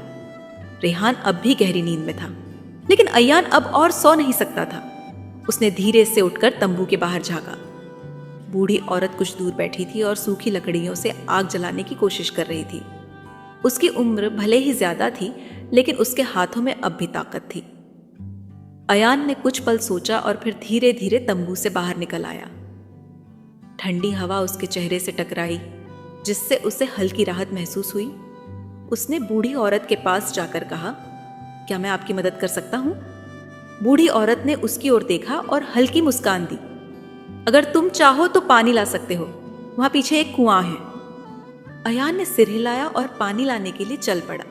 रेहान अब भी गहरी नींद में था, लेकिन अयान अब और सो नहीं सकता था। उसने धीरे से उठकर तंबू के बाहर झांका। बूढ़ी औरत कुछ दूर बैठी थी और सूखी लकड़ियों से आग जलाने की कोशिश कर रही थी। उसकी उम्र भले ही ज्यादा थी, लेकिन उसके हाथों में अब भी ताकत थी। अयान ने कुछ पल सोचा और फिर धीरे धीरे तंबू से बाहर निकल आया। ठंडी हवा उसके चेहरे से टकराई, जिससे उसे हल्की राहत महसूस हुई। उसने बूढ़ी औरत के पास जाकर कहा, क्या मैं आपकी मदद कर सकता हूं? बूढ़ी औरत ने उसकी ओर देखा और हल्की मुस्कान दी। अगर तुम चाहो तो पानी ला सकते हो, वहां पीछे एक कुआं है। अयान ने सिर हिलाया और पानी लाने के लिए चल पड़ा।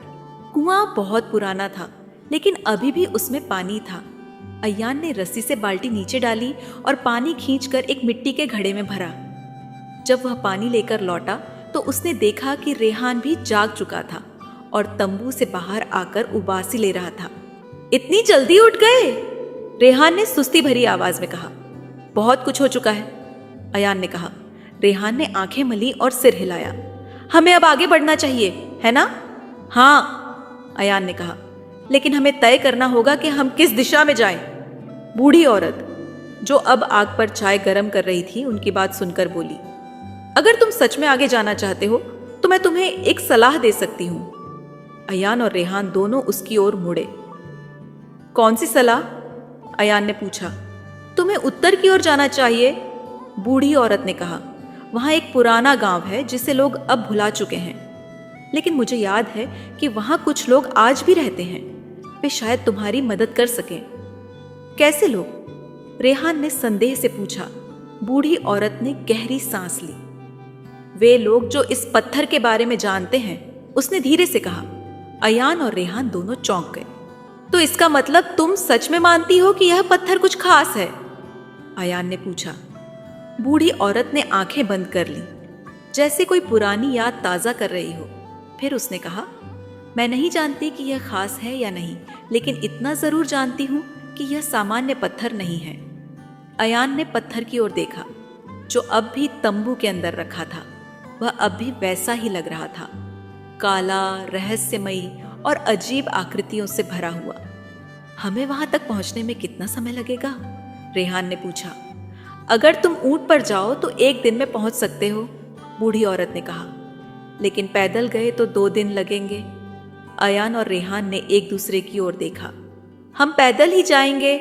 कुआं बहुत पुराना था, लेकिन अभी भी उसमें पानी था। अयान ने रस्सी से बाल्टी नीचे डाली और पानी खींचकर एक मिट्टी के घड़े में भरा। जब वह पानी लेकर लौटा तो उसने देखा कि रेहान भी जाग चुका था और तंबू से बाहर आकर उबासी ले रहा था। इतनी जल्दी उठ गए? रेहान ने सुस्ती भरी आवाज में कहा। बहुत कुछ हो चुका है, अयान ने कहा। रेहान ने आंखें मली और सिर हिलाया। हमें अब आगे बढ़ना चाहिए, है ना? हाँ, अयान ने कहा, लेकिन हमें तय करना होगा कि हम किस दिशा में जाएं। बूढ़ी औरत, जो अब आग पर चाय गर्म कर रही थी, उनकी बात सुनकर बोली, अगर तुम सच में आगे जाना चाहते हो तो मैं तुम्हें एक सलाह दे सकती हूं। अयान और रेहान दोनों उसकी ओर मुड़े। कौन सी सलाह? अयान ने पूछा। तुम्हें उत्तर की ओर जाना चाहिए, बूढ़ी औरत ने कहा। वहां एक पुराना गांव है जिसे लोग अब भुला चुके हैं, लेकिन मुझे याद है कि वहां कुछ लोग आज भी रहते हैं। वे शायद तुम्हारी मदद कर सकें। कैसे लोग? रेहान ने संदेह से पूछा। बूढ़ी औरत ने गहरी सांस ली। वे लोग जो इस पत्थर के बारे में जानते हैं, उसने धीरे से कहा। अयान और रेहान दोनों चौंक गए। तो इसका मतलब तुम सच में मानती हो कि यह पत्थर कुछ खास है? अयान ने पूछा। बूढ़ी औरत ने आंखें बंद कर ली, जैसे कोई पुरानी याद ताजा कर रही हो। फिर उसने कहा, मैं नहीं जानती कि यह खास है या नहीं, लेकिन इतना जरूर जानती हूं कि यह सामान्य पत्थर नहीं है। अयान ने पत्थर की ओर देखा, जो अब भी तंबू के अंदर रखा था। वह अब भी वैसा ही लग रहा था, काला, रहस्यमयी और अजीब आकृतियों से भरा हुआ। हमें वहां तक पहुंचने में कितना समय लगेगा? रेहान ने पूछा। अगर तुम ऊंट पर जाओ तो 1 दिन में पहुंच सकते हो, बूढ़ी औरत ने कहा। लेकिन पैदल गए तो 2 दिन लगेंगे। अयान और रेहान ने एक दूसरे की ओर देखा। हम पैदल ही जाएंगे,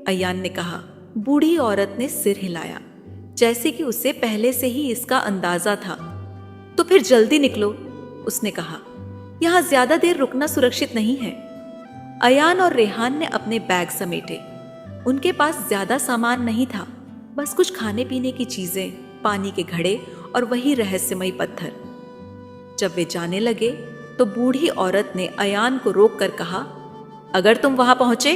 अयान ने कहा। बूढ़ी औरत ने सिर हिलाया, जैसे कि उसे पहले से ही इसका अंदाजा था। तो फिर जल्दी निकलो, उसने कहा। यहां ज्यादा देर रुकना सुरक्षित नहीं है। अयान और रेहान ने अपने बैग समेटे। उनके पास ज्यादा सामान नहीं था, बस कुछ खाने पीने की चीजें, पानी के घड़े और वही रहस्यमयी पत्थर। जब वे जाने लगे तो बूढ़ी औरत ने अयान को रोक कर कहा, अगर तुम वहां पहुंचे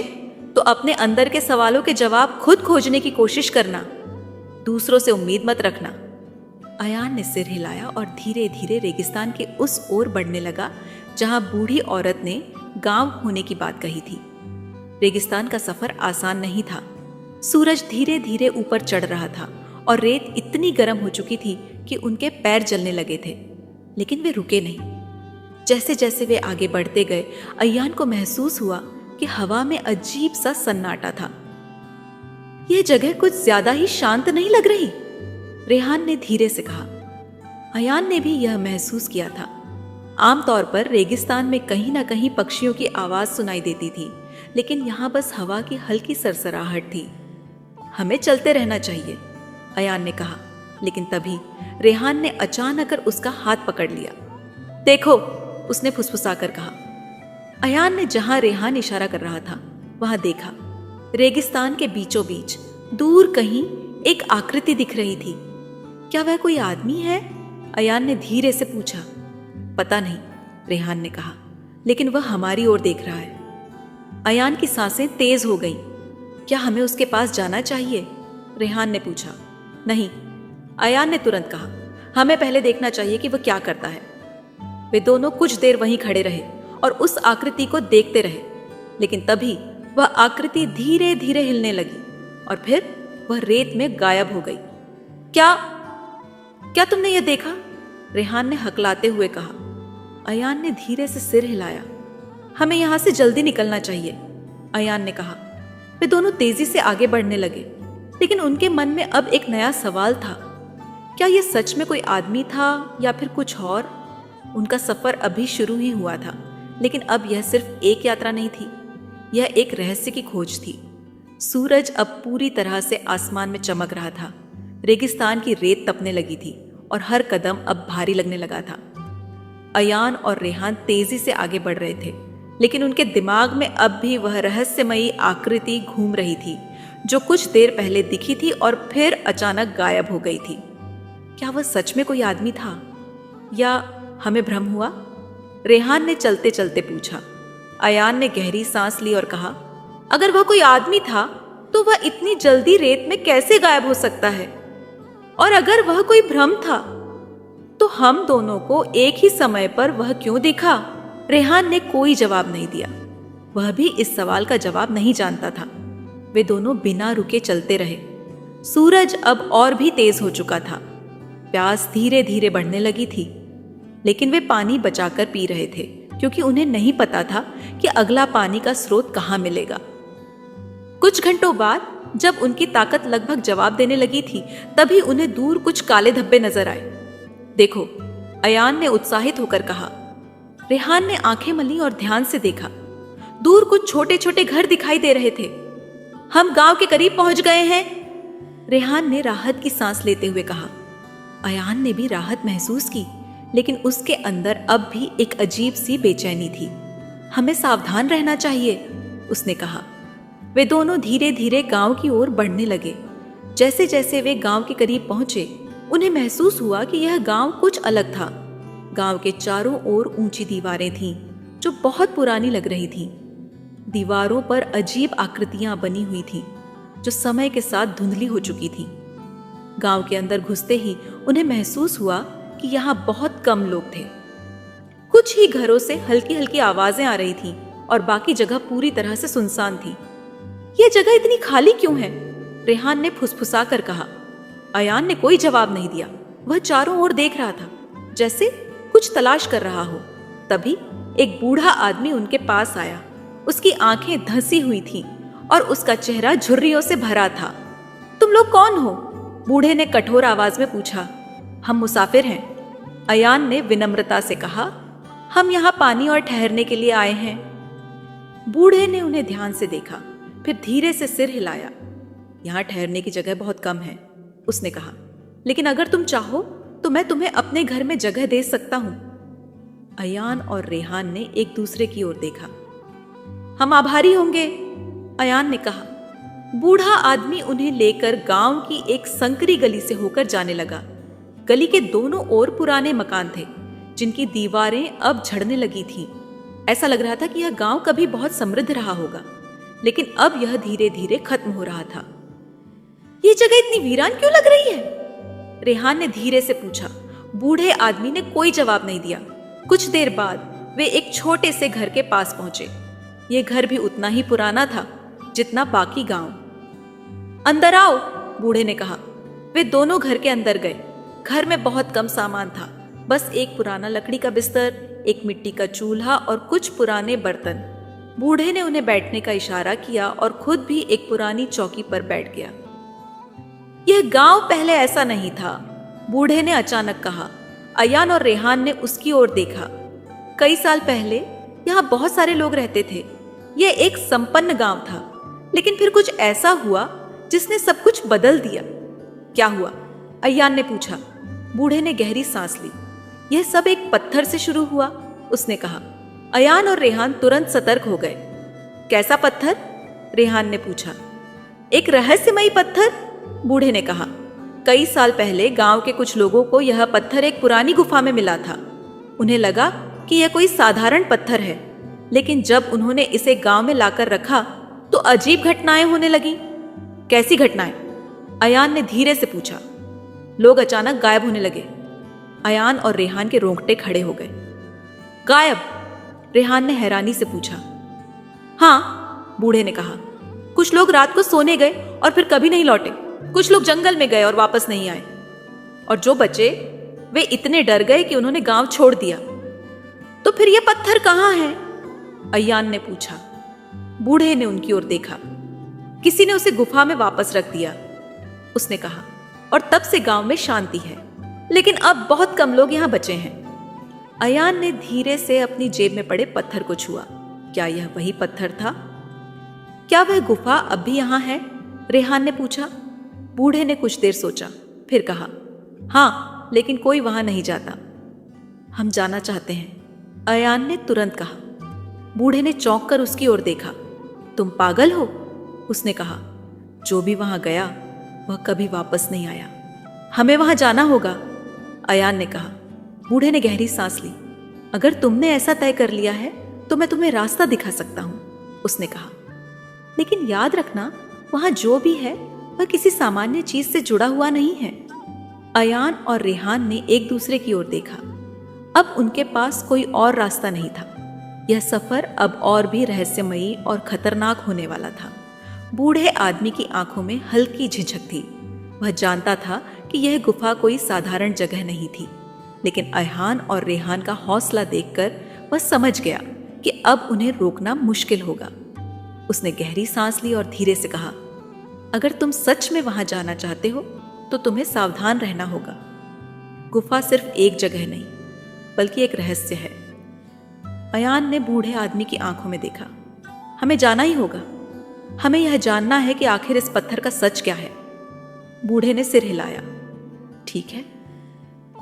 तो अपने अंदर के सवालों के जवाब खुद खोजने की कोशिश करना, दूसरों से उम्मीद मत रखना। अयान ने सिर हिलाया और धीरे धीरे रेगिस्तान के उस ओर बढ़ने लगा जहां बूढ़ी औरत ने गांव होने की बात कही थी। रेगिस्तान का सफर आसान नहीं था। सूरज धीरे धीरे ऊपर चढ़ रहा था और रेत इतनी गर्म हो चुकी थी कि उनके पैर जलने लगे थे, लेकिन वे रुके नहीं। जैसे जैसे वे आगे बढ़ते गए, अयान को महसूस हुआ कि हवा में अजीब सा सन्नाटा था। यह जगह कुछ ज्यादा ही शांत नहीं लग रही, रेहान ने धीरे से कहा। अयान ने भी यह महसूस किया था। आमतौर पर रेगिस्तान में कहीं ना कहीं पक्षियों की आवाज सुनाई देती थी, लेकिन यहां बस हवा की हल्की सरसराहट थी। हमें चलते रहना चाहिए, अयान ने कहा। लेकिन तभी रेहान ने अचानक उसका हाथ पकड़ लिया। देखो, उसने फुसफुसाकर कहा। अयान ने जहां रेहान इशारा कर रहा था वहां देखा। रेगिस्तान के बीचों बीच दूर कहीं एक आकृति दिख रही थी। क्या वह कोई आदमी है? अयान ने धीरे से पूछा। पता नहीं, रेहान ने कहा, लेकिन वह हमारी ओर देख रहा है। अयान की सांसें तेज हो गईं। क्या हमें उसके पास जाना चाहिए? रेहान ने पूछा। नहीं, अयान ने तुरंत कहा। हमें पहले देखना चाहिए कि वह क्या करता है। वे दोनों कुछ देर वहीं खड़े रहे और उस आकृति को देखते रहे, लेकिन तभी वह आकृति धीरे धीरे हिलने लगी और फिर वह रेत में गायब हो गई। क्या तुमने यह देखा? रेहान ने हकलाते हुए कहा। अयान ने धीरे से सिर हिलाया। हमें यहां से जल्दी निकलना चाहिए, अयान ने कहा। वे दोनों तेजी से आगे बढ़ने लगे, लेकिन उनके मन में अब एक नया सवाल था। क्या यह सच में कोई आदमी था या फिर कुछ और? उनका सफर अभी शुरू ही हुआ था, लेकिन अब यह सिर्फ एक यात्रा नहीं थी, यह एक रहस्य की खोज थी। सूरज अब पूरी तरह से आसमान में चमक रहा था। रेगिस्तान की रेत तपने लगी थी और हर कदम अब भारी लगने लगा था। अयान और रेहान तेजी से आगे बढ़ रहे थे, लेकिन उनके दिमाग में अब भी वह रहस्यमयी आकृति घूम रही थी, जो कुछ देर पहले दिखी थी और फिर अचानक गायब हो गई थी। क्या वह सच में कोई आदमी था या हमें भ्रम हुआ? रेहान ने चलते चलते पूछा। अयान ने गहरी सांस ली और कहा, अगर वह कोई आदमी था तो वह इतनी जल्दी रेत में कैसे गायब हो सकता है? और अगर वह कोई भ्रम था तो हम दोनों को एक ही समय पर वह क्यों दिखा? रेहान ने कोई जवाब नहीं दिया। वह भी इस सवाल का जवाब नहीं जानता था। वे दोनों बिना रुके चलते रहे। सूरज अब और भी तेज हो चुका था। प्यास धीरे धीरे बढ़ने लगी थी, लेकिन वे पानी बचाकर पी रहे थे, क्योंकि उन्हें नहीं पता था कि अगला पानी का स्रोत कहां मिलेगा। कुछ घंटों बाद जब उनकी ताकत लगभग जवाब देने लगी थी, तभी उन्हें दूर कुछ काले धब्बे नजर आए। देखो, अयान ने उत्साहित होकर कहा। रेहान ने आंखें मली और ध्यान से देखा। दूर कुछ छोटे छोटे घर दिखाई दे रहे थे। हम गांव के करीब पहुंच गए हैं, रेहान ने राहत की सांस लेते हुए कहा। अयान ने भी राहत महसूस की, लेकिन उसके अंदर अब भी एक अजीब सी बेचैनी थी। हमें सावधान रहना चाहिए, उसने कहा। वे दोनों धीरे धीरे गांव की ओर बढ़ने लगे। जैसे जैसे वे गांव के करीब पहुंचे, उन्हें महसूस हुआ कि यह गांव कुछ अलग था। गांव के चारों ओर ऊंची दीवारें थीं, जो बहुत पुरानी लग रही थीं। दीवारों पर अजीब आकृतियां बनी हुई थीं, जो समय के साथ धुंधली हो चुकी थीं। गांव के अंदर घुसते ही उन्हें महसूस हुआ कि यहाँ बहुत कम लोग थे। कुछ ही घरों से हल्की हल्की आवाजें आ रही थीं और बाकी जगह पूरी तरह से सुनसान थी। यह जगह इतनी खाली क्यों है? रेहान ने फुसफुसा कर कहा। अयान ने कोई जवाब नहीं दिया। वह चारों ओर देख रहा था, जैसे कुछ तलाश कर रहा हो। तभी एक बूढ़ा आदमी उनके पास आया। उसकी आंखें धंसी हुई थीं और उसका चेहरा झुर्रियों से भरा था। तुम लोग कौन हो? बूढ़े ने कठोर आवाज में पूछा। हम मुसाफिर हैं, अयान ने विनम्रता से कहा। हम यहाँ पानी और ठहरने के लिए आए हैं। बूढ़े ने उन्हें ध्यान से देखा, फिर धीरे से सिर हिलाया। यहाँ ठहरने की जगह बहुत कम है, उसने कहा, लेकिन अगर तुम चाहो तो मैं तुम्हें अपने घर में जगह दे सकता हूं। अयान और रेहान ने एक दूसरे की ओर देखा। हम आभारी होंगे, अयान ने कहा। बूढ़ा आदमी उन्हें लेकर गांव की एक संकरी गली से होकर जाने लगा। गली के दोनों ओर पुराने मकान थे, जिनकी दीवारें अब झड़ने लगी थीं। ऐसा लग रहा था कि यह गांव कभी बहुत समृद्ध रहा होगा, लेकिन अब यह धीरे धीरे खत्म हो रहा था। यह जगह इतनी वीरान क्यों लग रही है? रेहान ने धीरे से पूछा। बूढ़े आदमी ने कोई जवाब नहीं दिया। कुछ देर बाद वे एक छोटे से घर के पास पहुंचे। यह घर भी उतना ही पुराना था जितना बाकी गांव। अंदर आओ, बूढ़े ने कहा। वे दोनों घर के अंदर गए। घर में बहुत कम सामान था, बस एक पुराना लकड़ी का बिस्तर, एक मिट्टी का चूल्हा और कुछ पुराने बर्तन। बूढ़े ने उन्हें बैठने का इशारा किया और खुद भी एक पुरानी चौकी पर बैठ गया। यह गांव पहले ऐसा नहीं था, बूढ़े ने अचानक कहा। अयान और रेहान ने उसकी ओर देखा। कई साल पहले यहाँ बहुत सारे लोग रहते थे। यह एक संपन्न गांव था, लेकिन फिर कुछ ऐसा हुआ जिसने सब कुछ बदल दिया। क्या हुआ? अयान ने पूछा। बूढ़े ने गहरी सांस ली। यह सब एक पत्थर से शुरू हुआ, उसने कहा। अयान और रेहान तुरंत सतर्क हो गए। कैसा पत्थर? रेहान ने पूछा। एक रहस्यमयी पत्थर, बूढ़े ने कहा। कई साल पहले गांव के कुछ लोगों को यह पत्थर एक पुरानी गुफा में मिला था। उन्हें लगा कि यह कोई साधारण पत्थर है, लेकिन जब उन्होंने इसे गांव में लाकर रखा तो अजीब घटनाएं होने लगीं। कैसी घटनाएं? अयान ने धीरे से पूछा। लोग अचानक गायब होने लगे। अयान और रेहान के रोंगटे खड़े हो गए। गायब? रेहान ने हैरानी से पूछा। हाँ, बूढ़े ने कहा। कुछ लोग रात को सोने गए और फिर कभी नहीं लौटे। कुछ लोग जंगल में गए और वापस नहीं आए, और जो बचे वे इतने डर गए कि उन्होंने गांव छोड़ दिया। तो फिर यह पत्थर कहाँ है? अयान ने पूछा। बूढ़े ने उनकी ओर देखा। किसी ने उसे गुफा में वापस रख दिया, उसने कहा, और तब से गांव में शांति है, लेकिन अब बहुत कम लोग यहां बचे हैं। अयान ने धीरे से अपनी जेब में पड़े पत्थर को छुआ। क्या यह वही पत्थर था? क्या वह गुफा अब भी यहां है? रेहान ने पूछा। बूढ़े ने कुछ देर सोचा, फिर कहा, हाँ, लेकिन कोई वहां नहीं जाता। हम जाना चाहते हैं, अयान ने तुरंत कहा। बूढ़े ने चौंक कर उसकी ओर देखा। तुम पागल हो, उसने कहा। जो भी वहां गया वह कभी वापस नहीं आया। हमें वहां जाना होगा, अयान ने कहा। बूढ़े ने गहरी सांस ली। अगर तुमने ऐसा तय कर लिया है तो मैं तुम्हें रास्ता दिखा सकता हूं, उसने कहा। लेकिन याद रखना, वहां जो भी है वह किसी सामान्य चीज से जुड़ा हुआ नहीं है। अयान और रेहान ने एक दूसरे की ओर देखा। अब उनके पास कोई और रास्ता नहीं था। यह सफर अब और भी रहस्यमयी और खतरनाक होने वाला था। बूढ़े आदमी की आंखों में हल्की झिझक थी। वह जानता था कि यह गुफा कोई साधारण जगह नहीं थी, लेकिन अयान और रेहान का हौसला देखकर वह समझ गया कि अब उन्हें रोकना मुश्किल होगा। उसने गहरी सांस ली और धीरे से कहा, अगर तुम सच में वहां जाना चाहते हो तो तुम्हें सावधान रहना होगा। गुफा सिर्फ एक जगह नहीं, बल्कि एक रहस्य है। अयान ने बूढ़े आदमी की आंखों में देखा। हमें जाना ही होगा। हमें यह जानना है कि आखिर इस पत्थर का सच क्या है। बूढ़े ने सिर हिलाया। ठीक है,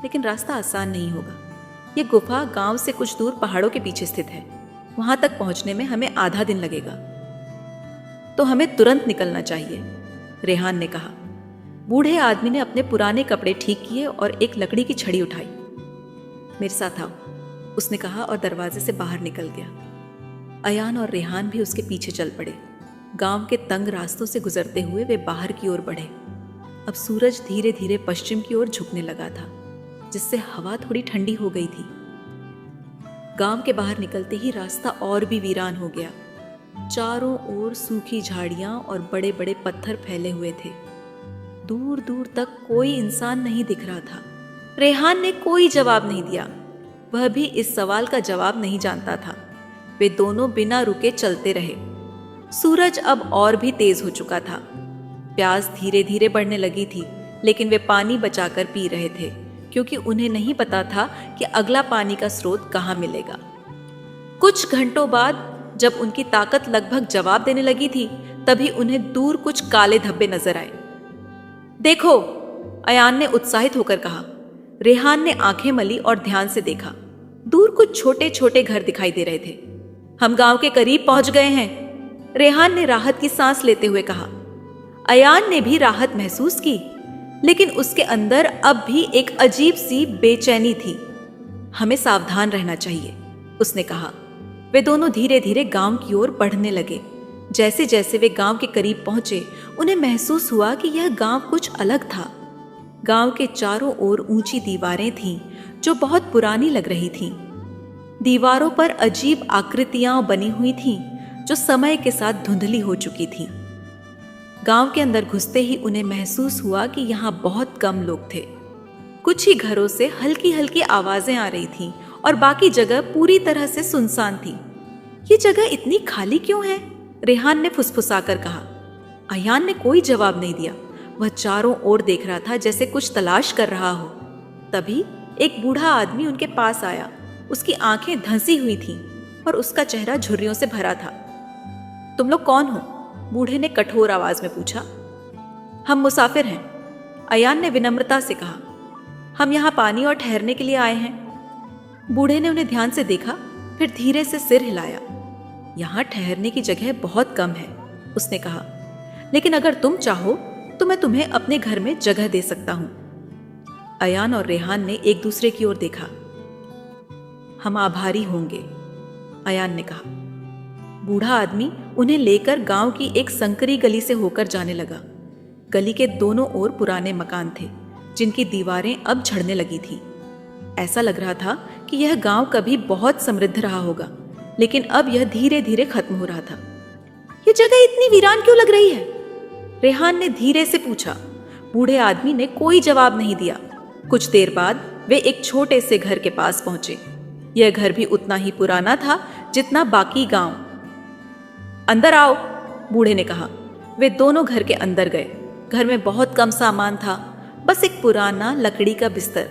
लेकिन रास्ता आसान नहीं होगा। ये गुफा गांव से कुछ दूर पहाड़ों के पीछे स्थित है। वहां तक पहुंचने में हमें आधा दिन लगेगा। तो हमें तुरंत निकलना चाहिए, रेहान ने कहा। बूढ़े आदमी ने अपने पुराने कपड़े ठीक किए और एक लकड़ी की छड़ी उठाई। मेरे साथ आओ, उसने कहा और दरवाजे से बाहर निकल गया। अयान और रेहान भी उसके पीछे चल पड़े। गांव के तंग रास्तों से गुजरते हुए वे बाहर की ओर बढ़े। अब सूरज धीरे धीरे पश्चिम की ओर झुकने लगा था, जिससे हवा थोड़ी ठंडी हो गई थी। गांव के बाहर निकलते ही रास्ता और भी वीरान हो गया। चारों ओर सूखी झाड़ियां और बड़े बड़े पत्थर फैले हुए थे। दूर दूर तक कोई इंसान नहीं दिख रहा था। रेहान ने कोई जवाब नहीं दिया। वह भी इस सवाल का जवाब नहीं जानता था। वे दोनों बिना रुके चलते रहे। सूरज अब और भी तेज हो चुका था। प्यास धीरे धीरे बढ़ने लगी थी, लेकिन वे पानी बचाकर पी रहे थे, क्योंकि उन्हें नहीं पता था कि अगला पानी का स्रोत कहाँ मिलेगा। कुछ घंटों बाद जब उनकी ताकत लगभग जवाब देने लगी थी, तभी उन्हें दूर कुछ काले धब्बे नजर आए। देखो, अयान ने उत्साहित होकर कहा। रेहान ने आंखें मली और ध्यान से देखा। दूर कुछ छोटे छोटे घर दिखाई दे रहे थे। हम गांव के करीब पहुंच गए हैं, रेहान ने राहत की सांस लेते हुए कहा। अयान ने भी राहत महसूस की, लेकिन उसके अंदर अब भी एक अजीब सी बेचैनी थी। हमें सावधान रहना चाहिए, उसने कहा। वे दोनों धीरे धीरे गांव की ओर बढ़ने लगे। जैसे जैसे वे गांव के करीब पहुंचे, उन्हें महसूस हुआ कि यह गांव कुछ अलग था। गांव के चारों ओर ऊंची दीवारें थीं, जो बहुत पुरानी लग रही थीं। दीवारों पर अजीब आकृतियां बनी हुई थीं, जो समय के साथ धुंधली हो चुकी थीं। गांव के अंदर घुसते ही उन्हें महसूस हुआ कि यहाँ बहुत कम लोग थे। कुछ ही घरों से हल्की हल्की आवाजें आ रही थीं और बाकी जगह पूरी तरह से सुनसान थी। ये जगह इतनी खाली क्यों है? रेहान ने फुसफुसाकर कहा। अयान ने कोई जवाब नहीं दिया। वह चारों ओर देख रहा था, जैसे कुछ तलाश कर रहा हो। तभी एक बूढ़ा आदमी उनके पास आया। उसकी आंखें धंसी हुई थीं और उसका चेहरा झुर्रियों से भरा था। तुम लोग कौन हो? बूढ़े ने कठोर आवाज में पूछा। हम मुसाफिर हैं, अयान ने विनम्रता से कहा। हम यहाँ पानी और ठहरने के लिए आए हैं। बूढ़े ने उन्हें ध्यान से देखा, फिर धीरे से सिर हिलाया। यहाँ ठहरने की जगह बहुत कम है, उसने कहा, लेकिन अगर तुम चाहो तो मैं तुम्हें अपने घर में जगह दे सकता हूं। अयान और रेहान ने एक दूसरे की ओर देखा। हम आभारी होंगे, अयान ने कहा। बूढ़ा आदमी उन्हें लेकर गांव की एक संकरी गली से होकर जाने लगा। गली के दोनों ओर पुराने मकान थे, जिनकी दीवारें अब झड़ने लगी थी। ऐसा लग रहा था कि यह गांव कभी बहुत समृद्ध रहा होगा, लेकिन अब यह धीरे धीरे खत्म हो रहा था। यह जगह इतनी वीरान क्यों लग रही है? रेहान ने धीरे से पूछा। बूढ़े आदमी ने कोई जवाब नहीं दिया। कुछ देर बाद वे एक छोटे से घर के पास पहुंचे। यह घर भी उतना ही पुराना था जितना बाकी गांव। अंदर आओ, बूढ़े ने कहा। वे दोनों घर के अंदर गए। घर में बहुत कम सामान था, बस एक पुराना लकड़ी का बिस्तर,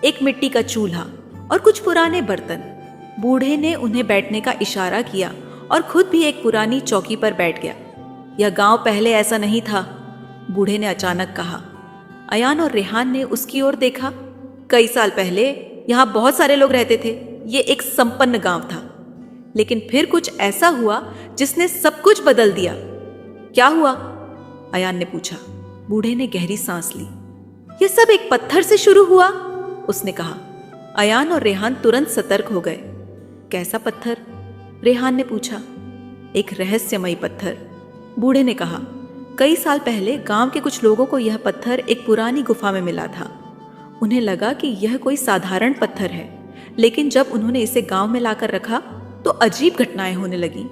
एक मिट्टी का चूल्हा और कुछ पुराने बर्तन। बूढ़े ने उन्हें बैठने का इशारा किया और खुद भी एक पुरानी चौकी पर बैठ गया। यह गांव पहले ऐसा नहीं था, बूढ़े ने अचानक कहा। अयान और रेहान ने उसकी ओर देखा। कई साल पहले यहाँ बहुत सारे लोग रहते थे। ये एक संपन्न गांव था, लेकिन फिर कुछ ऐसा हुआ जिसने सब कुछ बदल दिया। क्या हुआ? अयान ने पूछा। बूढ़े ने गहरी सांस ली। यह सब एक पत्थर से शुरू हुआ, उसने कहा। अयान और रेहान तुरंत सतर्क हो गए। कैसा पत्थर? रेहान ने पूछा। एक रहस्यमयी पत्थर, बूढ़े ने कहा। कई साल पहले गांव के कुछ लोगों को यह पत्थर एक पुरानी गुफा में मिला था। उन्हें लगा कि यह कोई साधारण पत्थर है, लेकिन जब उन्होंने इसे गांव में लाकर रखा तो अजीब घटनाएं होने लगी।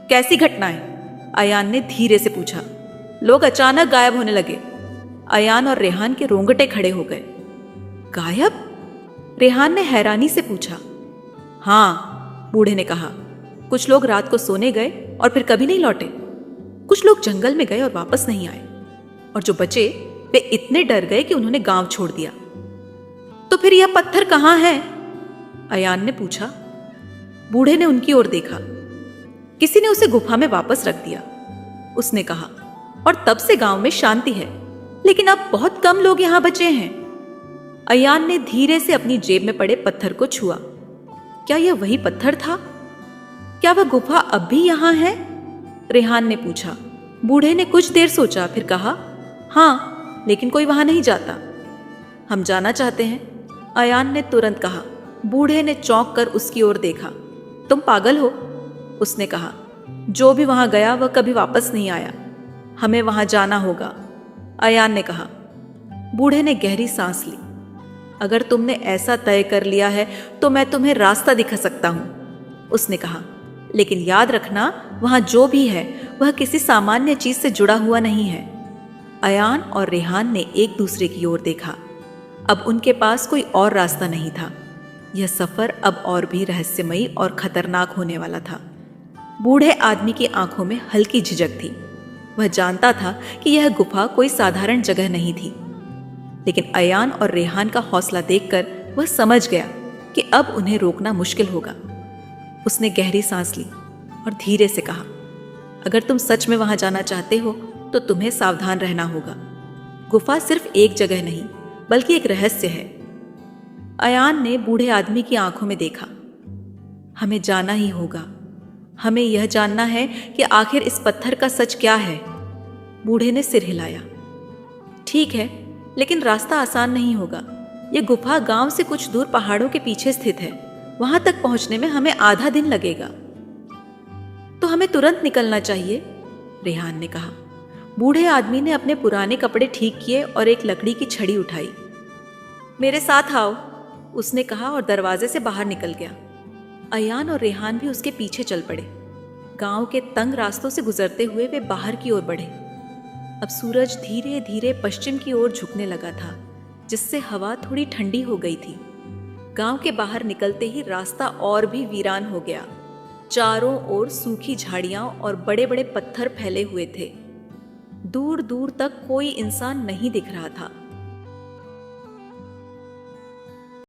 कैसी घटनाएं? अयान ने धीरे से पूछा। लोग अचानक गायब होने लगे। अयान और रेहान के रोंगटे खड़े हो गए। गायब? रेहान ने हैरानी से पूछा। हाँ, बूढ़े ने कहा। कुछ लोग रात को सोने गए और फिर कभी नहीं लौटे। कुछ लोग जंगल में गए और वापस नहीं आए, और जो बचे वे इतने डर गए कि उन्होंने गांव छोड़ दिया। तो फिर यह पत्थर कहाँ है? अयान ने पूछा। बूढ़े ने उनकी ओर देखा। किसी ने उसे गुफा में वापस रख दिया, उसने कहा, और तब से गांव में शांति है, लेकिन अब बहुत कम लोग यहां बचे हैं। अयान ने धीरे से अपनी जेब में पड़े पत्थर को छुआ। क्या यह वही पत्थर था? क्या वह गुफा अब भी यहां है? रेहान ने पूछा। बूढ़े ने कुछ देर सोचा, फिर कहा, हाँ, लेकिन कोई वहां नहीं जाता। हम जाना चाहते हैं, अयान ने तुरंत कहा। बूढ़े ने चौंक कर उसकी ओर देखा। तुम पागल हो? उसने कहा। जो भी वहां गया वह कभी वापस नहीं आया। हमें वहां जाना होगा, अयान ने कहा। बूढ़े ने गहरी सांस ली। अगर तुमने ऐसा तय कर लिया है तो मैं तुम्हें रास्ता दिखा सकता हूं, उसने कहा। लेकिन याद रखना, वहां जो भी है वह किसी सामान्य चीज से जुड़ा हुआ नहीं है। अयान और रेहान ने एक दूसरे की ओर देखा। अब उनके पास कोई और रास्ता नहीं था। यह सफर अब और भी रहस्यमयी और खतरनाक होने वाला था। बूढ़े आदमी की आंखों में हल्की झिझक थी। वह जानता था कि यह गुफा कोई साधारण जगह नहीं थी, लेकिन अयान और रेहान का हौसला देखकर वह समझ गया कि अब उन्हें रोकना मुश्किल होगा। उसने गहरी सांस ली और धीरे से कहा, अगर तुम सच में वहां जाना चाहते हो तो तुम्हें सावधान रहना होगा। गुफा सिर्फ एक जगह नहीं, बल्कि एक रहस्य है। अयान ने बूढ़े आदमी की आंखों में देखा। हमें जाना ही होगा। हमें यह जानना है कि आखिर इस पत्थर का सच क्या है। बूढ़े ने सिर हिलाया। ठीक है, लेकिन रास्ता आसान नहीं होगा। यह गुफा गांव से कुछ दूर पहाड़ों के पीछे स्थित है। वहां तक पहुंचने में हमें आधा दिन लगेगा। तो हमें तुरंत निकलना चाहिए, रेहान ने कहा। बूढ़े आदमी ने अपने पुराने कपड़े ठीक किए और एक लकड़ी की छड़ी उठाई। मेरे साथ आओ, उसने कहा और दरवाजे से बाहर निकल गया। अयान और रेहान भी उसके पीछे चल पड़े। गांव के तंग रास्तों से गुजरते हुए वे बाहर की ओर बढ़े। अब सूरज धीरे धीरे पश्चिम की ओर झुकने लगा था, जिससे हवा थोड़ी ठंडी हो गई थी। गांव के बाहर निकलते ही रास्ता और भी वीरान हो गया। चारों ओर सूखी झाड़ियां और बड़े बड़े पत्थर फैले हुए थे। दूर दूर तक कोई इंसान नहीं दिख रहा था।